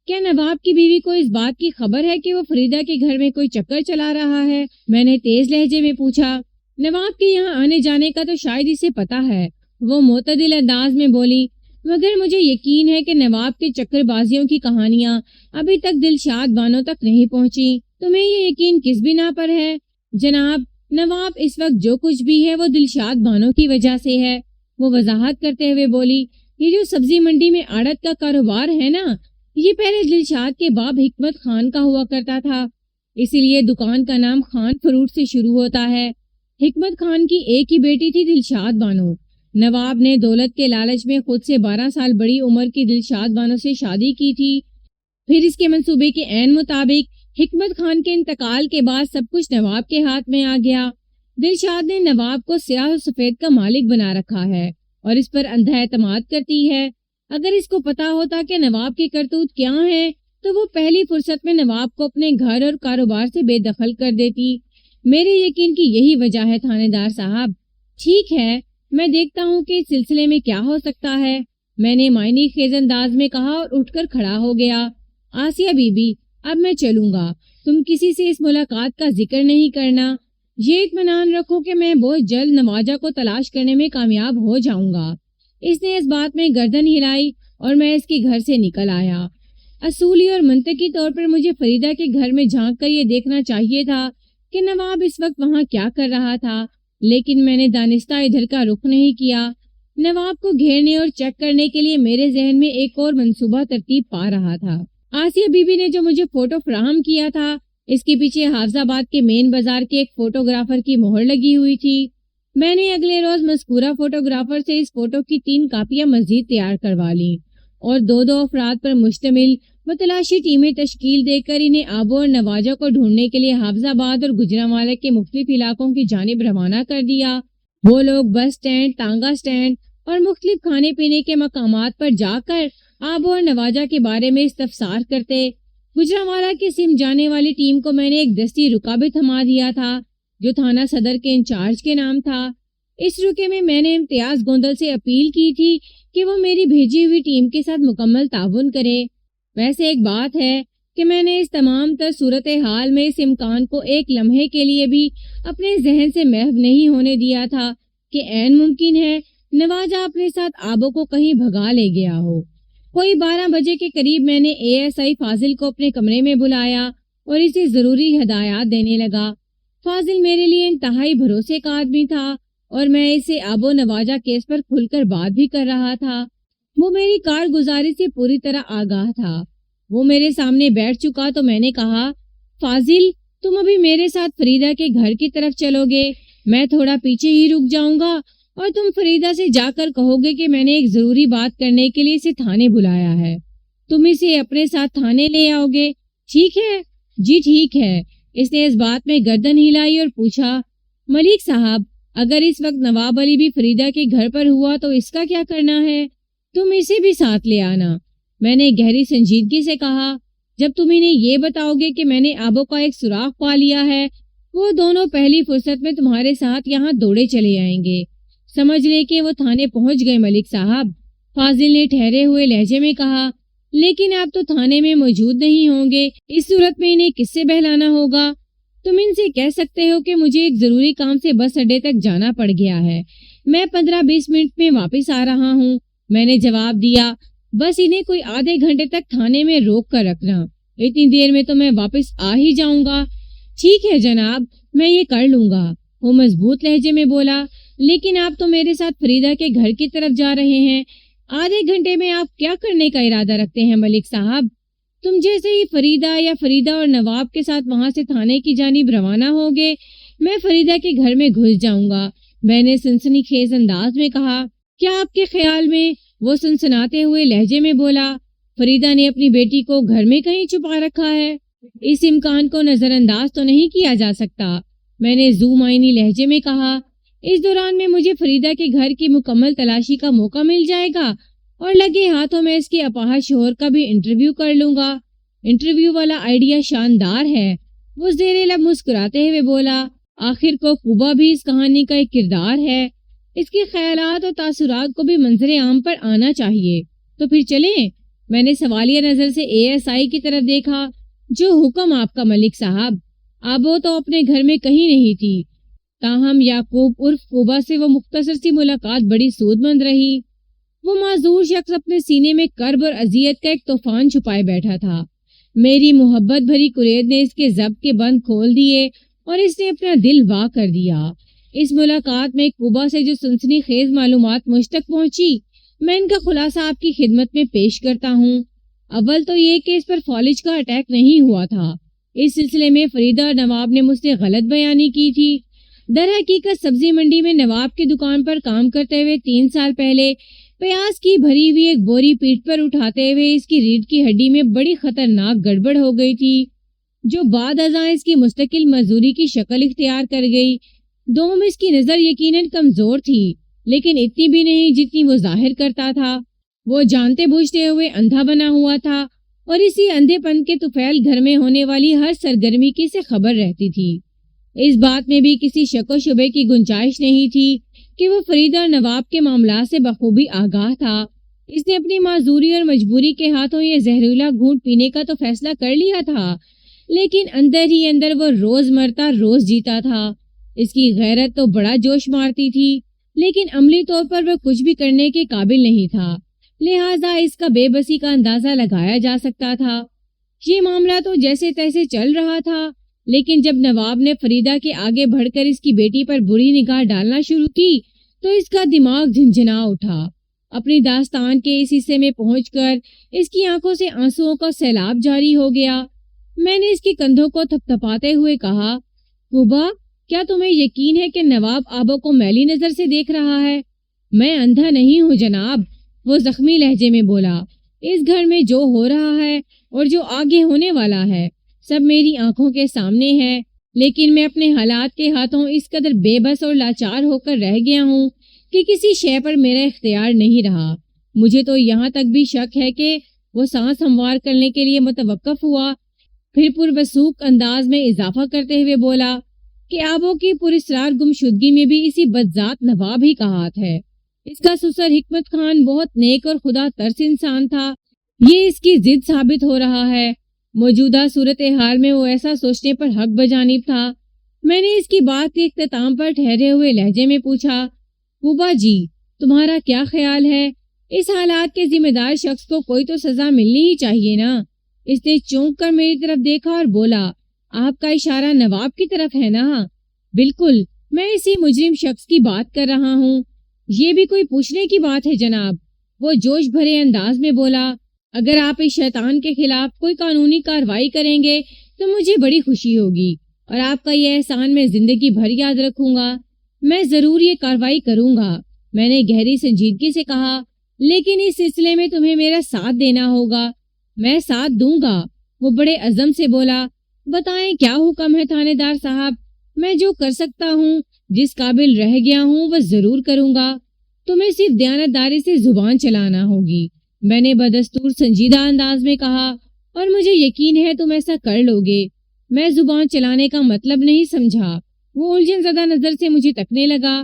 کیا نواب کی بیوی کو اس بات کی خبر ہے کہ وہ فریدہ کے گھر میں کوئی چکر چلا رہا ہے؟ میں نے تیز لہجے میں پوچھا۔ نواب کے یہاں آنے جانے کا تو شاید اسے پتا ہے، وہ معتدل انداز میں بولی، مگر مجھے یقین ہے کہ نواب کے چکر بازیوں کی کہانیاں ابھی تک دلشاد بانوں تک نہیں پہنچی۔ تمہیں یہ یقین کس بنا پر ہے؟ جناب، نواب اس وقت جو کچھ بھی ہے وہ دلشاد بانوں کی وجہ سے ہے، وہ وضاحت کرتے ہوئے بولی۔ یہ جو سبزی منڈی میں آڑت کا کاروبار ہے نا، یہ پہلے دلشاد کے باپ حکمت خان کا ہوا کرتا تھا، اسی لیے دکان کا نام خان فروٹ سے شروع ہوتا ہے۔ حکمت خان کی ایک ہی بیٹی تھی دلشاد بانو۔ نواب نے دولت کے لالچ میں خود سے 12 سال بڑی عمر کی دلشاد بانو سے شادی کی تھی۔ پھر اس کے منصوبے کے عین مطابق حکمت خان کے انتقال کے بعد سب کچھ نواب کے ہاتھ میں آ گیا۔ دلشاد نے نواب کو سیاہ و سفید کا مالک بنا رکھا ہے اور اس پر اندھا اعتماد کرتی ہے۔ اگر اس کو پتا ہوتا کہ نواب کی کرتوت کیا ہے تو وہ پہلی فرصت میں نواب کو اپنے گھر اور کاروبار سے بے دخل کر دیتی۔ میرے یقین کی یہی وجہ ہے تھانے دار صاحب۔ ٹھیک ہے، میں دیکھتا ہوں کہ اس سلسلے میں کیا ہو سکتا ہے، میں نے معنی خیز انداز میں کہا اور اٹھ کر کھڑا ہو گیا۔ آسیہ بی بی، اب میں چلوں گا، تم کسی سے اس ملاقات کا ذکر نہیں کرنا۔ یہ اطمینان رکھو کہ میں بہت جلد نواجہ کو تلاش کرنے میں کامیاب ہو جاؤں گا۔ اس نے اس بات میں گردن ہلائی اور میں اس کے گھر سے نکل آیا۔ اصولی اور منطقی طور پر مجھے فریدہ کے گھر میں جھانک کر یہ دیکھنا چاہیے تھا کہ نواب اس وقت وہاں کیا کر رہا تھا، لیکن میں نے دانستہ ادھر کا رخ نہیں کیا۔ نواب کو گھیرنے اور چیک کرنے کے لیے میرے ذہن میں ایک اور منصوبہ ترتیب پا رہا تھا۔ آسیہ بی بی نے جو مجھے فوٹو فراہم کیا تھا، اس کے پیچھے حافظ آباد کے مین بازار کے ایک فوٹوگرافر کی مہر لگی ہوئی تھی۔ میں نے اگلے روز مذکورہ فوٹوگرافر سے اس فوٹو کی 3 کاپیاں مزید تیار کروا لیں اور 2 افراد پر مشتمل متلاشی ٹیمیں تشکیل دے کر انہیں آبو اور نواجہ کو ڈھونڈنے کے لیے حافظ آباد اور گجرانوالہ کے مختلف علاقوں کی جانب روانہ کر دیا۔ وہ لوگ بس سٹینڈ، ٹانگا سٹینڈ اور مختلف کھانے پینے کے مقامات پر جا کر آبو اور نواجہ کے بارے میں استفسار کرتے۔ گجرانوالہ کی سمت جانے والی ٹیم کو میں نے ایک دستی رکا بھی تھما دیا تھا جو تھانہ صدر کے انچارج کے نام تھا۔ اس رکے میں نے امتیاز گوندل سے اپیل کی تھی کہ وہ میری بھیجی ہوئی ٹیم کے ساتھ مکمل تعاون کرے۔ ویسے ایک بات ہے کہ میں نے اس تمام تر صورتحال میں اس امکان کو ایک لمحے کے لیے بھی اپنے ذہن سے محو نہیں ہونے دیا تھا کہ عین ممکن ہے نواجہ اپنے ساتھ آبو کو کہیں بھگا لے گیا ہو۔ کوئی 12 بجے کے قریب میں نے ASI فاضل کو اپنے کمرے میں بلایا اور اسے ضروری ہدایات دینے لگا۔ فاضل میرے لیے انتہائی بھروسے کا آدمی تھا اور میں اسے آبو نواجہ کیس پر کھل کر بات بھی کر رہا تھا۔ وہ میری کارگزاری سے پوری طرح آگاہ تھا۔ وہ میرے سامنے بیٹھ چکا تو میں نے کہا، فاضل، تم ابھی میرے ساتھ فریدہ کے گھر کی طرف چلو گے، میں تھوڑا پیچھے ہی رک جاؤں گا اور تم فریدہ سے جا کر کہو گے کہ میں نے ایک ضروری بات کرنے کے لیے اسے تھانے بلایا ہے۔ تم اسے اپنے ساتھ تھانے لے آؤ گے، ٹھیک ہے؟ جی ٹھیک ہے۔ اس نے اس بات میں گردن ہلائی اور پوچھا، ملک صاحب، اگر اس وقت نواب علی بھی فریدہ کے گھر پر ہوا تو اس کا کیا کرنا ہے؟ تم اسے بھی ساتھ لے آنا۔ میں نے گہری سنجیدگی سے کہا، جب تم انہیں یہ بتاؤ گے کہ میں نے آبو کا ایک سراغ پا لیا ہے وہ دونوں پہلی فرصت میں تمہارے ساتھ یہاں دوڑے چلے آئیں گے۔ سمجھ لے کہ وہ تھانے پہنچ گئے ملک صاحب، فاضل نے ٹھہرے ہوئے لہجے میں کہا۔ لیکن آپ تو تھانے میں موجود نہیں ہوں گے، اس صورت میں انہیں کس سے بہلانا ہوگا؟ تم ان سے کہہ سکتے ہو کہ مجھے ایک ضروری کام سے بس اڈے تک جانا پڑ گیا ہے، میں 15-20 منٹ میں واپس آ رہا ہوں۔ میں نے جواب دیا، بس انہیں کوئی آدھے گھنٹے تک تھانے میں روک کر رکھنا، اتنی دیر میں تو میں واپس آ ہی جاؤں گا۔ ٹھیک ہے جناب، میں یہ کر لوں گا، وہ مضبوط لہجے میں بولا۔ لیکن آپ تو میرے ساتھ فریدہ کے گھر کی طرف جا رہے ہیں، آدھے گھنٹے میں آپ کیا کرنے کا ارادہ رکھتے ہیں ملک صاحب؟ تم جیسے ہی فریدہ اور نواب کے ساتھ وہاں سے تھانے کی جانب روانہ ہوگے، میں فریدہ کے گھر میں گھس جاؤں گا، میں نے سنسنی خیز انداز میں کہا۔ کیا آپ کے خیال میں؟ وہ سنسناتے ہوئے لہجے میں بولا، فریدہ نے اپنی بیٹی کو گھر میں کہیں چھپا رکھا ہے؟ اس امکان کو نظر انداز تو نہیں کیا جا سکتا، میں نے ذو معنی لہجے میں کہا۔ اس دوران میں مجھے فریدہ کے گھر کی مکمل تلاشی کا موقع مل جائے گا اور لگے ہاتھوں میں اس کے اپاہج شوہر کا بھی انٹرویو کر لوں گا۔ انٹرویو والا آئیڈیا شاندار ہے، وہ زیر لب مسکراتے ہوئے بولا۔ آخر کو کوبا بھی اس کہانی کا ایک کردار ہے، اس کے خیالات اور تاثرات کو بھی منظر عام پر آنا چاہیے۔ تو پھر چلیں؟ میں نے سوالیہ نظر سے ASI کی طرف دیکھا۔ جو حکم آپ کا ملک صاحب۔ آبو تو اپنے گھر میں کہیں نہیں تھی، تاہم یعقوب عرف کوبا سے وہ مختصر سی ملاقات بڑی سود مند رہی۔ وہ معذور شخص اپنے سینے میں کرب اور اذیت کا ایک طوفان چھپائے بیٹھا تھا۔ میری محبت بھری قرید نے اس کے ضبط کے بند کھول دیے اور اس نے اپنا دل وا کر دیا۔ اس ملاقات میں کوبا سے جو سنسنی خیز معلومات مجھ تک پہنچی، میں ان کا خلاصہ آپ کی خدمت میں پیش کرتا ہوں۔ اول تو یہ کہ اس پر فالج کا اٹیک نہیں ہوا تھا، اس سلسلے میں فریدہ اور نواب نے مجھ سے غلط بیانی کی تھی۔ در حقیقت سبزی منڈی میں نواب کی دکان پر کام کرتے ہوئے 3 سال پہلے پیاز کی بھری ہوئی ایک بوری پیٹھ پر اٹھاتے ہوئے اس کی ریڑھ کی ہڈی میں بڑی خطرناک گڑبڑ ہو گئی تھی، جو بعد ازاں اس کی مستقل مزدوری کی شکل اختیار کر گئی۔ دوم اس کی نظر یقیناً کمزور تھی، لیکن اتنی بھی نہیں جتنی وہ ظاہر کرتا تھا۔ وہ جانتے بوجھتے ہوئے اندھا بنا ہوا تھا اور اسی اندھے پن کے طفیل گھر میں ہونے والی ہر سرگرمی کی سے خبر رہتی تھی۔ اس بات میں بھی کسی شک و شبے کی گنجائش نہیں تھی کہ وہ فریدہ اور نواب کے معاملات سے بخوبی آگاہ تھا۔ اس نے اپنی معذوری اور مجبوری کے ہاتھوں یہ زہریلا گھونٹ پینے کا تو فیصلہ کر لیا تھا، لیکن اندر ہی اندر وہ روز مرتا روز جیتا تھا۔ اس کی غیرت تو بڑا جوش مارتی تھی، لیکن عملی طور پر وہ کچھ بھی کرنے کے قابل نہیں تھا، لہٰذا اس کا بے بسی کا اندازہ لگایا جا سکتا تھا۔ یہ معاملہ تو جیسے تیسے چل رہا تھا، لیکن جب نواب نے فریدہ کے آگے بڑھ کر اس کی بیٹی پر بری نگاہ ڈالنا شروع کی تو اس کا دماغ جھنجھنا اٹھا۔ اپنی داستان کے اس حصے میں پہنچ کر اس کی آنکھوں سے آنسوؤں کا سیلاب جاری ہو گیا۔ میں نے اس کے کندھوں کو تھپتھپاتے ہوئے کہا، کوبا، کیا تمہیں یقین ہے کہ نواب آبو کو میلی نظر سے دیکھ رہا ہے؟ میں اندھا نہیں ہوں جناب، وہ زخمی لہجے میں بولا۔ اس گھر میں جو ہو رہا ہے اور جو آگے ہونے والا ہے سب میری آنکھوں کے سامنے ہے، لیکن میں اپنے حالات کے ہاتھوں اس قدر بے بس اور لاچار ہو کر رہ گیا ہوں کہ کسی شے پر میرا اختیار نہیں رہا۔ مجھے تو یہاں تک بھی شک ہے کہ وہ سانس ہموار کرنے کے لیے متوقف ہوا، پھر پروثوق انداز میں اضافہ کرتے ہوئے بولا کہ آبو کی پراسرار گمشدگی میں بھی اسی بدذات نواب ہی کا ہاتھ ہے۔ اس کا سسر حکمت خان بہت نیک اور خدا ترس انسان تھا، یہ اس کی ضد ثابت ہو رہا ہے۔ موجودہ صورتحال میں وہ ایسا سوچنے پر حق بجانب تھا۔ میں نے اس کی بات کے اختتام پر ٹھہرے ہوئے لہجے میں پوچھا، کوبا جی، تمہارا کیا خیال ہے؟ اس حالات کے ذمہ دار شخص کو کوئی تو سزا ملنی ہی چاہیے نا؟ اس نے چونک کر میری طرف دیکھا اور بولا، آپ کا اشارہ نواب کی طرف ہے نا؟ بالکل، میں اسی مجرم شخص کی بات کر رہا ہوں۔ یہ بھی کوئی پوچھنے کی بات ہے جناب، وہ جوش بھرے انداز میں بولا۔ اگر آپ اس شیطان کے خلاف کوئی قانونی کارروائی کریں گے تو مجھے بڑی خوشی ہوگی اور آپ کا یہ احسان میں زندگی بھر یاد رکھوں گا۔ میں ضرور یہ کارروائی کروں گا، میں نے گہری سنجیدگی سے کہا، لیکن اس سلسلے میں تمہیں میرا ساتھ دینا ہوگا۔ میں ساتھ دوں گا، وہ بڑے عزم سے بولا۔ بتائیں کیا حکم ہے تھانے دار صاحب؟ میں جو کر سکتا ہوں، جس قابل رہ گیا ہوں وہ ضرور کروں گا۔ تمہیں صرف دیانتداری سے زبان چلانا ہوگی، میں نے بدستور سنجیدہ انداز میں کہا، اور مجھے یقین ہے تم ایسا کر لو گے۔ میں زبان چلانے کا مطلب نہیں سمجھا۔ وہ الجھن زدہ نظر سے مجھے تکنے لگا۔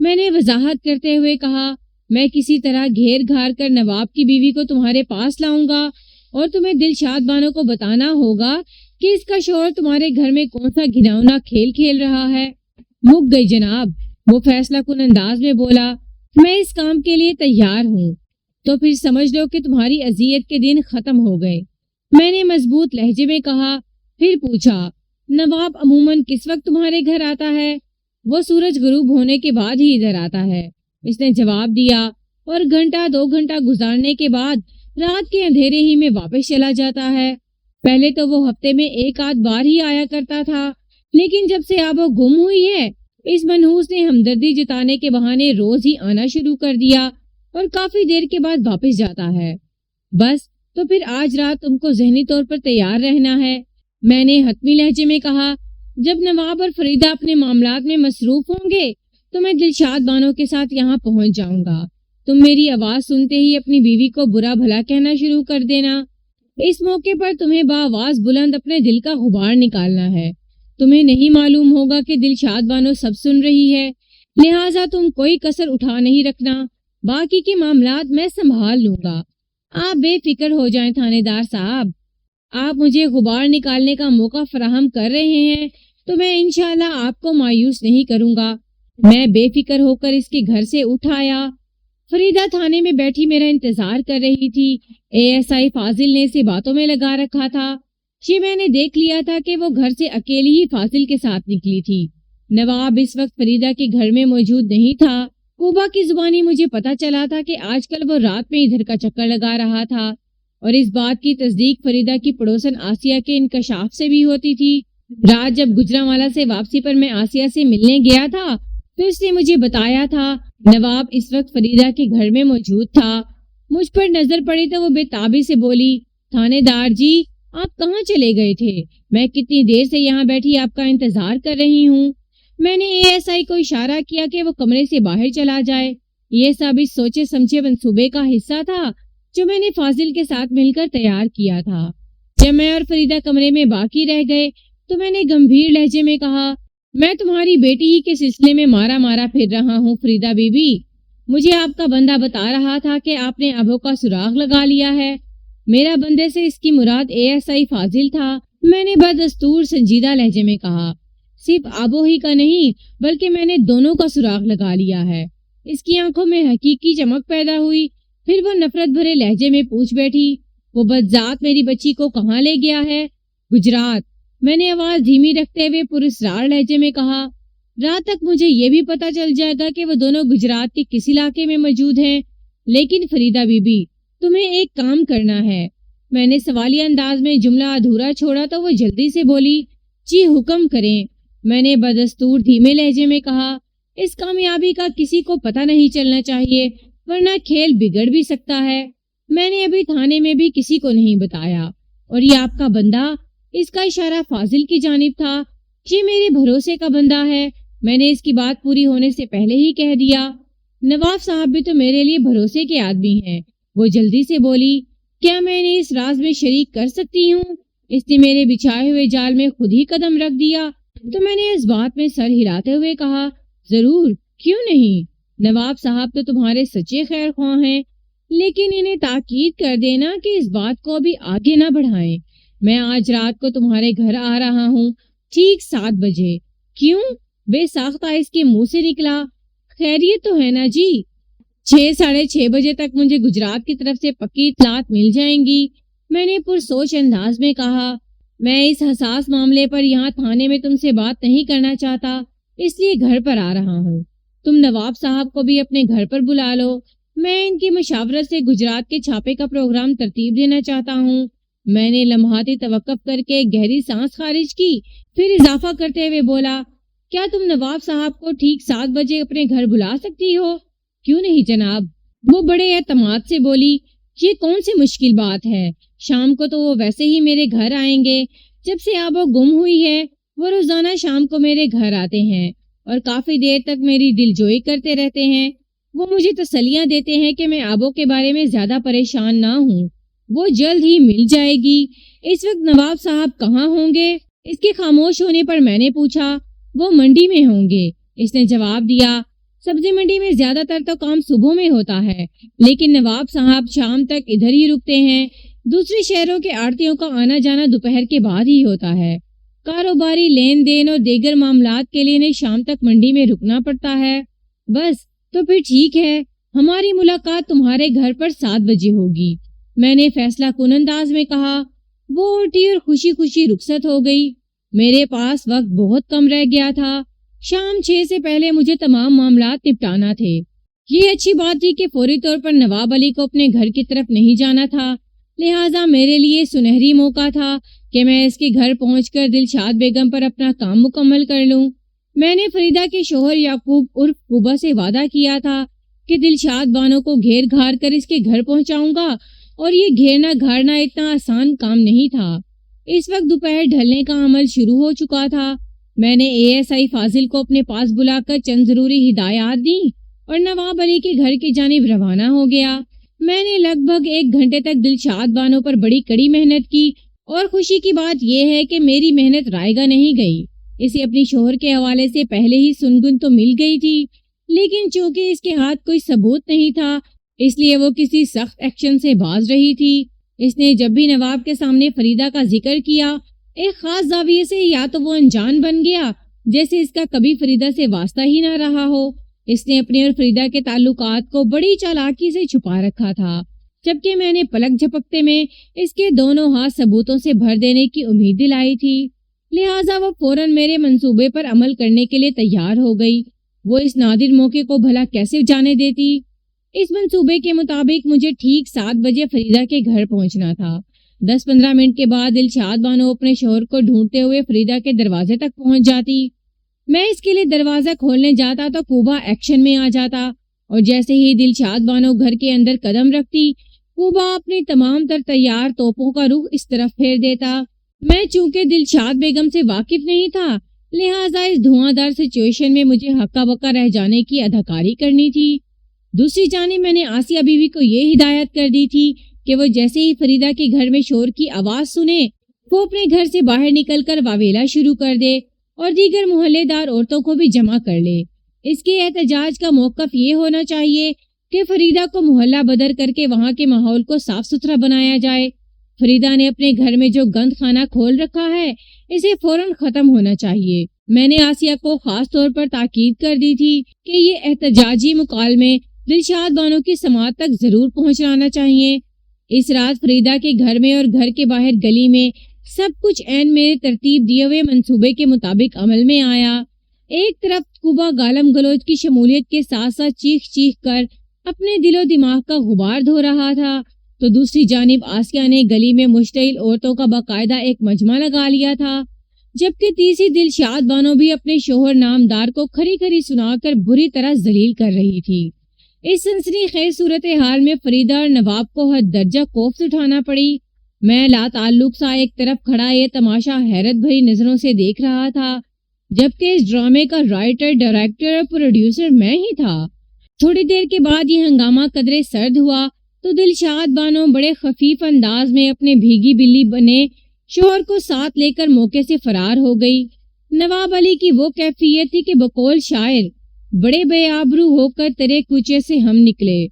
میں نے وضاحت کرتے ہوئے کہا، میں کسی طرح گھیر گھار کر نواب کی بیوی کو تمہارے پاس لاؤں گا اور تمہیں دلشاد بانو کو بتانا ہوگا کہ اس کا شوہر تمہارے گھر میں کون سا گھناؤنا کھیل کھیل رہا ہے۔ مک گئی جناب، وہ فیصلہ کن انداز میں بولا۔ میں اس کام کے لیے تیار ہوں، تو پھر سمجھ لو کہ تمہاری اذیت کے دن ختم ہو گئے، میں نے مضبوط لہجے میں کہا۔ پھر پوچھا، نواب عموماً کس وقت تمہارے گھر آتا ہے؟ وہ سورج غروب ہونے کے بعد ہی ادھر آتا ہے، اس نے جواب دیا، اور گھنٹہ 2 گھنٹہ گزارنے کے بعد رات کے اندھیرے ہی میں واپس چلا جاتا ہے۔ پہلے تو وہ ہفتے میں 1 بار ہی آیا کرتا تھا، لیکن جب سے آبو گم ہوئی ہے اس منحوس نے ہمدردی جتانے کے بہانے روز ہی آنا شروع کر دیا اور کافی دیر کے بعد واپس جاتا ہے۔ بس تو پھر آج رات تم کو ذہنی طور پر تیار رہنا ہے، میں نے حتمی لہجے میں کہا۔ جب نواب اور فریدہ اپنے معاملات میں مصروف ہوں گے تو میں دلشاد بانو کے ساتھ یہاں پہنچ جاؤں گا۔ تم میری آواز سنتے ہی اپنی بیوی کو برا بھلا کہنا شروع کر دینا۔ اس موقع پر تمہیں بآواز بلند اپنے دل کا غبار نکالنا ہے۔ تمہیں نہیں معلوم ہوگا کہ دلشاد بانو سب سن رہی ہے، لہٰذا تم کوئی کسر اٹھا نہیں رکھنا، باقی کے معاملات میں سنبھال لوں گا۔ آپ بے فکر ہو جائیں تھانے دار صاحب، آپ مجھے غبار نکالنے کا موقع فراہم کر رہے ہیں تو میں انشاءاللہ آپ کو مایوس نہیں کروں گا۔ میں بے فکر ہو کر اس کے گھر سے اٹھ آیا۔ فریدہ تھانے میں بیٹھی میرا انتظار کر رہی تھی۔ ASI فاضل نے اسے باتوں میں لگا رکھا تھا۔ یہ میں نے دیکھ لیا تھا کہ وہ گھر سے اکیلی ہی فاضل کے ساتھ نکلی تھی۔ نواب اس وقت فریدہ کے گھر میں موجود نہیں تھا۔ کوبا کی زبانی مجھے پتا چلا تھا کہ آج کل وہ رات میں ادھر کا چکر لگا رہا تھا، اور اس بات کی تصدیق فریدہ کی پڑوسن آسیہ کے انکشاف سے بھی ہوتی تھی۔ رات جب گجرانوالہ سے واپسی پر میں آسیہ سے ملنے گیا تھا تو اس نے مجھے بتایا تھا نواب اس وقت فریدہ کے گھر میں موجود تھا۔ مجھ پر نظر پڑی تو وہ بے تابی سے بولی، تھانے دار جی آپ کہاں چلے گئے تھے؟ میں کتنی دیر سے یہاں بیٹھی آپ کا انتظار کر رہی ہوں۔ میں نے ASI کو اشارہ کیا کہ وہ کمرے سے باہر چلا جائے۔ یہ سب اس سوچے سمجھے منصوبے کا حصہ تھا جو میں نے فاضل کے ساتھ مل کر تیار کیا تھا۔ جب میں اور فریدہ کمرے میں باقی رہ گئے تو میں نے گمبھیر لہجے میں کہا، میں تمہاری بیٹی ہی کے سلسلے میں مارا مارا پھر رہا ہوں فریدہ بی بی۔ مجھے آپ کا بندہ بتا رہا تھا کہ آپ نے ابو کا سراغ لگا لیا ہے۔ میرا بندے سے اس کی مراد ASI فاضل تھا، میں نے بدستور سنجیدہ لہجے میں کہا۔ صرف آبو ہی کا نہیں بلکہ میں نے دونوں کا سراغ لگا لیا ہے۔ اس کی آنکھوں میں حقیقی چمک پیدا ہوئی، پھر وہ نفرت بھرے لہجے میں پوچھ بیٹھی، وہ بدذات میری بچی کو کہاں لے گیا ہے؟ گجرات، میں نے آواز دھیمی رکھتے ہوئے پراسرار لہجے میں کہا۔ رات تک مجھے یہ بھی پتا چل جائے گا کہ وہ دونوں گجرات کے کس علاقے میں موجود ہیں۔ لیکن فریدہ بی بی تمہیں ایک کام کرنا ہے۔ میں نے سوالیہ انداز میں جملہ ادھورا چھوڑا تو وہ جلدی سے بولی، جی حکم کریں۔ میں نے بدستور دھیمے لہجے میں کہا، اس کامیابی کا کسی کو پتہ نہیں چلنا چاہیے ورنہ کھیل بگڑ بھی سکتا ہے۔ میں نے ابھی تھانے میں بھی کسی کو نہیں بتایا، اور یہ آپ کا بندہ، اس کا اشارہ فاضل کی جانب تھا، یہ میرے بھروسے کا بندہ ہے۔ میں نے اس کی بات پوری ہونے سے پہلے ہی کہہ دیا، نواب صاحب بھی تو میرے لیے بھروسے کے آدمی ہیں۔ وہ جلدی سے بولی، کیا میں نے اس راز میں شریک کر سکتی ہوں؟ اس نے میرے بچھائے ہوئے جال میں خود ہی قدم رکھ دیا تو میں نے اس بات میں سر ہلاتے ہوئے کہا، ضرور، کیوں نہیں؟ نواب صاحب تو تمہارے سچے خیر خواہ ہیں، لیکن انہیں تاکید کر دینا کہ اس بات کو بھی آگے نہ بڑھائیں۔ میں آج رات کو تمہارے گھر آ رہا ہوں، ٹھیک 7 بجے۔ کیوں؟ بے ساختہ اس کے منہ سے نکلا۔ خیریت تو ہے نا جی؟ 6 ساڑھے 6 بجے تک مجھے گجرات کی طرف سے پکی اطلاعات مل جائیں گی، میں نے پرسوچ انداز میں کہا۔ میں اس حساس معاملے پر یہاں تھانے میں تم سے بات نہیں کرنا چاہتا، اس لیے گھر پر آ رہا ہوں۔ تم نواب صاحب کو بھی اپنے گھر پر بلا لو، میں ان کی مشاورت سے گجرات کے چھاپے کا پروگرام ترتیب دینا چاہتا ہوں۔ میں نے لمحاتی توقف کر کے گہری سانس خارج کی، پھر اضافہ کرتے ہوئے بولا، کیا تم نواب صاحب کو ٹھیک 7 بجے اپنے گھر بلا سکتی ہو؟ کیوں نہیں جناب، وہ بڑے اعتماد سے بولی، یہ کون سی مشکل بات ہے؟ شام کو تو وہ ویسے ہی میرے گھر آئیں گے، جب سے آبو گم ہوئی ہے وہ روزانہ شام کو میرے گھر آتے ہیں اور کافی دیر تک میری دلجوئی کرتے رہتے ہیں۔ وہ مجھے تسلیاں دیتے ہیں کہ میں آبو کے بارے میں زیادہ پریشان نہ ہوں، وہ جلد ہی مل جائے گی۔ اس وقت نواب صاحب کہاں ہوں گے؟ اس کے خاموش ہونے پر میں نے پوچھا، وہ منڈی میں ہوں گے؟ اس نے جواب دیا، سبزی منڈی میں زیادہ تر تو کام صبح میں ہوتا ہے، لیکن نواب صاحب شام تک ادھر ہی رکتے ہیں۔ دوسرے شہروں کے آڑتیوں کا آنا جانا دوپہر کے بعد ہی ہوتا ہے۔ کاروباری لین دین اور دیگر معاملات کے لیے انہیں شام تک منڈی میں رکنا پڑتا ہے۔ بس تو پھر ٹھیک ہے، ہماری ملاقات تمہارے گھر پر 7 بجے ہوگی، میں نے فیصلہ کن انداز میں کہا۔ وہ اٹھی اور خوشی خوشی رخصت ہو گئی۔ میرے پاس وقت بہت کم رہ گیا تھا۔ شام 6 سے پہلے مجھے تمام معاملات نپٹانا تھے۔ یہ اچھی بات تھی کہ فوری طور پر نواب علی کو اپنے گھر کی طرف نہیں جانا تھا، لہٰذا میرے لیے سنہری موقع تھا کہ میں اس کے گھر پہنچ کر دلشاد بیگم پر اپنا کام مکمل کر لوں۔ میں نے فریدہ کے شوہر یعقوب عرف کوبا سے وعدہ کیا تھا کہ دلشاد بانو کو گھیر گھار کر اس کے گھر پہنچاؤں گا، اور یہ گھیرنا گھارنا اتنا آسان کام نہیں تھا۔ اس وقت دوپہر ڈھلنے کا عمل شروع ہو چکا تھا۔ میں نے ASI فاضل کو اپنے پاس بلا کر چند ضروری ہدایات دیں اور نواب علی کے گھر کی جانب روانہ ہو گیا۔ میں نے لگ بھگ 1 گھنٹے تک دلشاد بانو پر بڑی کڑی محنت کی، اور خوشی کی بات یہ ہے کہ میری محنت رائگاں نہیں گئی۔ اسے اپنی شوہر کے حوالے سے پہلے ہی سنگن تو مل گئی تھی، لیکن چونکہ اس کے ہاتھ کوئی ثبوت نہیں تھا، اس لیے وہ کسی سخت ایکشن سے باز رہی تھی۔ اس نے جب بھی نواب کے سامنے فریدہ کا ذکر کیا، ایک خاص زاویے سے یا تو وہ انجان بن گیا، جیسے اس کا کبھی فریدہ سے واسطہ ہی نہ رہا ہو۔ اس نے اپنے اور فریدہ کے تعلقات کو بڑی چالاکی سے چھپا رکھا تھا، جبکہ میں نے پلک جھپکتے میں اس کے دونوں ہاتھ ثبوتوں سے بھر دینے کی امید دلائی تھی، لہٰذا وہ فوراً میرے منصوبے پر عمل کرنے کے لیے تیار ہو گئی۔ وہ اس نادر موقع کو بھلا کیسے جانے دیتی؟ اس منصوبے کے مطابق مجھے ٹھیک 7 بجے فریدہ کے گھر پہنچنا تھا۔ 10-15 منٹ کے بعد دلشاد بانو اپنے شوہر کو ڈھونڈتے ہوئے فریدہ کے دروازے تک پہنچ جاتی۔ میں اس کے لیے دروازہ کھولنے جاتا تو کوبا ایکشن میں آ جاتا، اور جیسے ہی دلشاد بانو گھر کے اندر قدم رکھتی، کوبا اپنی تمام تر تیار توپوں کا رخ اس طرف پھیر دیتا۔ میں چونکہ دلشاد بیگم سے واقف نہیں تھا، لہٰذا اس دھواں دار سچویشن میں مجھے ہکا بکا رہ جانے کی اداکاری کرنی تھی۔ دوسری جانب میں نے آسیہ بیوی کو یہ ہدایت کر دی تھی کہ وہ جیسے ہی فریدہ کے گھر میں شور کی آواز سنے، وہ اپنے گھر سے باہر نکل کر واویلا شروع کر دے اور دیگر محلے دار عورتوں کو بھی جمع کر لے۔ اس کے احتجاج کا موقف یہ ہونا چاہیے کہ فریدہ کو محلہ بدر کر کے وہاں کے ماحول کو صاف ستھرا بنایا جائے۔ فریدہ نے اپنے گھر میں جو گند خانہ کھول رکھا ہے، اسے فوراً ختم ہونا چاہیے۔ میں نے آسیہ کو خاص طور پر تاکید کر دی تھی کہ یہ احتجاجی مکالمے دلشاد بانو کی سماعت تک ضرور پہنچانا چاہیے۔ اس رات فریدہ کے گھر میں اور گھر کے باہر گلی میں سب کچھ عین میرے ترتیب دیے ہوئے منصوبے کے مطابق عمل میں آیا۔ ایک طرف کوبا گالم گلوچ کی شمولیت کے ساتھ ساتھ چیخ چیخ کر اپنے دل و دماغ کا غبار دھو رہا تھا، تو دوسری جانب آسیہ نے گلی میں مشتعل عورتوں کا باقاعدہ ایک مجمع لگا لیا تھا، جبکہ تیسری دلشاد بانو بھی اپنے شوہر نامدار کو کھری کھری سنا کر بری طرح ذلیل کر رہی تھی۔ اس سنسنی خیز صورتحال میں فریدہ اور نواب کو حد درجہ کوفت اٹھانا پڑی۔ میں لا تعلق سا ایک طرف کھڑا یہ تماشا حیرت بھری نظروں سے دیکھ رہا تھا، جبکہ اس ڈرامے کا رائٹر، ڈائریکٹر اور پروڈیوسر میں ہی تھا۔ تھوڑی دیر کے بعد یہ ہنگامہ قدرے سرد ہوا تو دلشاد بانو بڑے خفیف انداز میں اپنے بھیگی بلی بنے شوہر کو ساتھ لے کر موقع سے فرار ہو گئی۔ نواب علی کی وہ کیفیت تھی کہ بقول شاعر بڑے بے آبرو ہو کر تیرے کوچے سے ہم نکلے۔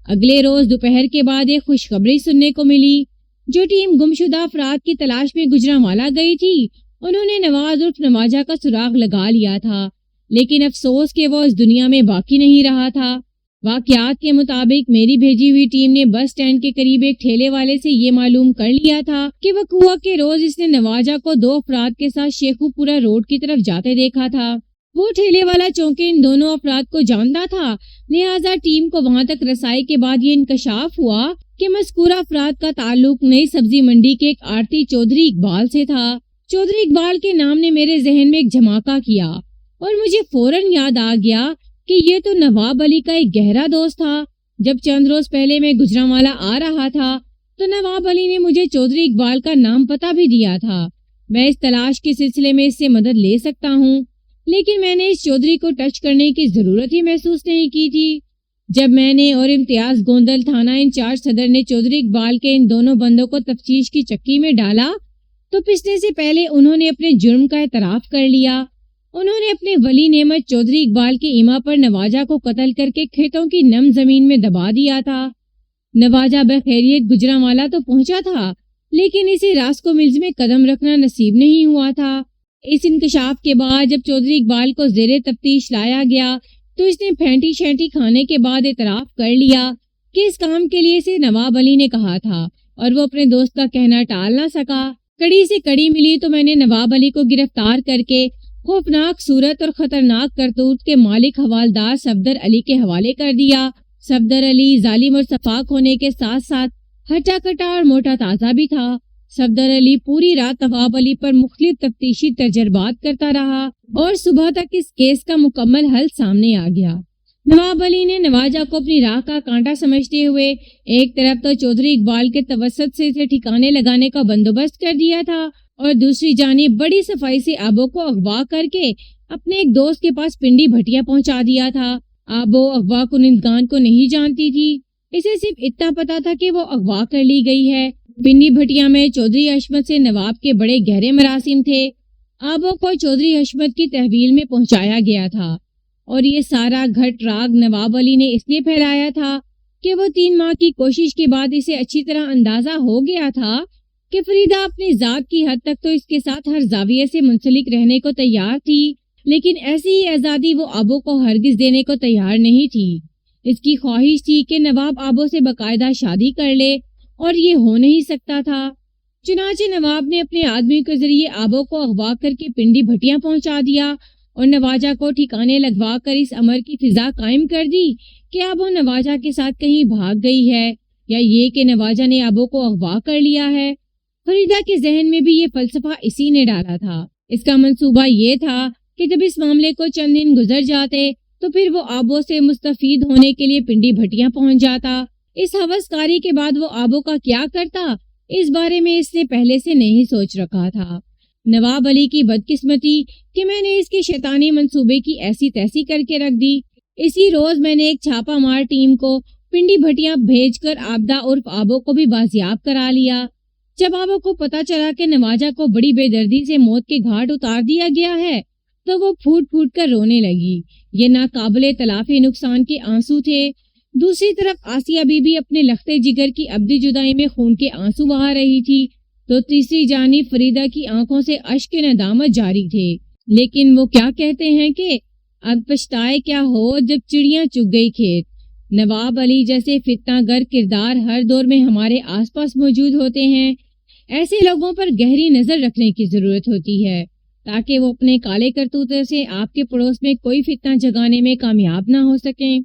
اگلے روز دوپہر کے بعد ایک خوشخبری سننے کو ملی۔ جو ٹیم گمشدہ افراد کی تلاش میں گجرانوالہ گئی تھی، انہوں نے نواز عرف نواجہ کا سراغ لگا لیا تھا، لیکن افسوس کہ وہ اس دنیا میں باقی نہیں رہا تھا۔ واقعات کے مطابق میری بھیجی ہوئی ٹیم نے بس سٹینڈ کے قریب ایک ٹھیلے والے سے یہ معلوم کر لیا تھا کہ وقوع کے روز اس نے نواجہ کو 2 افراد کے ساتھ شیخو پورہ روڈ کی طرف جاتے دیکھا تھا۔ وہ ٹھیلے والا چونکہ ان دونوں افراد کو جانتا تھا، لہٰذا ٹیم کو وہاں تک رسائی کے بعد یہ انکشاف ہوا کہ مذکورہ افراد کا تعلق نئی سبزی منڈی کے ایک آڑتی چودھری اقبال سے تھا۔ چودھری اقبال کے نام نے میرے ذہن میں ایک جھماکہ کیا اور مجھے فوراً یاد آ گیا کہ یہ تو نواب علی کا ایک گہرا دوست تھا۔ جب چند روز پہلے میں گجرانوالہ آ رہا تھا تو نواب علی نے مجھے چودھری اقبال کا نام پتہ بھی دیا تھا۔ میں اس تلاش کے سلسلے میں اس سے مدد لے سکتا ہوں، لیکن میں نے اس چودھری کو ٹچ کرنے کی ضرورت ہی محسوس نہیں کی تھی۔ جب میں نے اور امتیاز گوندل تھانہ انچارج صدر نے چودھری اقبال کے ان دونوں بندوں کو تفتیش کی چکی میں ڈالا تو پسنے سے پہلے انہوں نے اپنے جرم کا اعتراف کر لیا۔ انہوں نے اپنے ولی نعمت چودھری اقبال کی ایما پر نواجہ کو قتل کر کے کھیتوں کی نم زمین میں دبا دیا تھا۔ نواجہ بخیریت گجرانوالہ تو پہنچا تھا، لیکن اسے راسکو ملز میں قدم رکھنا نصیب نہیں ہوا تھا۔ اس انکشاف کے بعد جب چودھری اقبال کو زیر تفتیش لایا گیا تو اس نے پھینٹی شینٹی کھانے کے بعد اعتراف کر لیا کہ اس کام کے لیے اسے نواب علی نے کہا تھا، اور وہ اپنے دوست کا کہنا ٹال نہ سکا۔ کڑی سے کڑی ملی تو میں نے نواب علی کو گرفتار کر کے خوفناک صورت اور خطرناک کرتوت کے مالک حوالدار صفدر علی کے حوالے کر دیا۔ صفدر علی ظالم اور سفاک ہونے کے ساتھ ساتھ ہٹا کٹا اور موٹا تازہ بھی تھا۔ صفدر علی پوری رات نواب علی پر مختلف تفتیشی تجربات کرتا رہا اور صبح تک اس کیس کا مکمل حل سامنے آ گیا۔ نواب علی نے نواجہ کو اپنی راہ کا کانٹا سمجھتے ہوئے ایک طرف تو چودھری اقبال کے توسط سے اسے ٹھکانے لگانے کا بندوبست کر دیا تھا، اور دوسری جانب بڑی صفائی سے آبو کو اغوا کر کے اپنے ایک دوست کے پاس پنڈی بھٹیا پہنچا دیا تھا۔ آبو اغوا کنندگان کو نہیں جانتی تھی، اسے صرف اتنا پتا تھا کہ وہ اغوا کر لی گئی ہے۔ پنڈی بھٹیا میں چودھری حشمت سے نواب کے بڑے گہرے مراسم تھے۔ آبو کو چودھری حشمت کی تحویل میں پہنچایا گیا تھا، اور یہ سارا گھٹ راگ نواب علی نے اس لیے پھیلایا تھا کہ وہ 3 ماہ کی کوشش کے بعد اسے اچھی طرح اندازہ ہو گیا تھا کہ فریدہ اپنی ذات کی حد تک تو اس کے ساتھ ہر زاویے سے منسلک رہنے کو تیار تھی، لیکن ایسی ہی آزادی وہ آبو کو ہرگز دینے کو تیار نہیں تھی۔ اس کی خواہش تھی کہ نواب آبو سے باقاعدہ شادی کر لے، اور یہ ہو نہیں سکتا تھا۔ چنانچہ نواب نے اپنے آدمی کے ذریعے آبو کو اغوا کر کے پنڈی بھٹیاں پہنچا دیا اور نواجہ کو ٹھکانے لگوا کر اس امر کی فضا قائم کر دی کہ آبو نواجہ کے ساتھ کہیں بھاگ گئی ہے، یا یہ کہ نواجہ نے آبو کو اغوا کر لیا ہے۔ فریدہ کے ذہن میں بھی یہ فلسفہ اسی نے ڈالا تھا۔ اس کا منصوبہ یہ تھا کہ جب اس معاملے کو چند دن گزر جاتے تو پھر وہ آبو سے مستفید ہونے کے لیے پنڈی بھٹیاں پہنچ جاتا۔ اس ہوسکاری کے بعد وہ آبو کا کیا کرتا، اس بارے میں اس نے پہلے سے نہیں سوچ رکھا تھا۔ نواب علی کی بدقسمتی کہ میں نے اس کے شیطانی منصوبے کی ایسی تیسی کر کے رکھ دی۔ اسی روز میں نے ایک چھاپا مار ٹیم کو پنڈی بھٹیاں بھیج کر آبدہ عرف آبو کو بھی بازیاب کرا لیا۔ جب آبو کو پتا چلا کہ نواجہ کو بڑی بے دردی سے موت کے گھاٹ اتار دیا گیا ہے تو وہ پھوٹ پھوٹ کر رونے لگی۔ یہ ناقابل تلافی نقصان کے آنسو تھے۔ دوسری طرف آسیہ بی بی اپنے لختے جگر کی ابدی جدائی میں خون کے آنسو بہا رہی تھی، تو تیسری جانب فریدہ کی آنکھوں سے اشک ندامت جاری تھے۔ لیکن وہ کیا کہتے ہیں کہ اب پچھتائے کیا ہو جب چڑیاں چگ گئی کھیت۔ نواب علی جیسے فتنہ گر کردار ہر دور میں ہمارے آس پاس موجود ہوتے ہیں۔ ایسے لوگوں پر گہری نظر رکھنے کی ضرورت ہوتی ہے تاکہ وہ اپنے کالے کرتوتوں سے آپ کے پڑوس میں کوئی فتنہ جگانے میں کامیاب نہ ہو سکیں۔